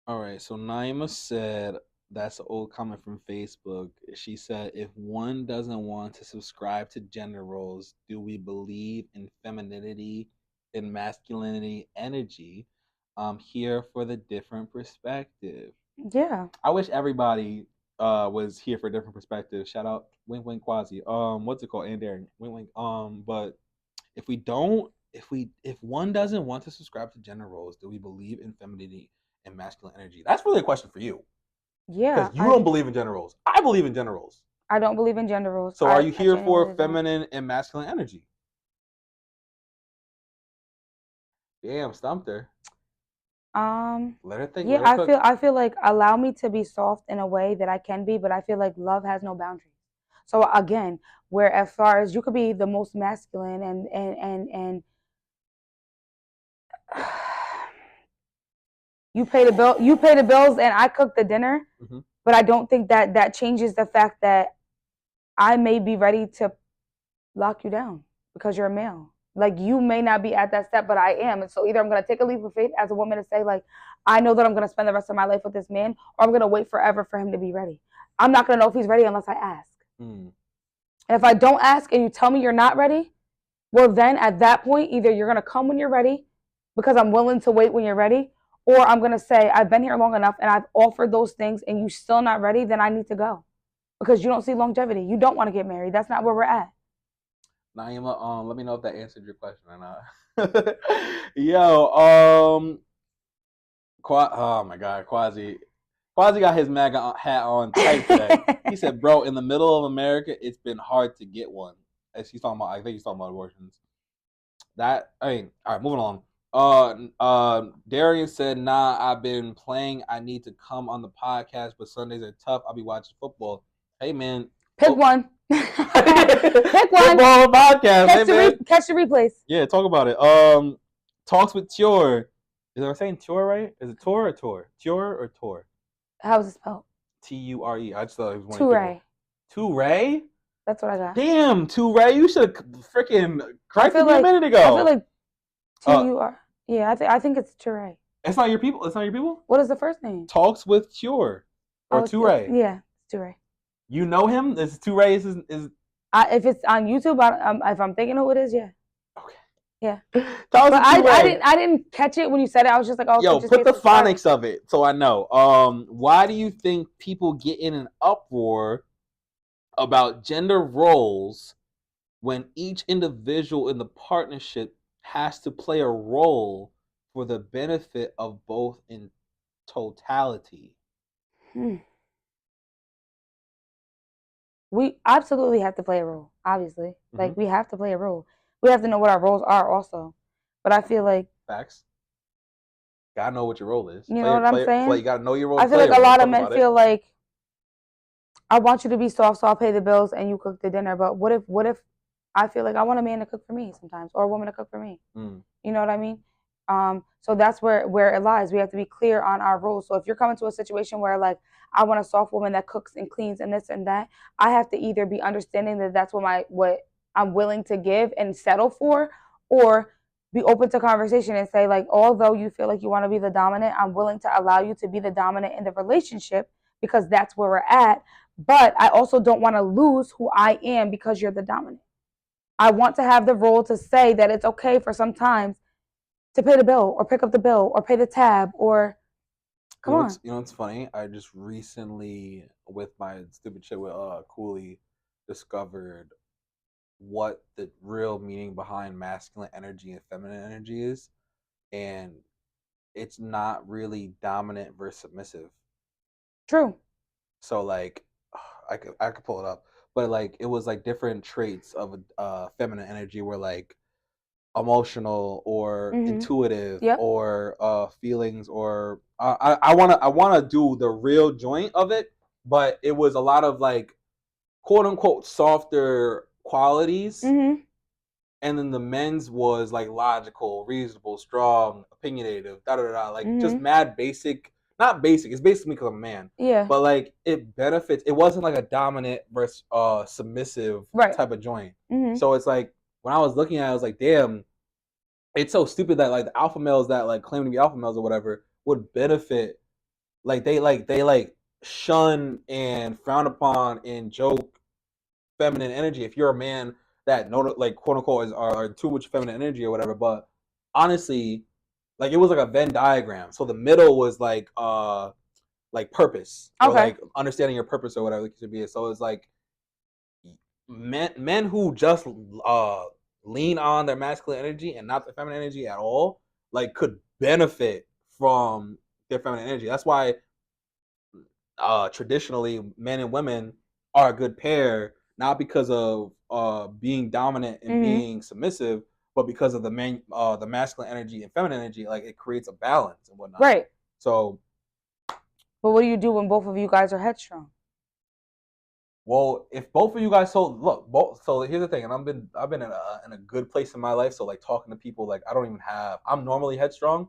All right, so Naima said, that's an old comment from Facebook. She said, if one doesn't want to subscribe to gender roles, do we believe in femininity and masculinity energy? I'm here for the different perspective. Yeah. I wish everybody was here for a different perspective. Shout out Wink Wink Quasi. What's it called? And Darren. Wink Wink. But if we don't, if one doesn't want to subscribe to gender roles, do we believe in femininity and masculine energy? That's really a question for you. Yeah. Because you don't believe in gender roles. I believe in gender roles. I don't believe in gender roles. So are you here for don't. feminine and masculine energy? Damn, stumped her. Let her think. Yeah, Let her cook. I feel like allow me to be soft in a way that I can be, but I feel like love has no boundaries. So again, where as far as you could be the most masculine and you pay the bills and I cook the dinner, but I don't think that changes the fact that I may be ready to lock you down because you're a male. Like you may not be at that step, but I am. And so either I'm gonna take a leap of faith as a woman to say, like, I know that I'm gonna spend the rest of my life with this man, or I'm gonna wait forever for him to be ready. I'm not gonna know if he's ready unless I ask. And if I don't ask and you tell me you're not ready, well then at that point, either you're gonna come when you're ready, because I'm willing to wait when you're ready, or I'm gonna say, I've been here long enough and I've offered those things and you're still not ready, then I need to go. Because you don't see longevity. You don't want to get married. That's not where we're at. Naima, let me know if that answered your question or not. Yo, oh my God, Quasi got his MAGA hat on tight today. He said, "Bro, in the middle of America, it's been hard to get one." As he's talking about, I think he's talking about abortions. All right, moving on. Darian said, "Nah, I've been playing. I need to come on the podcast, but Sundays are tough. I'll be watching football." Hey man, pick one. Pick one. Football podcast. Catch the replays. Yeah, talk about it. Talks with Ture. Is I saying Ture right? Is it Ture or Ture? Ture or Ture? How's it spelled? Ture. I just thought it was one. Ture. Ture. That's what I got. Damn, Ture. You should have freaking corrected me a minute ago. I feel like T-U-R. Yeah, I think it's Ture. It's not your people. It's not your people. What is the first name? Talks with Ture or Ture. Yeah, it's Ture. You know him? Is Ture is if it's on YouTube, if I'm thinking who it is, yeah. Okay. Yeah. But I didn't catch it when you said it. I was just like, oh. Yo, put the phonics of it so I know. Why do you think people get in an uproar about gender roles when each individual in the partnership has to play a role for the benefit of both in totality? We absolutely have to play a role, obviously. Like, we have to play a role. We have to know what our roles are also. But I feel like... Facts. Gotta know what your role is. You know what I'm saying? You gotta know your role. I feel like a lot of men feel like, I want you to be soft, so I'll pay the bills and you cook the dinner. But what if I feel like I want a man to cook for me sometimes, or a woman to cook for me? You know what I mean? So that's where it lies. We have to be clear on our roles. So if you're coming to a situation where, like, I want a soft woman that cooks and cleans and this and that, I have to either be understanding that that's what I'm willing to give and settle for, or be open to conversation and say, like, although you feel like you want to be the dominant, I'm willing to allow you to be the dominant in the relationship because that's where we're at. But I also don't want to lose who I am because you're the dominant. I want to have the role to say that it's okay for sometimes to pay the bill or pick up the bill or pay the tab or come on. You know what's funny? I just recently, with my stupid shit with Cooley, discovered what the real meaning behind masculine energy and feminine energy is, and it's not really dominant versus submissive. True. So like, I could pull it up, but like it was like different traits of feminine energy were like emotional or intuitive or feelings or I wanna do the real joint of it, but it was a lot of like quote unquote softer qualities, and then the men's was like logical, reasonable, strong, opinionative, like just mad basic. Not basic. It's basically because I'm a man. Yeah. But like it benefits. It wasn't like a dominant versus submissive type of joint. So it's like when I was looking at it, I was like, damn, it's so stupid that like the alpha males that like claim to be alpha males or whatever would benefit. Like they shun and frown upon and joke feminine energy. If you're a man that like quote unquote are too much feminine energy or whatever, but honestly, like it was like a Venn diagram. So the middle was like like purpose or Okay. like understanding your purpose or whatever it should be. So it's like men who just lean on their masculine energy and not their feminine energy at all, like could benefit from their feminine energy. That's why traditionally men and women are a good pair, not because of being dominant and being submissive, but because of the masculine energy and feminine energy. Like it creates a balance and whatnot. Right. So, but what do you do when both of you guys are headstrong? well, if both of you guys, so look, so here's the thing, and I've been in a good place in my life. So like talking to people, like I'm normally headstrong,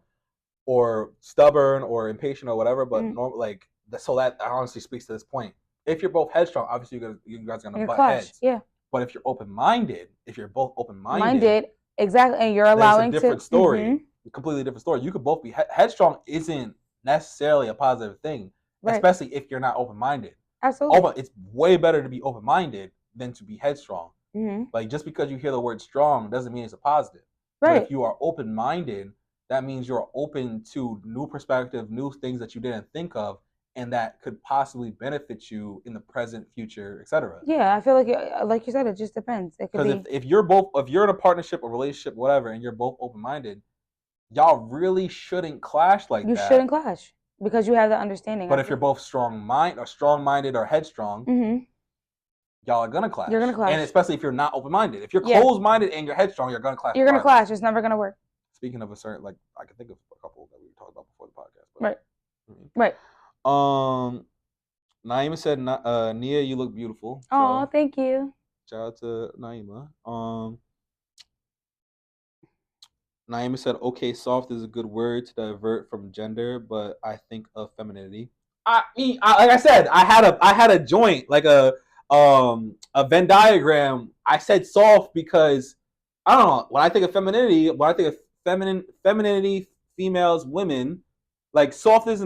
or stubborn, or impatient, or whatever. But so that honestly speaks to this point. If you're both headstrong, obviously you guys are gonna butt heads. Yeah. But if you're open-minded, if you're both open-minded, exactly, and you're allowing it's a different story, a completely different story. You could both be headstrong. Isn't necessarily a positive thing, especially if you're not open-minded. Absolutely. It's way better to be open-minded than to be headstrong. Like just because you hear the word strong doesn't mean it's a positive. Right. But if you are open-minded, that means you're open to new perspective, new things that you didn't think of, and that could possibly benefit you in the present, future, etc. Yeah, I feel like you said, it just depends. It could Because if you're in a partnership, a relationship, whatever, and you're both open-minded, y'all really shouldn't clash like that. You shouldn't clash because you have the understanding. But if you're both strong-minded or headstrong, y'all are gonna clash. You're gonna clash, and especially if you're not open-minded. If you're closed-minded and you're headstrong, you're gonna clash. You're gonna clash. It's never gonna work. Speaking of a certain, like I can think of a couple that we talked about before the podcast. But, right. Naima said, "Nia, you look beautiful." Oh, thank you. Shout out to Naima. Naima said, "Okay, soft is a good word to divert from gender, but I think of femininity." Like I said, I had a joint, like a Venn diagram. I said soft because I don't know. When I think of femininity, femininity, females, women, like soft is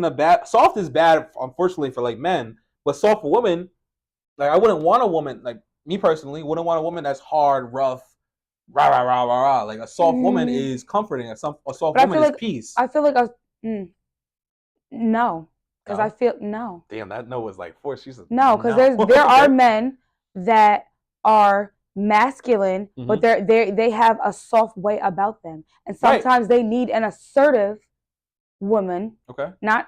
bad, unfortunately, for like men, but soft for women, like I wouldn't want a woman, like me personally, wouldn't want a woman that's hard, rough, rah rah rah rah rah. Like a soft woman is comforting. A soft woman is peace. I feel like no, because I feel no. Damn, that no was like forced. No, because there are men that are masculine, but they have a soft way about them, and sometimes they need an assertive woman, not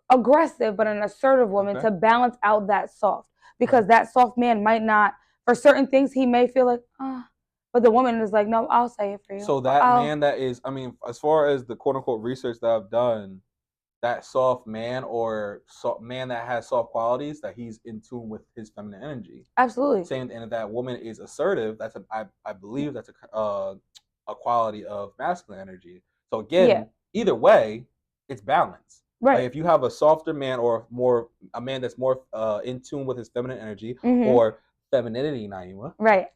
aggressive, but an assertive woman to balance out that soft, because that soft man might not, for certain things he may feel like but the woman is like, no, I'll say it for you. So that man that is, I mean, as far as the quote unquote research that I've done, that soft man or man that has soft qualities, that he's in tune with his feminine energy. Absolutely. Saying, and if that woman is assertive, I believe that's a quality of masculine energy. So again, either way, it's balance. Right. Like if you have a softer man or a man that's more in tune with his feminine energy or femininity, Naima. Right.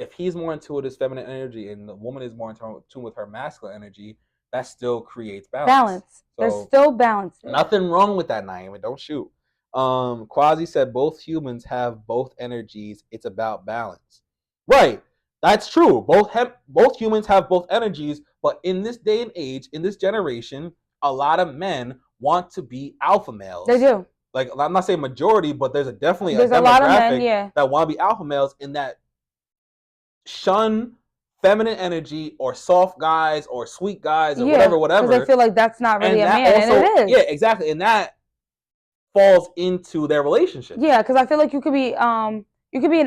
If he's more in tune with his feminine energy and the woman is more in tune with her masculine energy, that still creates balance. So there's still balance. Nothing wrong with that, Naima. Don't shoot. Quasi said both humans have both energies. It's about balance. Right. That's true. Both humans have both energies, but in this day and age, in this generation, a lot of men want to be alpha males. They do. Like, I'm not saying majority, but there's definitely a lot of men, that want to be alpha males, in that shun feminine energy or soft guys or sweet guys or whatever. Because they feel like that's not really a man, and it is. Yeah, exactly, and that falls into their relationship. Yeah, because I feel like you could be an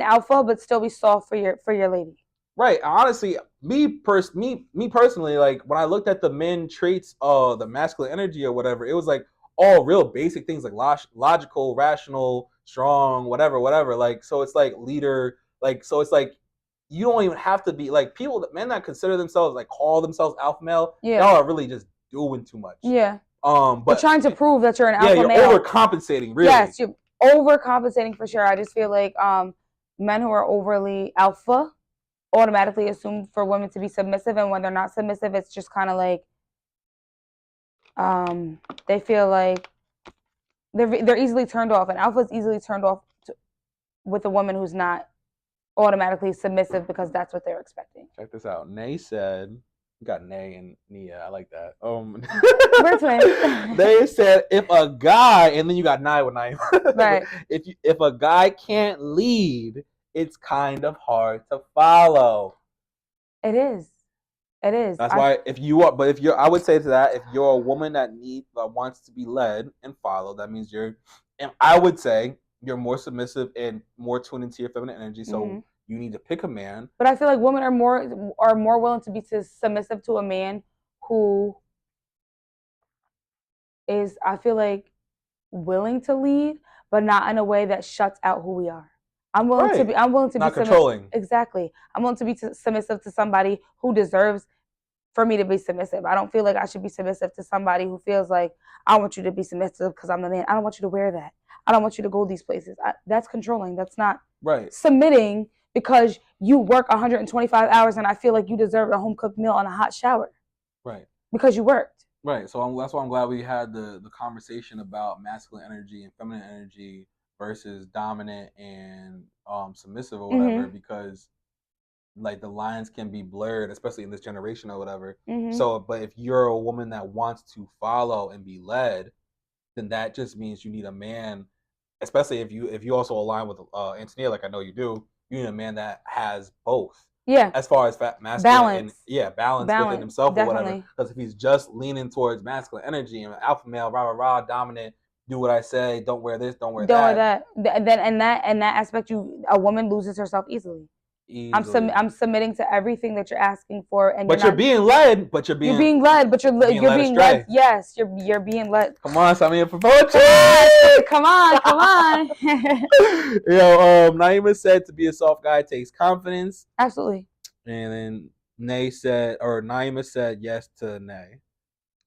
alpha but still be soft for your lady. Right. Honestly, me personally, like when I looked at the men traits, the masculine energy or whatever, it was like all real basic things, like logical, rational, strong, whatever. Like, so it's like leader, like, so it's like you don't even have to be like men that consider themselves, like call themselves alpha male. Yeah. Y'all are really just doing too much. Yeah. But you're trying to prove that you're an alpha male. Yeah, you're overcompensating, really. Yes, you're overcompensating for sure. I just feel like men who are overly alpha automatically assume for women to be submissive, and when they're not submissive, it's just kind of like they feel like they're easily turned off, and alpha is easily turned off with a woman who's not automatically submissive because that's what they're expecting. Check this out. Nay said, We got Nay and Nia. I like that. We're twins. They said if a guy, and then you got Nye with Nye. Right. If a guy can't lead, it's kind of hard to follow. It is. It is. That's why if you're, I would say to that, if you're a woman that wants to be led and followed, that means and I would say you're more submissive and more tuned into your feminine energy. So you need to pick a man. But I feel like women are more willing to be submissive to a man who is, I feel like, willing to lead, but not in a way that shuts out who we are. I'm willing to be not controlling. Exactly. I'm willing to be submissive to somebody who deserves for me to be submissive. I don't feel like I should be submissive to somebody who feels like I want you to be submissive because I'm the man. I don't want you to wear that. I don't want you to go these places. That's controlling. That's not submitting because you work 125 hours and I feel like you deserve a home cooked meal and a hot shower. Right. Because you worked. Right. So that's why I'm glad we had the conversation about masculine energy and feminine energy versus dominant and submissive or whatever, because like the lines can be blurred, especially in this generation or whatever. So, but if you're a woman that wants to follow and be led, then that just means you need a man, especially if you also align with Antonia, like I know you do. You need a man that has both. Yeah. As far as masculine balance. And balance within himself or whatever. Because if he's just leaning towards masculine energy and alpha male, rah, dominant, do what I say, don't wear this, don't wear that. Then in that aspect, a woman loses herself easily. I'm submitting to everything that you're asking for, and you're being led. But you're being led. Yes, you're being led. Come on, sign me up for poetry. Come on. Naima said to be a soft guy takes confidence. Absolutely. And then Naima said yes to Nay.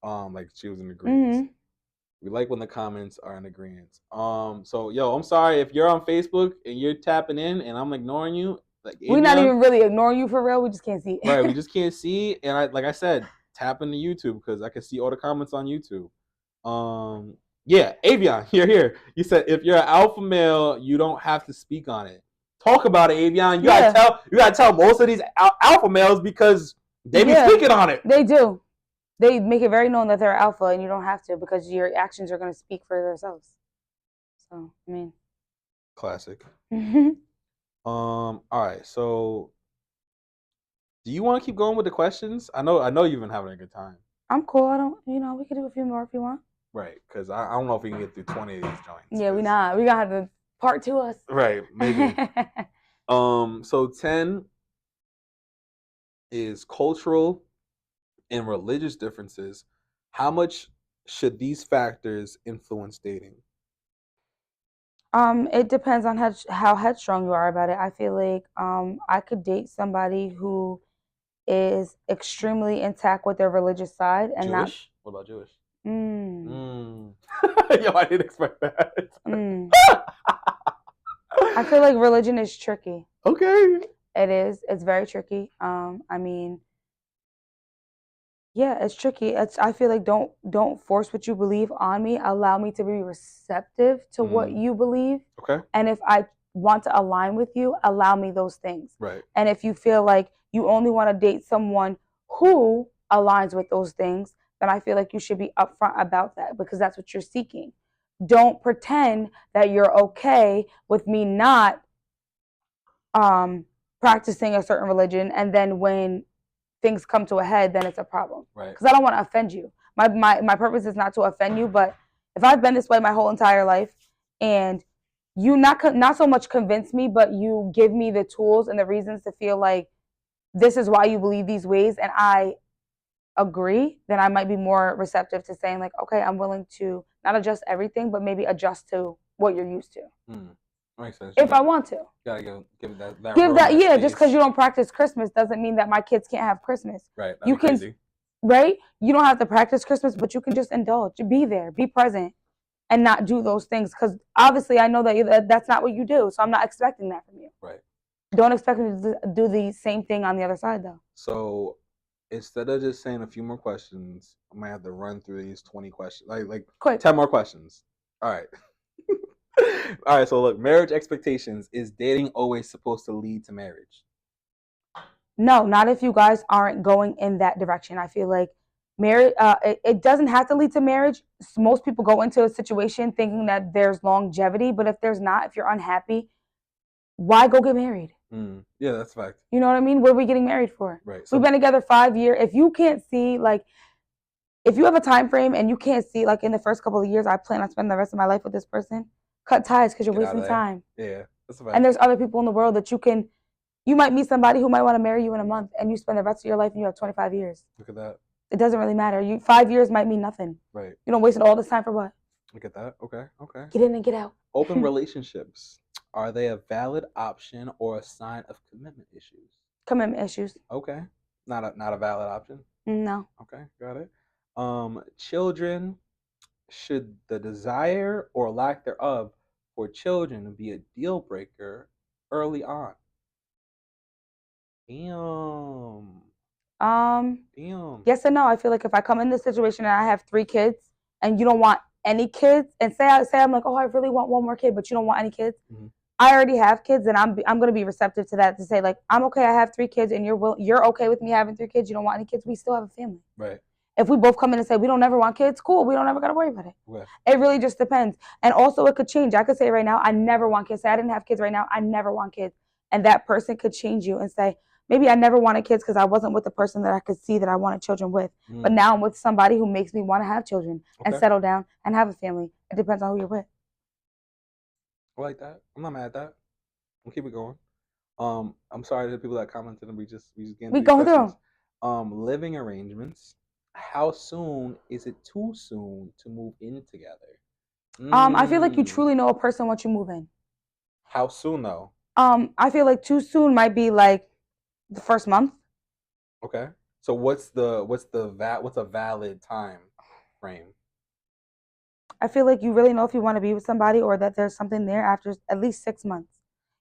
Like she was in agreement. We like when the comments are in agreement. So I'm sorry if you're on Facebook and you're tapping in and I'm ignoring you. Like we're not even really ignoring you for real. We just can't see it. Right, we just can't see. And like I said, tap into YouTube because I can see all the comments on YouTube. Avion, here. You said if you're an alpha male, you don't have to speak on it. Talk about it, Avion. You gotta tell most of these alpha males because they be speaking on it. They do. They make it very known that they're alpha, and you don't have to because your actions are going to speak for themselves. So I mean, classic. All right, so do you want to keep going with the questions? I know you've been having a good time. I'm cool. I don't, we can do a few more if you want. Right, because I don't know if we can get through 20 of these joints. Yeah, we not. We gotta have to part 2 us. Right, maybe. So 10 is cultural and religious differences. How much should these factors influence dating? It depends on how headstrong you are about it. I feel like I could date somebody who is extremely intact with their religious side and Jewish? What about Jewish? Yo, I didn't expect that. I feel like religion is tricky. Okay. It is. It's very tricky. I mean, yeah, it's tricky. I feel like don't force what you believe on me. Allow me to be receptive to what you believe. Okay. And if I want to align with you, allow me those things. Right. And if you feel like you only want to date someone who aligns with those things, then I feel like you should be upfront about that because that's what you're seeking. Don't pretend that you're okay with me not practicing a certain religion, and then when things come to a head, then it's a problem. Right. Because I don't want to offend you. My purpose is not to offend you, but if I've been this way my whole entire life, and you not so much convince me, but you give me the tools and the reasons to feel like this is why you believe these ways, and I agree, then I might be more receptive to saying like, okay, I'm willing to not adjust everything, but maybe adjust to what you're used to. Makes sense. If I want to. Gotta give that. Yeah, just because you don't practice Christmas doesn't mean that my kids can't have Christmas. Right. You can, crazy. Right? You don't have to practice Christmas, but you can just indulge, be there, be present, and not do those things. Because obviously, I know that that's not what you do, so I'm not expecting that from you. Right. Don't expect me to do the same thing on the other side, though. So instead of just saying a few more questions, I might have to run through these 20 questions, like quick. 10 more questions. All right. All right, so look, marriage expectations. Is dating always supposed to lead to marriage? No, not if you guys aren't going in that direction. I feel like marriage, it doesn't have to lead to marriage. Most people go into a situation thinking that there's longevity, but if there's not, if you're unhappy, why go get married? Yeah, that's a fact. You know what I mean? What are we getting married for? Right. So we've been together 5 years. If you can't see, like, if you have a time frame and you can't see, like, in the first couple of years, I plan on spending the rest of my life with this person, cut ties because you're wasting time. Yeah, that's a fact. And there's other people in the world that you might meet somebody who might want to marry you in a month and you spend the rest of your life and you have 25 years. Look at that. It doesn't really matter. 5 years might mean nothing. Right. You don't waste all this time for what? Look at that. Okay. Get in and get out. Open relationships. Are they a valid option or a sign of commitment issues? Commitment issues. Okay. Not a valid option? No. Okay, got it. Children, should the desire or lack thereof for children be a deal breaker early on? Damn. Yes and no. I feel like if I come in this situation and I have 3 kids and you don't want any kids, and say I'm like, oh, I really want one more kid, but you don't want any kids. Mm-hmm. I already have kids, and I'm gonna be receptive to that, to say, like, I'm okay. I have 3 kids, and you're okay with me having 3 kids. You don't want any kids. We still have a family. Right. If we both come in and say we don't ever want kids, cool. We don't ever gotta worry about it. Right. It really just depends. And also, it could change. I could say right now, I never want kids. Say I didn't have kids right now. I never want kids, and that person could change you and say, maybe I never wanted kids because I wasn't with the person that I could see that I wanted children with. But now I'm with somebody who makes me want to have children and settle down and have a family. It depends on who you're with. I like that. I'm not mad at that. We'll keep it going. I'm sorry to the people that commented, and we go through them. Living arrangements. How soon is it too soon to move in together? I feel like you truly know a person once you move in. How soon though? I feel like too soon might be like the first month. Okay. So what's a valid time frame? I feel like you really know if you want to be with somebody or that there's something there after at least 6 months.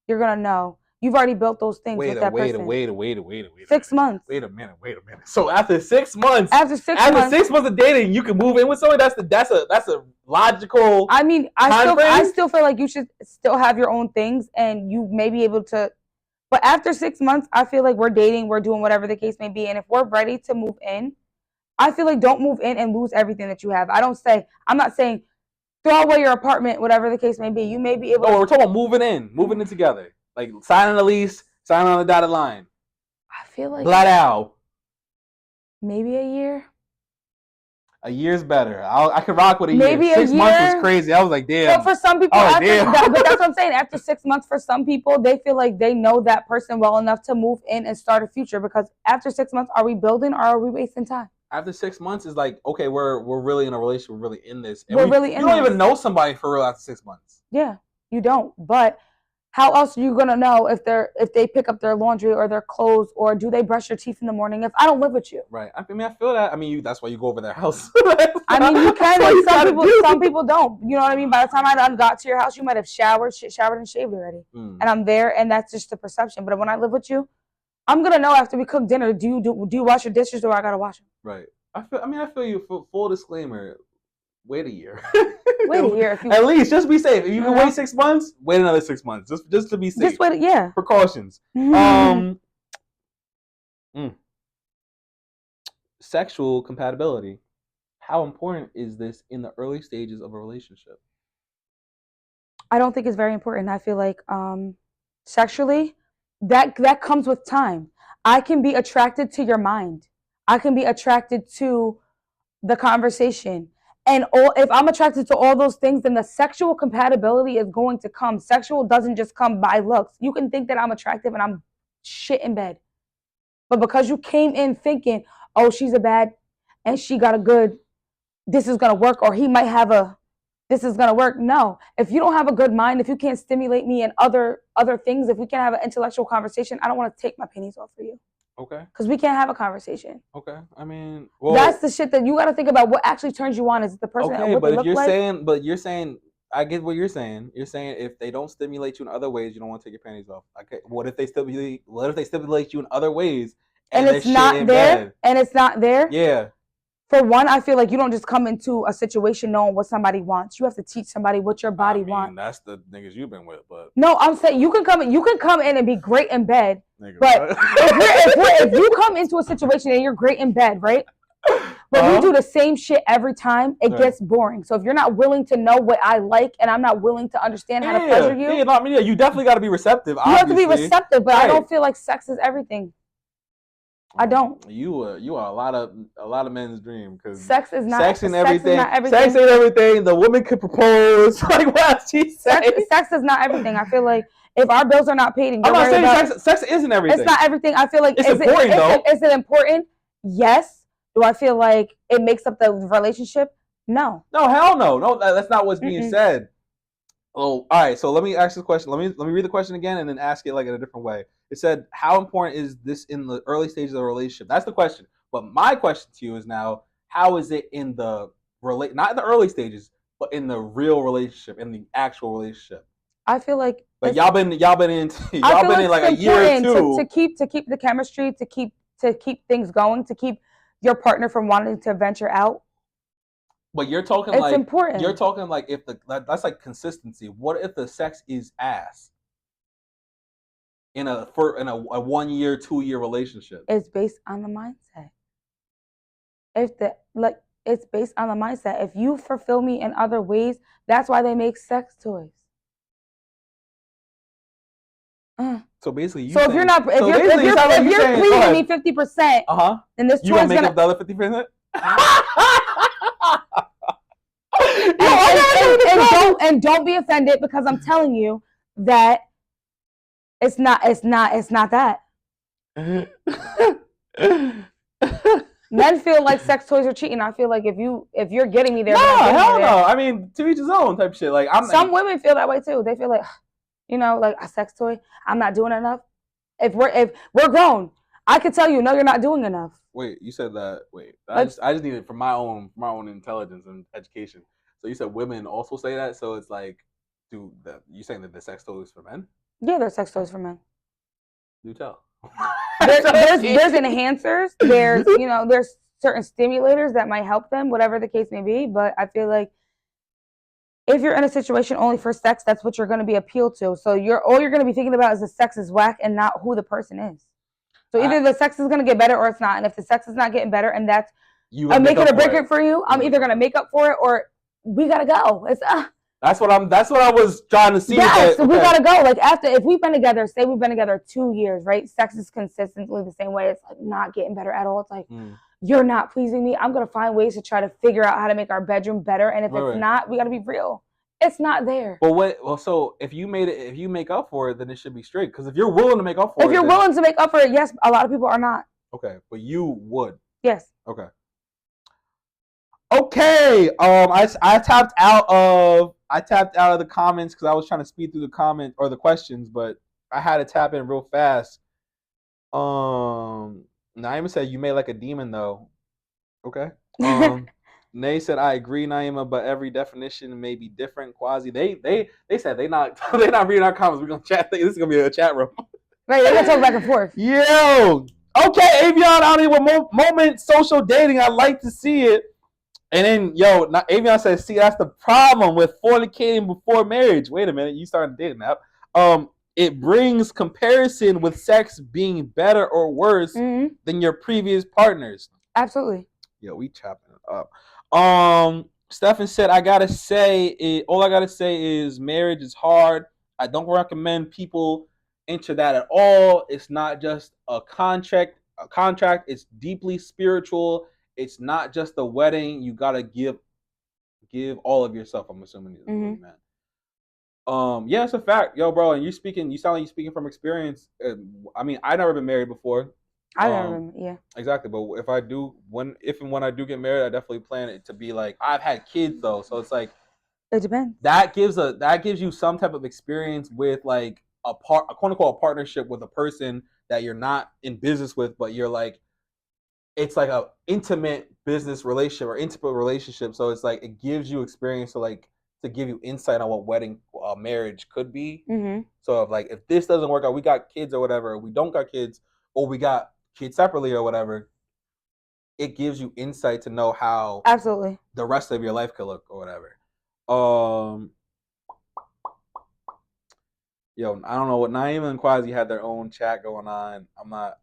You're gonna know. You've already built those things with that person. Wait a minute. 6 months. Wait a minute. So after 6 months, after 6 months of dating, you can move in with someone. That's a logical. I mean, I still feel like you should still have your own things, and you may be able to. But after 6 months, I feel like we're dating, we're doing whatever the case may be, and if we're ready to move in, I feel like don't move in and lose everything that you have. I'm not saying throw away your apartment, whatever the case may be. You may be able. Oh, we're talking about moving in together. Like signing a lease, signing on the dotted line. I feel like flat out. Maybe a year. A year's better. I could rock with a year. Maybe 6 months was crazy. I was like, damn. But for some people, but that's what I'm saying. After 6 months, for some people, they feel like they know that person well enough to move in and start a future. Because after 6 months, are we building or are we wasting time? After 6 months is like, okay, we're really in a relationship. We're really in this. And you don't even know somebody for real after 6 months. Yeah, you don't. But how else are you gonna know if they pick up their laundry or their clothes, or do they brush your teeth in the morning if I don't live with you? Right. I mean, I feel that. I mean, that's why you go over their house. I mean, you can. Some people don't. You know what I mean? By the time I done got to your house, you might have showered and shaved already, and I'm there, and that's just the perception. But when I live with you, I'm gonna know after we cook dinner. Do you wash your dishes, or I gotta wash them? Right. I feel you. Full disclaimer. Wait a year. Wait a year. If you at least, just be safe. If you can wait 6 months, wait another 6 months. Just to be safe. Just wait. Yeah. Precautions. Sexual compatibility. How important is this in the early stages of a relationship? I don't think it's very important. I feel like sexually, that comes with time. I can be attracted to your mind. I can be attracted to the conversation. And if I'm attracted to all those things, then the sexual compatibility is going to come. Sexual doesn't just come by looks. You can think that I'm attractive and I'm shit in bed. But because you came in thinking, oh, she's a bad and she got a good, this is going to work, or he might have this is going to work. No. If you don't have a good mind, if you can't stimulate me in other things, if we can't have an intellectual conversation, I don't want to take my pennies off for you. Okay. Because we can't have a conversation. Okay. I mean, that's the shit that you got to think about. What actually turns you on is the person. Okay, but you're saying, I get what you're saying. You're saying if they don't stimulate you in other ways, you don't want to take your panties off. Okay. What if they stimulate you in other ways and it's not there? And it's not there? Yeah. For one, I feel like you don't just come into a situation knowing what somebody wants. You have to teach somebody what your body wants. That's the niggas you've been with, but no, I'm saying you can come in and be great in bed, nigga, but if you come into a situation and you're great in bed, right? But we do the same shit every time, it gets boring. So if you're not willing to know what I like and I'm not willing to understand how to pleasure you, you definitely got to be receptive. You have to be receptive, but I don't feel like sex is everything. I don't. You are a lot of men's dream because sex is not everything. Sex ain't everything. The woman could propose. Like what she said. Sex is not everything. I feel like if our bills are not paid, and I'm not saying sex isn't everything. It's not everything. I feel like it's important though. Is it important? Yes. Do I feel like it makes up the relationship? No. No, hell no. No, that's not what's being said. Oh, all right. So let me ask this question. Let me read the question again and then ask it like in a different way. It said, "How important is this in the early stages of the relationship?" That's the question. But my question to you is now, how is it in the not in the early stages, but in the real relationship, in the actual relationship? I feel like y'all been in like a year or two to keep the chemistry, to keep things going, to keep your partner from wanting to venture out. But you're talking it's important. You're talking like if that's like consistency. What if the sex is ass in a 1 year, 2 year relationship? It's based on the mindset. It's based on the mindset. If you fulfill me in other ways, that's why they make sex toys. So basically, if you're pleasing me 50%, then this you gonna make up the other 50%. And don't be offended because I'm telling you that it's not that. Men feel like sex toys are cheating. I feel like if you're getting me there, hell no. I mean, to each his own type shit. Like women feel that way too. They feel like, like a sex toy. I'm not doing enough. If we're grown, I could tell you, no, you're not doing enough. Wait, you said that. Wait, I just need it for my own intelligence and education. So you said women also say that. So it's like, you saying that the sex toys for men? Yeah, they're sex toys for men. Do tell. There's enhancers. There's certain stimulators that might help them, whatever the case may be. But I feel like if you're in a situation only for sex, that's what you're going to be appealed to. So all you're going to be thinking about is the sex is whack and not who the person is. So either the sex is going to get better or it's not. And if the sex is not getting better and that's make it or break it for you, I'm either going to make up for it or we got to go. That's what I was trying to see. Yes, we got to go. Like if we've been together, say we've been together 2 years, right? Sex is consistently the same way. It's like not getting better at all. It's like, you're not pleasing me. I'm going to find ways to try to figure out how to make our bedroom better. And if it's not, we got to be real. It's not there. So if you make up for it, then it should be straight. Because if you're willing to make up for it. If you're willing to make up for it, yes. A lot of people are not. Okay. But you would. Yes. Okay. Okay. I tapped out of the comments because I was trying to speed through the comments or the questions, but I had to tap in real fast. Naima said you made like a demon though. Okay. Nay said I agree, Naima, but every definition may be different. Quasi, they said they not reading our comments. We're gonna chat. This is gonna be a chat room. Right, they're gonna talk back and forth. Yo, okay, Avion out here with moment social dating. I like to see it. And then Avion says, see, that's the problem with fornicating before marriage. Wait a minute, you started dating now. It brings comparison with sex being better or worse than your previous partners. Absolutely. Yeah, we chopping it up. Stefan said, all I gotta say is marriage is hard. I don't recommend people enter that at all. It's not just a contract. It's deeply spiritual. It's not just a wedding. You gotta give all of yourself. I'm assuming, man. Yeah, it's a fact, yo, bro. And you sound like you're speaking from experience. I mean, I've never been married before. I never, yeah. Exactly, but if I do, when I do get married, I definitely plan it to be like I've had kids though, so it's like it depends. That gives you some type of experience with like a quote unquote partnership with a person that you're not in business with, but you're like, it's like a intimate business relationship or intimate relationship. So it's like it gives you experience to give you insight on what marriage could be. Mm-hmm. So if this doesn't work out, we got kids or whatever, or we don't got kids, or we got kids separately or whatever, it gives you insight to know how Absolutely. the rest of your life could look or whatever. Yo, I don't know what Naima and Quasi had their own chat going on. I'm not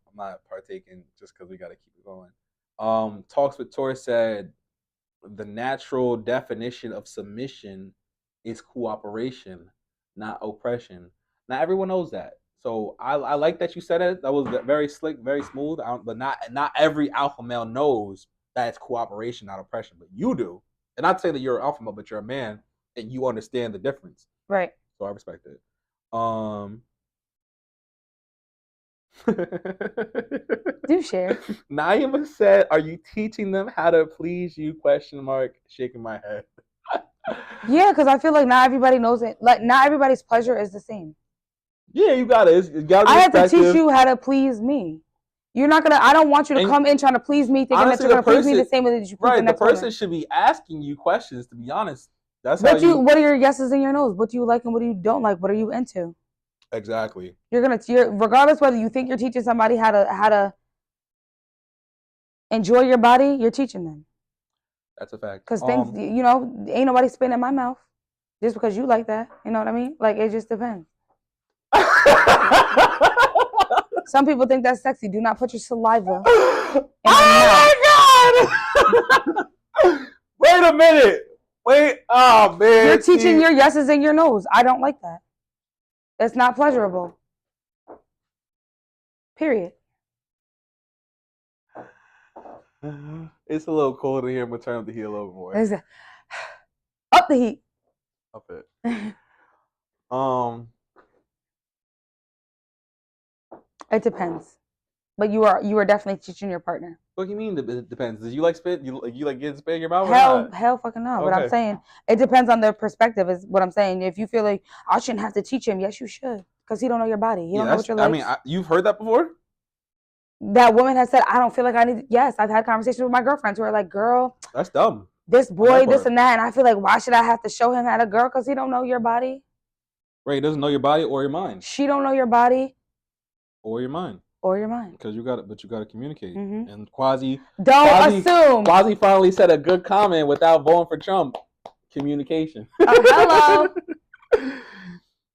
partaking just because we got to keep it going. Talks with Tor said the natural definition of submission is cooperation, not oppression. Not everyone knows that. So I like that you said it. That was very slick, very smooth. But not every alpha male knows that it's cooperation, not oppression. But you do. And not to say that you're an alpha male, but you're a man and you understand the difference. Right. So I respect it. Do share. Naima said, "Are you teaching them how to please you?" Question mark. Shaking my head. Yeah, because I feel like not everybody knows it. Like not everybody's pleasure is the same. Yeah, you got it. You got. I have to teach you how to please me. You're not gonna. I don't want you to come in trying to please me, thinking honestly, that you're gonna please me the same way that you please the next person woman. should be asking you questions. To be honest, that's but how you. What are your yeses and your nos? What do you like and what do you don't like? What are you into? Exactly. You're regardless whether you think you're teaching somebody how to enjoy your body, you're teaching them. That's a fact. Because things, ain't nobody spitting in my mouth just because you like that. You know what I mean? Like it just depends. Some people think that's sexy. Do not put your saliva in my God! Wait a minute. Wait. Oh man. You're teaching your yeses and your nos. I don't like that. It's not pleasurable. Period. It's a little cold in here. I'm gonna turn up the heat a little more. Up the heat. Up it. It depends, but you are definitely teaching your partner. What do you mean? It depends. Did you like spit? You like getting spit in your mouth? Hell, fucking no. Okay. But I'm saying it depends on their perspective. Is what I'm saying. If you feel like I shouldn't have to teach him, yes, you should, because he don't know your body. He don't know what you're like. I mean, you've heard that before. That woman has said, I don't feel like I need. Yes, I've had conversations with my girlfriends who are like, girl, that's dumb. This boy, this and that, and I feel like why should I have to show him how to girl? Because he don't know your body. Right, he doesn't know your body or your mind. She don't know your body or your mind. Or your mind. Because you got to communicate. Mm-hmm. And Quasi assume. Quasi finally said a good comment without voting for Trump. Communication. Hello.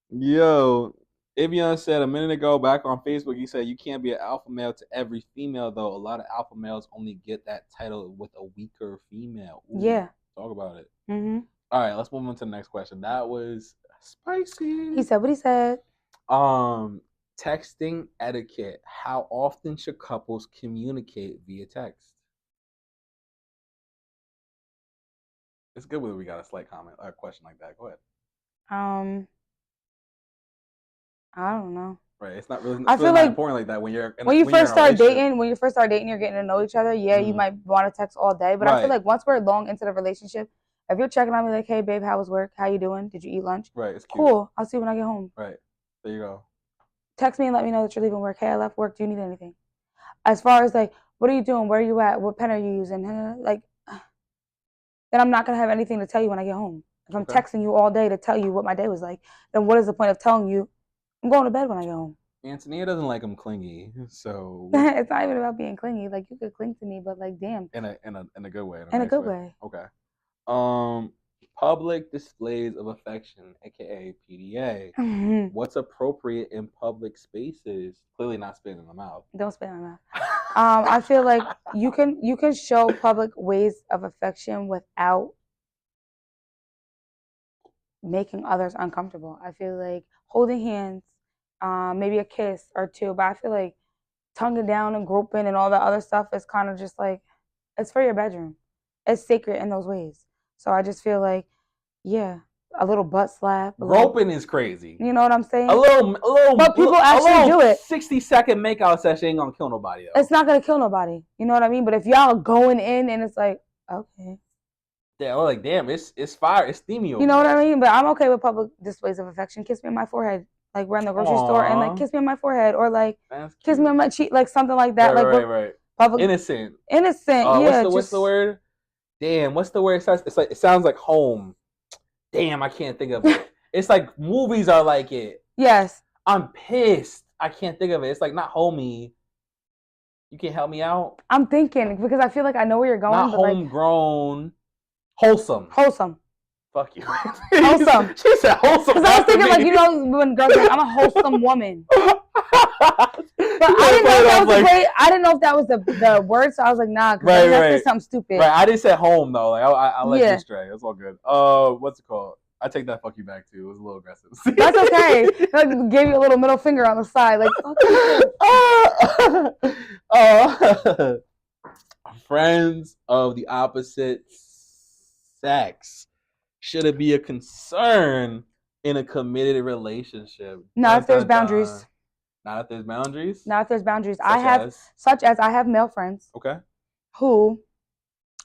Yo, Ivian said a minute ago back on Facebook, he said you can't be an alpha male to every female though. A lot of alpha males only get that title with a weaker female. Ooh, yeah. Talk about it. Mm-hmm. All right, let's move on to the next question. That was spicy. He said what he said. Texting etiquette. How often should couples communicate via text? It's good when we got a slight comment or a question like that. Go ahead. I don't know. Right. It's not really. I feel like important like that when you're. When you first start dating, you're getting to know each other. Yeah, you might want to text all day, but I feel like once we're long into the relationship, if you're checking on me like, hey babe, how was work? How you doing? Did you eat lunch? Right. It's cute. Cool. I'll see you when I get home. Right. There you go. Text me and let me know that you're leaving work. Hey, I left work. Do you need anything? As far as like, what are you doing? Where are you at? What pen are you using? Like, then I'm not gonna have anything to tell you when I get home. If I'm texting you all day to tell you what my day was like, then what is the point of telling you I'm going to bed when I get home? Antonia doesn't like him clingy, so it's not even about being clingy. Like you could cling to me, but like, damn. In a good way. In a good way. Okay. Public displays of affection, aka PDA. What's appropriate in public spaces? Clearly not spitting in the mouth. Don't spit in the mouth. I feel like you can show public ways of affection without making others uncomfortable. I feel like holding hands, maybe a kiss or two, but I feel like tonguing down and groping and all that other stuff is kind of just like, it's for your bedroom. It's sacred in those ways. So I just feel like, yeah, a little butt slap. Groping is crazy. You know what I'm saying? A little. But people actually do it. 60-second makeout session ain't gonna kill nobody though. It's not gonna kill nobody. You know what I mean? But if y'all going in and it's like, okay. Yeah, like damn, it's fire, it's steamy over You know there. what I mean? But I'm okay with public displays of affection. Kiss me on my forehead. Like we're in the grocery store and like kiss me on my forehead or like kiss me on my cheek, like something like that. Right. Public innocent. Yeah. What's the word? Damn, what's the word? It sounds like home. Damn, I can't think of it. It's like movies are like it. Yes. I'm pissed. I can't think of it. It's like not homey. You can't help me out? I'm thinking because I feel like I know where you're going. Not but homegrown. Wholesome. Wholesome. Fuck you. Wholesome. She said wholesome. Because I was thinking, like, you know, when girls are like, I'm a wholesome woman. But I didn't know that was I didn't know if that was the word, so I was like, nah, because that's something stupid. Right, I didn't say home though. Like I let you stray. It's all good. What's it called? I take that fuck you back too. It was a little aggressive. That's okay. Like, gave you a little middle finger on the side, like okay. Friends of the opposite sex. Should it be a concern in a committed relationship? Not if there's boundaries. Not if there's boundaries? Not if there's boundaries. Such as I have male friends. Okay. Who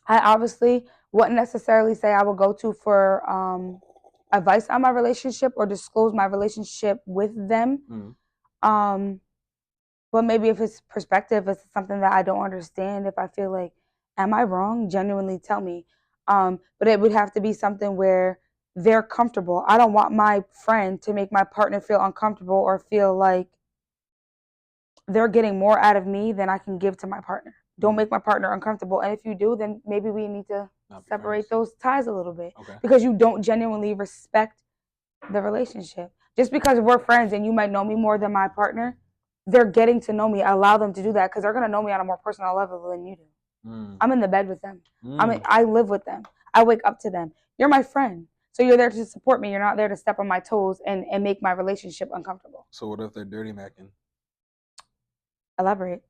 I obviously wouldn't necessarily say I would go to for advice on my relationship or disclose my relationship with them. But maybe if it's perspective, it's something that I don't understand. If I feel like, am I wrong? Genuinely tell me. But it would have to be something where they're comfortable. I don't want my friend to make my partner feel uncomfortable or feel like they're getting more out of me than I can give to my partner. Don't make my partner uncomfortable. And if you do, then maybe we need to separate those ties a little bit. Okay. Because you don't genuinely respect the relationship. Just because we're friends and you might know me more than my partner, they're getting to know me. Allow them to do that because they're going to know me on a more personal level than you do. I'm in the bed with them. I live with them. I wake up to them. You're my friend. So you're there to support me. You're not there to step on my toes and make my relationship uncomfortable. So what if they're dirty macking? Elaborate.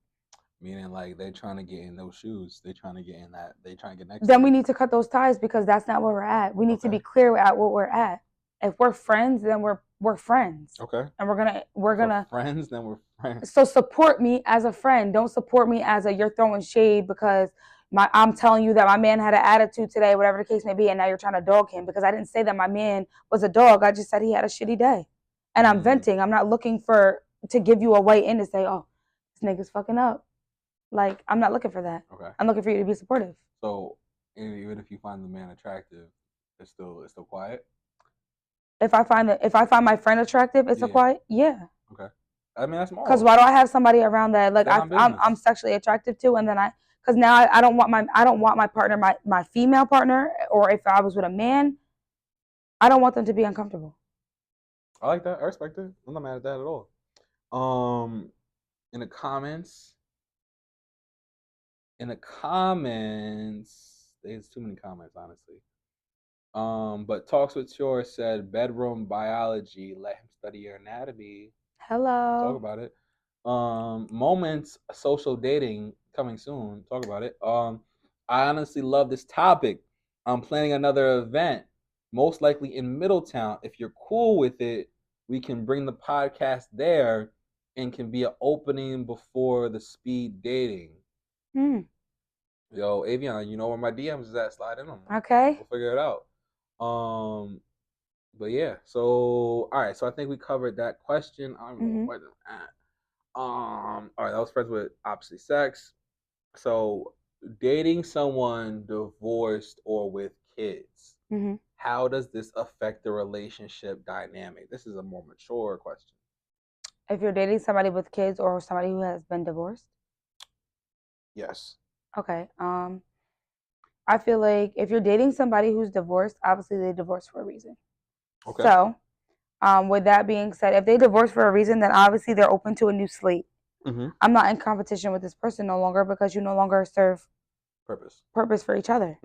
Meaning like they're trying to get in those shoes. They're trying to get in that. They trying to get next Then to we need to cut those ties because that's not where we're at. We need to be clear at what we're at. If we're friends, then we're friends. Okay. And we're gonna friends, then we're friends. So support me as a friend. Don't support me as a you're throwing shade because I'm telling you that my man had an attitude today, whatever the case may be, and now you're trying to dog him because I didn't say that my man was a dog. I just said he had a shitty day. And I'm venting. I'm not looking to give you a way in to say, oh, this nigga's fucking up. Like, I'm not looking for that. Okay. I'm looking for you to be supportive. So even if you find the man attractive, it's still quiet? If I find my friend attractive, it's a quiet? Yeah. Okay. I mean, that's more. Because why do I have somebody around that like I'm sexually attractive to, and then because now I don't want my partner, my female partner, or if I was with a man, I don't want them to be uncomfortable. I like that. I respect it. I'm not mad at that at all. In the comments, there's too many comments, honestly. But Talks with Chore said bedroom biology. Let him study your anatomy. Hello. Talk about it. Moments social dating coming soon. Talk about it. I honestly love this topic. I'm planning another event, most likely in Middletown. If you're cool with it, we can bring the podcast there and can be an opening before the speed dating. Yo, Avion, you know where my DMs is at? Slide in them. Okay. We'll figure it out. But yeah, so all right, so I think we covered that question. I don't know where that's at. All right, that was friends with opposite sex. So dating someone divorced or with kids, how does this affect the relationship dynamic? This is a more mature question. If you're dating somebody with kids or somebody who has been divorced? Yes. Okay. I feel like if you're dating somebody who's divorced, obviously they divorced for a reason. Okay. So, with that being said, if they divorce for a reason, then obviously they're open to a new slate. I'm not in competition with this person no longer because you no longer serve purpose for each other.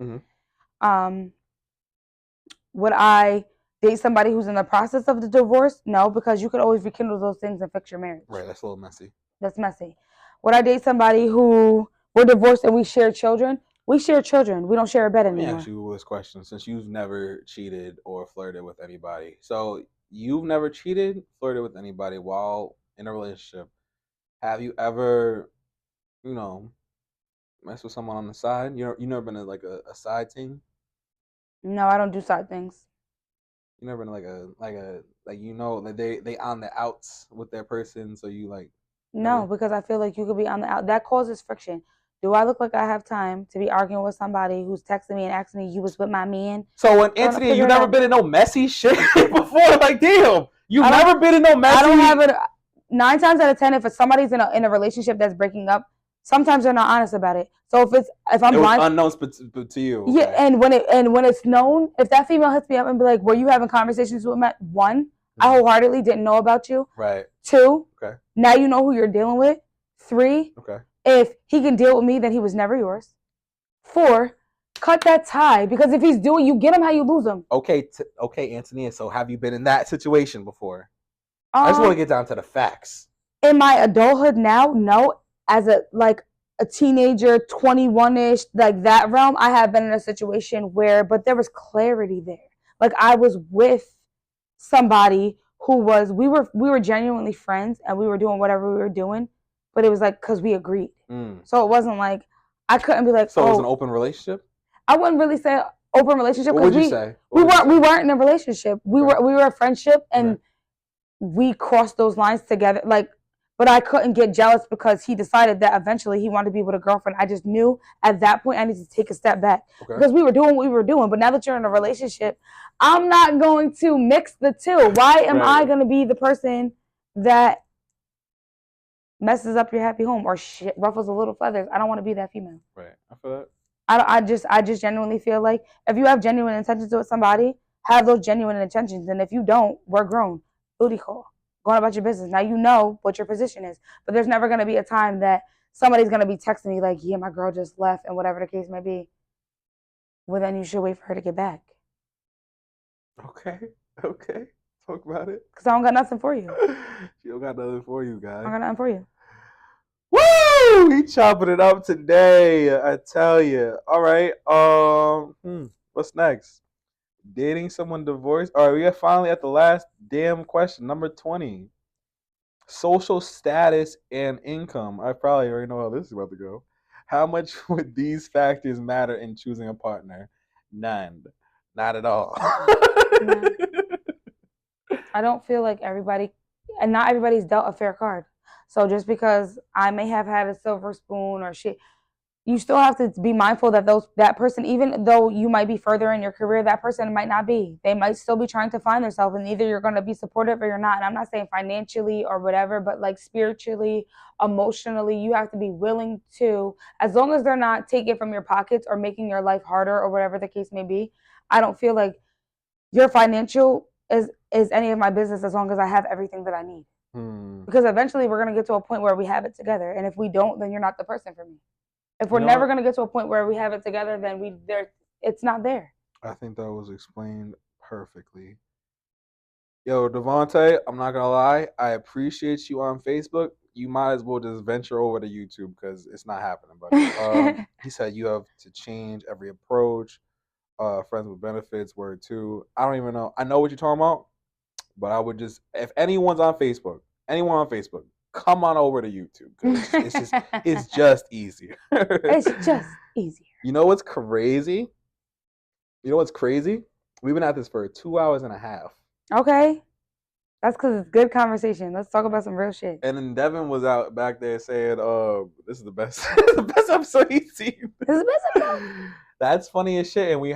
Would I date somebody who's in the process of the divorce? No, because you could always rekindle those things and fix your marriage. Right, that's a little messy. That's messy. Would I date somebody who we're divorced and we share children? We share children. We don't share a bed anymore. Let me ask you this question. Since you've never cheated or flirted with anybody, so you've never cheated, flirted with anybody while in a relationship. Have you ever, messed with someone on the side? You never been in like a side team? No, I don't do side things. You never been like they on the outs with their person, so you like. No, because I feel like you could be on the out. That causes friction. Do I look like I have time to be arguing with somebody who's texting me and asking me, you was with my man? So, Anthony, you never been in no messy shit before? Like, damn. You've never been in no messy... I don't have it. 9 times out of 10, if somebody's in a relationship that's breaking up, sometimes they're not honest about it. So if I'm it was blind, unknown to you. Okay. yeah, and when it's known, if that female hits me up and be like, "Were you having conversations with me?" One, I wholeheartedly didn't know about you. Right. Two, okay. Now you know who you're dealing with. Three, okay. If he can deal with me, then he was never yours. Four, cut that tie, because if he's doing, you get him how you lose him. Okay, Anthony. So have you been in that situation before? I just want to get down to the facts. In my adulthood now, no. As a teenager, 21-ish, like that realm, I have been in a situation where, but there was clarity there. Like I was with somebody who was, we were genuinely friends and we were doing whatever we were doing, but it was like because we agreed. So it wasn't like I couldn't be like. So it was an open relationship? I wouldn't really say open relationship. What would you say? We weren't in a relationship. We were a friendship, and we crossed those lines together. Like, but I couldn't get jealous because he decided that eventually he wanted to be with a girlfriend. I just knew at that point I needed to take a step back because we were doing what we were doing. But now that you're in a relationship, I'm not going to mix the two. Why am I going to be the person that messes up your happy home or ruffles a little feathers? I don't want to be that female. Right. I feel that. I just genuinely feel like if you have genuine intentions with somebody, have those genuine intentions. And if you don't, we're grown. Booty call. Going about your business. Now you know what your position is. But there's never going to be a time that somebody's going to be texting me like, yeah, my girl just left, and whatever the case may be. Well, then you should wait for her to get back. Okay. Talk about it. Because I don't got nothing for you. She don't got nothing for you, guys. I don't got nothing for you. Woo! We chopping it up today, I tell you. All right. What's next? Dating someone divorced. All right, we are finally at the last damn question, number 20. Social status and income. I probably already know how this is about to go. How much would these factors matter in choosing a partner? None. Not at all. I don't feel like everybody, and not everybody's dealt a fair card. So just because I may have had a silver spoon or shit, you still have to be mindful that that person, even though you might be further in your career, that person might not be. They might still be trying to find themselves, and either you're going to be supportive or you're not. And I'm not saying financially or whatever, but like spiritually, emotionally, you have to be willing to, as long as they're not taking from your pockets or making your life harder or whatever the case may be. I don't feel like your financial is any of my business as long as I have everything that I need. Because eventually we're going to get to a point where we have it together. And if we don't, then you're not the person for me. If we're never going to get to a point where we have it together, then it's not there. I think that was explained perfectly. Yo, Devontae, I'm not going to lie. I appreciate you on Facebook. You might as well just venture over to YouTube because it's not happening, buddy. He said you have to change every approach. Friends with benefits, word two. I don't even know. I know what you're talking about, but I would just, if anyone on Facebook, come on over to YouTube because it's just easier. It's just easier. You know what's crazy? We've been at this for 2 hours and a half. Okay. That's because it's good conversation. Let's talk about some real shit. And then Devin was out back there saying, this is the best the best episode he's seen. This is the best episode. That's funny as shit. And we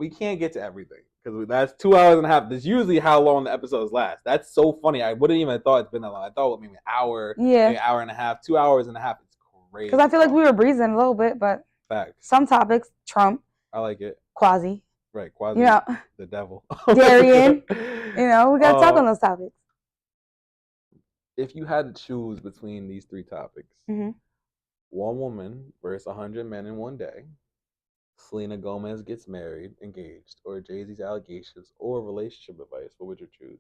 can't get to everything. Because that's 2 hours and a half. That's usually how long the episodes last. That's so funny. I wouldn't even have thought it's been that long. I thought maybe an hour, maybe an hour and a half, 2 hours and a half. It's crazy. Because I feel like we were breezing a little bit, but facts. Some topics, Trump. I like it. Quasi. Right, Quasi. The devil. Darian. We got to talk on those topics. If you had to choose between these three topics, one woman versus 100 men in one day, Selena Gomez gets married, engaged, or Jay-Z's allegations, or relationship advice, what would you choose?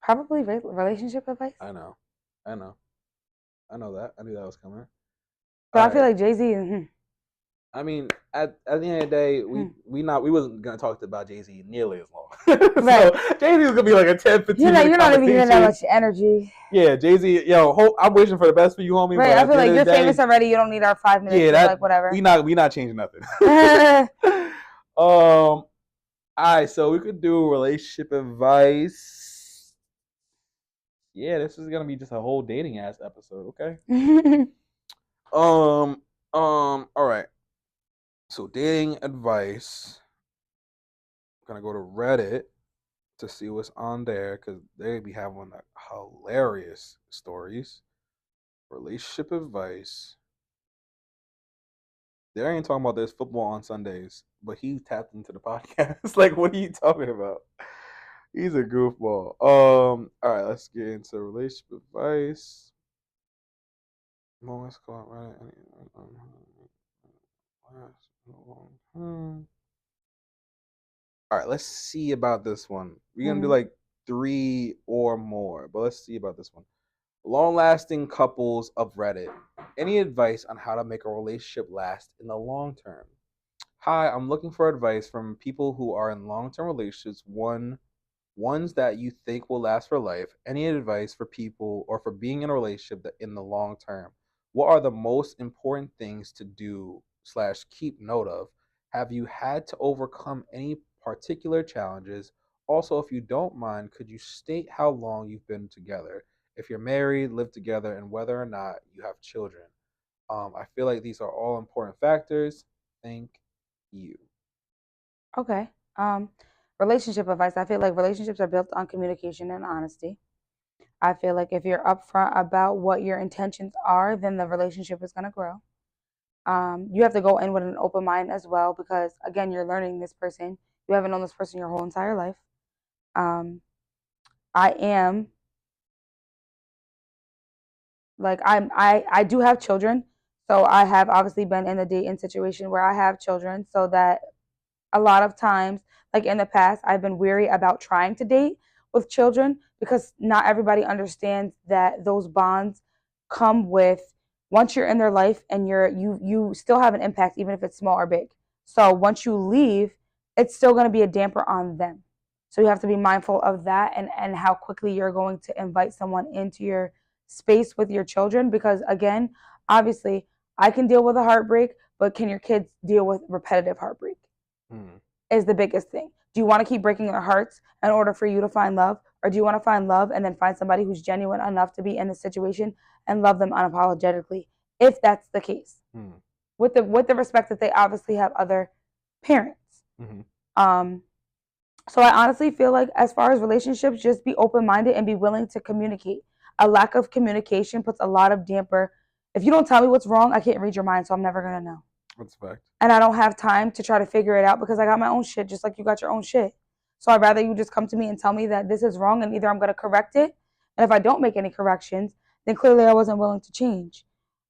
Probably relationship advice. I know that. I knew that was coming. But I feel like Jay-Z. I mean, at the end of the day, we wasn't gonna talk about Jay-Z nearly as long. Right. So Jay-Z was gonna be like a 10, 15 You're minute not even getting that much energy. Yeah, Jay-Z. I'm wishing for the best for you, homie. Right. But I feel like you're famous already. You don't need our 5 minutes. Yeah, like whatever. We not changing nothing. All right, so we could do relationship advice. Yeah, this is gonna be just a whole dating ass episode. Okay. All right. So dating advice. I'm gonna go to Reddit to see what's on there because they be having like hilarious stories. Relationship advice. They ain't talking about this football on Sundays, but he tapped into the podcast. Like, what are you talking about? He's a goofball. All right, let's get into relationship advice. Longest call, right? All right, let's see about this one. We're gonna do like 3 or more, but let's see about this one. Long-lasting couples of Reddit. Any advice on how to make a relationship last in the long term? Hi, I'm looking for advice from people who are in long-term relationships, ones that you think will last for life. Any advice for people or for being in a relationship that in the long term? What are the most important things to do slash keep note of? Have you had to overcome any particular challenges? Also, if you don't mind, could you state how long you've been together? If you're married, live together, and whether or not you have children. I feel like these are all important factors. Thank you. Okay. Um, Relationship advice. I feel like relationships are built on communication and honesty. I feel like if you're upfront about what your intentions are, then the relationship is going to grow. You have to go in with an open mind as well because, again, you're learning this person. You haven't known this person your whole entire life. Um, I am I do have children, so I have obviously been in a dating situation where I have children, so that a lot of times, like in the past, I've been weary about trying to date with children because not everybody understands that those bonds come with once you're in their life and you still have an impact even if it's small or big. So once you leave, it's still going to be a damper on them. So you have to be mindful of that and how quickly you're going to invite someone into your space with your children because again, obviously, I can deal with a heartbreak, but can your kids deal with repetitive heartbreak? Is the biggest thing. Do you want to keep breaking their hearts in order for you to find love? Or do you want to find love and then find somebody who's genuine enough to be in the situation and love them unapologetically, if that's the case? With the respect that they obviously have other parents. Um, so I honestly feel like as far as relationships, just be open-minded and be willing to communicate. A lack of communication puts a lot of damper. If you don't tell me what's wrong, I can't read your mind, so I'm never gonna know. That's a fact. And I don't have time to try to figure it out because I got my own shit just like you got your own shit. So I'd rather you just come to me and tell me that this is wrong and either I'm going to correct it. And if I don't make any corrections, then clearly I wasn't willing to change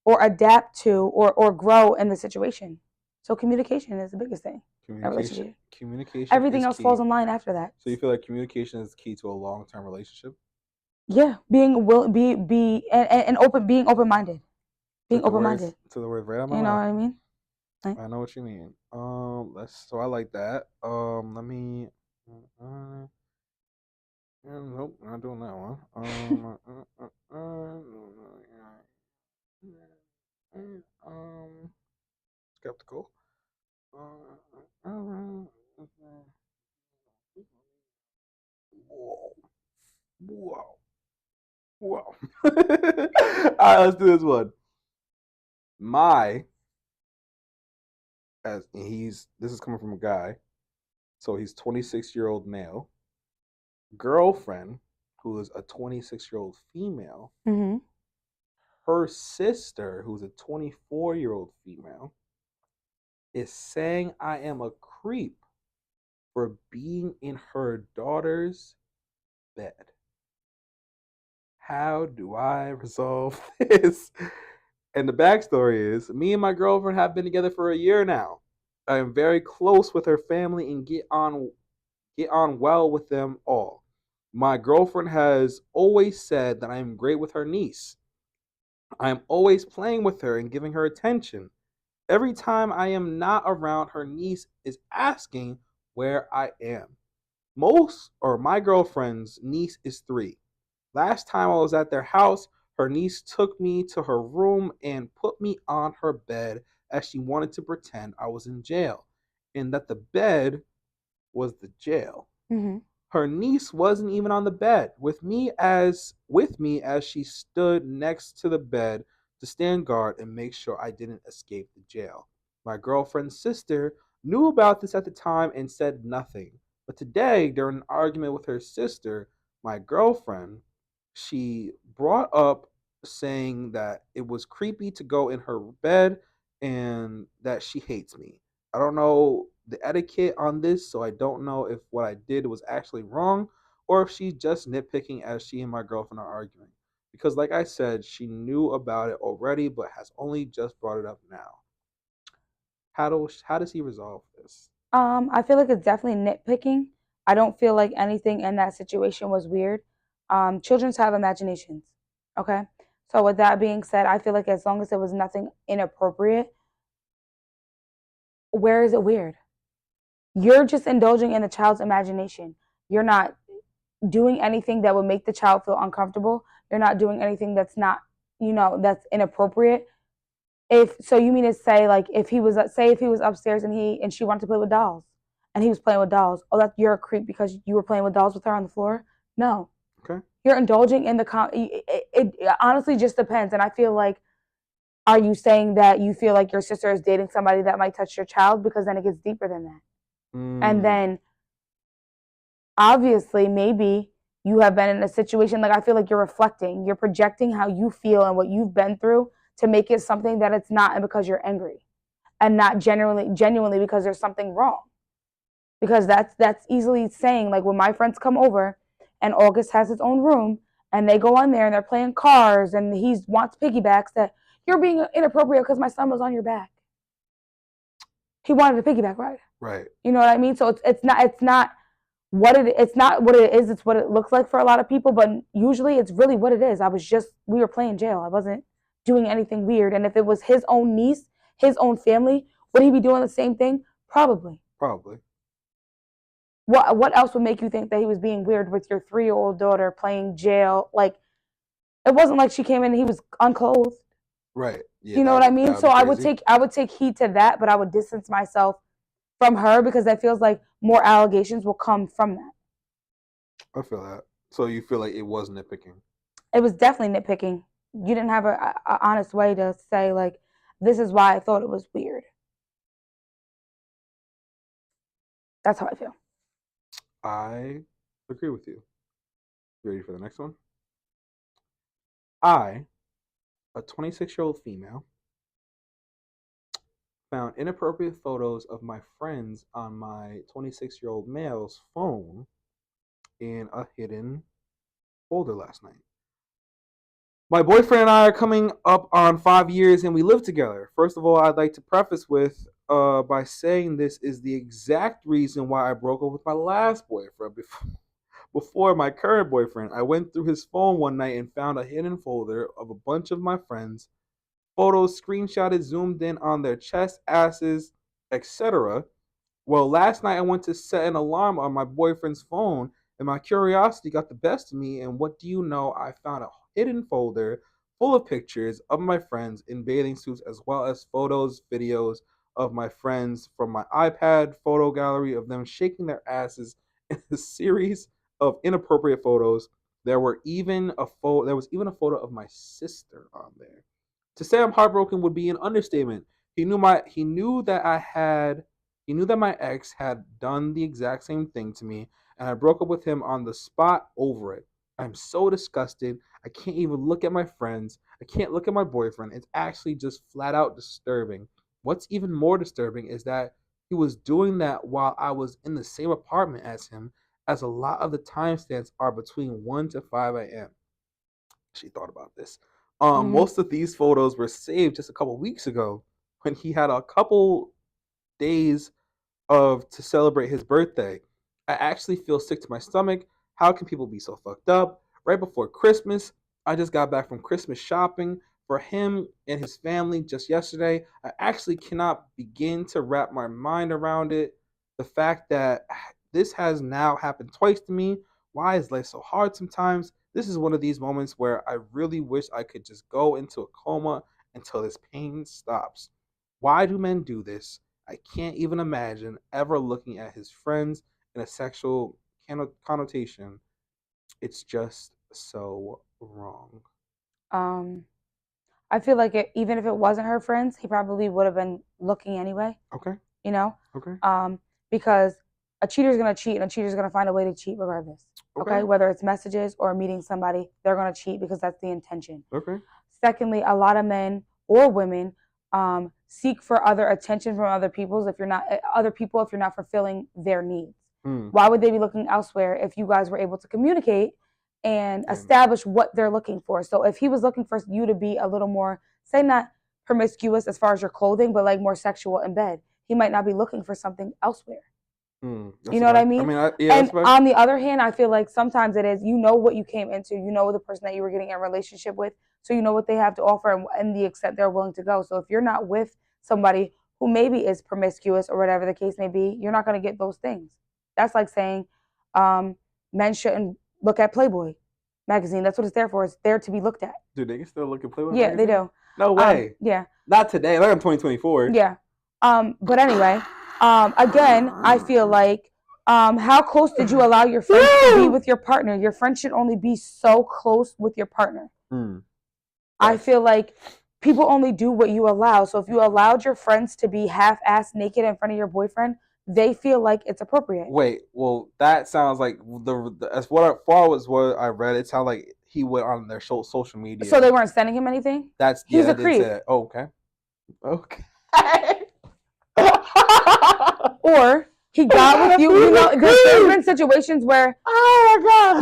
or adapt to or grow in the situation. So communication is the biggest thing. Communication. Everything else falls in line after that. So you feel like communication is key to a long-term relationship? Yeah, being open-minded. Being open-minded. To the word right on my You know what I mean? I know what you mean. So I like that. Let me. Nope, not doing that one. Skeptical. Whoa. Whoa. Whoa. All right, let's do this one. This is coming from a guy, so he's 26-year-old male, girlfriend, who is a 26-year-old female, her sister, who's a 24-year-old female, is saying I am a creep for being in her daughter's bed. How do I resolve this? And the backstory is, me and my girlfriend have been together for a year now. I am very close with her family and get on well with them all. My girlfriend has always said that I am great with her niece. I am always playing with her and giving her attention. Every time I am not around, her niece is asking where I am. My girlfriend's niece is 3. Last time I was at their house, her niece took me to her room and put me on her bed as she wanted to pretend I was in jail and that the bed was the jail. Her niece wasn't even on the bed with me as she stood next to the bed to stand guard and make sure I didn't escape the jail. My girlfriend's sister knew about this at the time and said nothing, But today, during an argument with her sister, my girlfriend, she brought up saying that it was creepy to go in her bed and that she hates me. I don't know the etiquette on this, so I don't know if what I did was actually wrong or if she's just nitpicking as she and my girlfriend are arguing. Because, like I said, she knew about it already, but has only just brought it up now. How does he resolve this? I feel like it's definitely nitpicking. I don't feel like anything in that situation was weird. Children have imaginations. Okay. So with that being said, I feel like as long as there was nothing inappropriate, where is it weird? You're just indulging in the child's imagination. You're not doing anything that would make the child feel uncomfortable. You're not doing anything that's not, that's inappropriate. If so, you mean to say like if he was say if he was upstairs and she wanted to play with dolls, and he was playing with dolls, oh, that you're a creep because you were playing with dolls with her on the floor? No, Okay. you're indulging in it honestly just depends, and I feel like, are you saying that you feel like your sister is dating somebody that might touch your child? Because then it gets deeper than that, and Mm, then obviously maybe you have been in a situation, like I feel like you're projecting how you feel and what you've been through to make it something that it's not, and because you're angry and not genuinely because there's something wrong. Because that's easily saying, like when my friends come over and August has his own room and they go on there and they're playing cars and he wants piggybacks, that you're being inappropriate because my son was on your back. He wanted a piggyback ride. right. You know what I mean? So it's not it's not what it is, it's what it looks like for a lot of people, but usually it's really what it is. We were playing jail. I wasn't doing anything weird. And if it was his own niece, his own family, would he be doing the same thing? Probably. Probably. What else would make you think that he was being weird with your 3-year-old daughter playing jail? Like, it wasn't like she came in and he was unclothed. Right. Yeah, You know what I mean? that So would be crazy. I would take heed to that, but I would distance myself from her because that feels like more allegations will come from that. I feel that. So you feel like it was nitpicking. It was definitely nitpicking. You didn't have a honest way to say like, this is why I thought it was weird. That's how I feel. I agree with you. You ready for the next one? I, a 26-year-old female, found inappropriate photos of my friends on my 26-year-old male's phone in a hidden folder last night. My boyfriend and I are coming up on 5 years and we live together. First of all, I'd like to preface with by saying this is the exact reason why I broke up with my last boyfriend before my current boyfriend. I went through his phone one night and found a hidden folder of a bunch of my friends, photos screenshotted, zoomed in on their chests, asses, etc. Well, last night I went to set an alarm on my boyfriend's phone, and my curiosity got the best of me. And what do you know? I found a hidden folder full of pictures of my friends in bathing suits, as well as photos, videos of my friends from my iPad photo gallery of them shaking their asses in a series of inappropriate photos. There was even a photo of my sister on there. To say I'm heartbroken would be an understatement. He knew that my ex had done the exact same thing to me, and I broke up with him on the spot over it. I'm so disgusted. I can't even look at my friends. I can't look at my boyfriend. It's actually just flat out disturbing. What's even more disturbing is that he was doing that while I was in the same apartment as him, as a lot of the timestamps are between 1 to 5 a.m. She thought about this. Mm-hmm. Most of these photos were saved just a couple weeks ago when he had a couple days of to celebrate his birthday. I actually feel sick to my stomach. How can people be so fucked up? Right before Christmas, I just got back from Christmas shopping for him and his family just yesterday. I actually cannot begin to wrap my mind around it. The fact that this has now happened twice to me. Why is life so hard sometimes? This is one of these moments where I really wish I could just go into a coma until this pain stops. Why do men do this? I can't even imagine ever looking at his friends in a sexual connotation. It's just so wrong. Um, I feel like even if it wasn't her friends, he probably would have been looking anyway. Okay. You know, Okay. because a cheater's gonna cheat, and a cheater's gonna find a way to cheat regardless. Okay, whether it's messages or meeting somebody, they're gonna cheat because that's the intention. Okay. Secondly, a lot of men or women seek for other attention from other people if you're not fulfilling their needs. Why would they be looking elsewhere if you guys were able to communicate and establish what they're looking for? So if he was looking for you to be a little more, say not promiscuous as far as your clothing, but like more sexual in bed, he might not be looking for something elsewhere. You know what I mean? And on the other hand, I feel like sometimes it is, you know what you came into, you know the person that you were getting in a relationship with, so you know what they have to offer and the extent they're willing to go. So if you're not with somebody who maybe is promiscuous or whatever the case may be, you're not going to get those things. That's like saying men shouldn't look at Playboy magazine. That's what it's there for. It's there to be looked at. Dude, they can still look at Playboy magazine? They do. No way. Yeah. Not today. Like in 2024. Yeah. But anyway, again, I feel like how close did you allow your friends to be with your partner? Your friend should only be so close with your partner. I feel like people only do what you allow. So if you allowed your friends to be half-assed naked in front of your boyfriend, they feel like it's appropriate. Wait, well, that sounds like as far as what I read, it sounds like he went on their social media. So they weren't sending him anything? He's a creep. Oh, okay. Okay. Or he got with you. You know, there's different situations where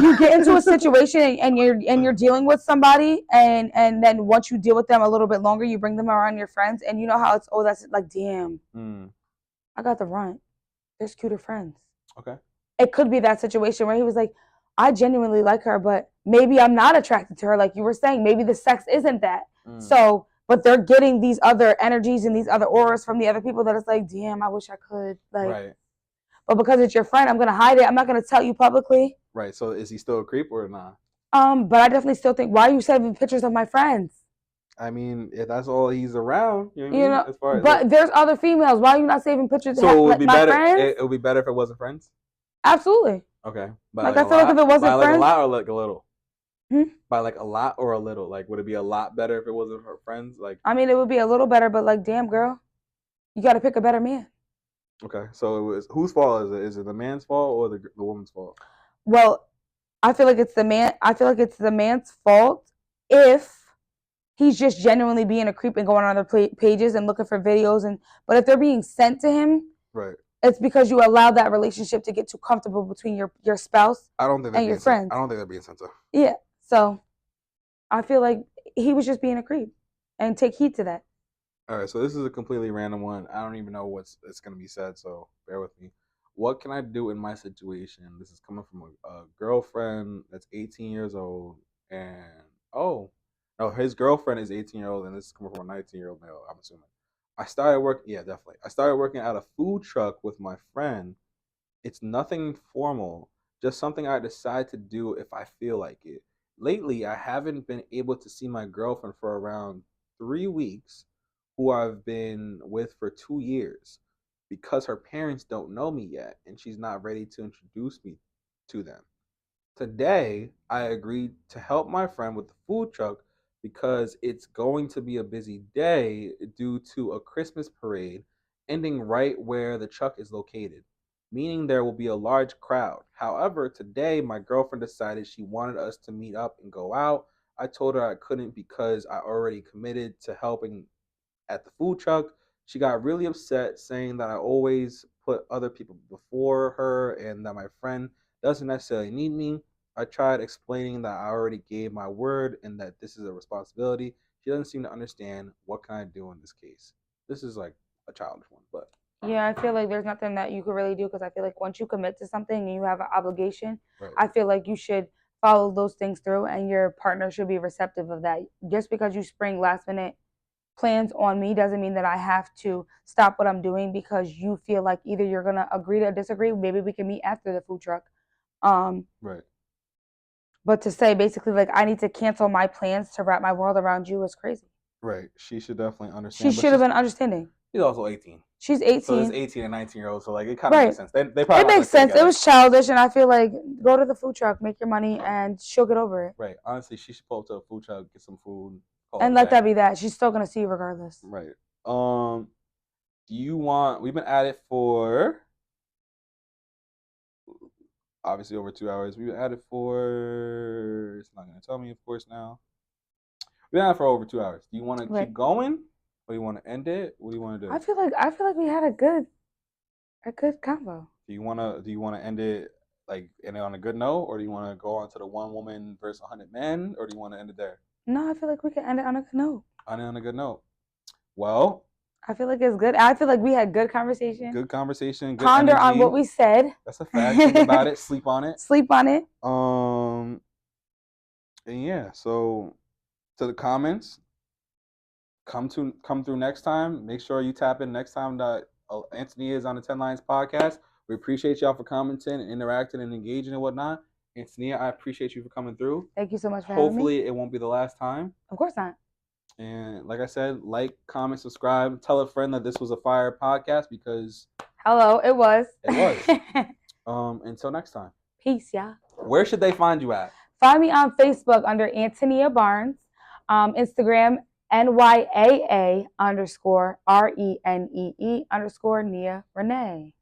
you get into a situation and you're dealing with somebody, and then once you deal with them a little bit longer, you bring them around your friends, and you know how it's that's like, damn, I got the runt. There's cuter friends. Okay. It could be that situation where he was like, I genuinely like her, but maybe I'm not attracted to her, like you were saying. Maybe the sex isn't that. So, but they're getting these other energies and these other auras from the other people that it's like, damn, I wish I could. Like, right. But because it's your friend, I'm gonna hide it. I'm not gonna tell you publicly. Right. So is he still a creep or not? But I definitely still think, why are you sending pictures of my friends? I mean, if that's all he's around, you know what I mean? As far as but there's other females. Why are you not saving pictures of my friends? It would be better if it wasn't friends? Absolutely. Okay. Like I feel like if it wasn't friends. By like a lot or like a little? By like a lot or a little? Like, would it be a lot better if it wasn't her friends? Like, I mean, it would be a little better, but like, damn, girl, you got to pick a better man. Okay. So it was, whose fault is it? Is it the man's fault or the woman's fault? Well, I feel like it's the man. I feel like it's the man's fault if he's just genuinely being a creep and going on other pages and looking for videos. But if they're being sent to him, right, it's because you allowed that relationship to get too comfortable between your spouse and your friends. I don't think they're being sent to. Yeah. So I feel like he was just being a creep, and take heed to that. All right. So this is a completely random one. I don't even know what's going to be said. So bear with me. What can I do in my situation? This is coming from a girlfriend that's 18 years old, and no, his girlfriend is 18-year-old, and this is coming from a 19-year-old male, I'm assuming. I started working at a food truck with my friend. It's nothing formal, just something I decide to do if I feel like it. Lately, I haven't been able to see my girlfriend for around 3 weeks, who I've been with for 2 years, because her parents don't know me yet, and she's not ready to introduce me to them. Today, I agreed to help my friend with the food truck because it's going to be a busy day due to a Christmas parade ending right where the truck is located, meaning there will be a large crowd. However, today my girlfriend decided she wanted us to meet up and go out. I told her I couldn't because I already committed to helping at the food truck. She got really upset, saying that I always put other people before her and that my friend doesn't necessarily need me. I tried explaining that I already gave my word and that this is a responsibility. She doesn't seem to understand. What can I do in this case? This is like a childish one, but yeah, I feel like there's nothing that you could really do, because I feel like once you commit to something and you have an obligation, right, I feel like you should follow those things through, and your partner should be receptive of that. Just because you spring last minute plans on me doesn't mean that I have to stop what I'm doing because you feel like either you're gonna agree to disagree. Maybe we can meet after the food truck. Right. But to say basically like I need to cancel my plans to wrap my world around you is crazy. Right. She should definitely understand. She should have been understanding. She's also 18. She's 18. So it's 18 and 19-year-olds. So like it kind of makes sense. They probably it makes sense. It was childish, and I feel like go to the food truck, make your money, and she'll get over it. Right. Honestly, she should pull up to a food truck, get some food, and let that be that. She's still gonna see you regardless. Right. Do you want? We've been at it for Obviously over 2 hours. We had it for. It's not gonna tell me, of course. Now we had it for over 2 hours. Do you want to keep going, or do you want to end it? What do you want to do? I feel like we had a good combo. Do you want to end it like end it on a good note, or do you want to go on to the one woman versus 100 men, or do you want to end it there? No, I feel like we can end it on a good note. On it on a good note. Well, I feel like it's good. I feel like we had good conversation. Good conversation. Good Ponder energy. on what we said. That's a fact. Think about it. Sleep on it. Sleep on it. And yeah. So to the comments, come through next time. Make sure you tap in next time that Anthony is on the 10 Lines podcast. We appreciate y'all for commenting and interacting and engaging and whatnot. Anthony, I appreciate you for coming through. Thank you so much for having me. Hopefully it won't be the last time. Of course not. And like I said, like, comment, subscribe, tell a friend that this was a fire podcast because hello, it was. It was. Until next time. Peace, y'all. Where should they find you at? Find me on Facebook under Antonia Barnes. Instagram NYAA_RENEE_Nia Renee.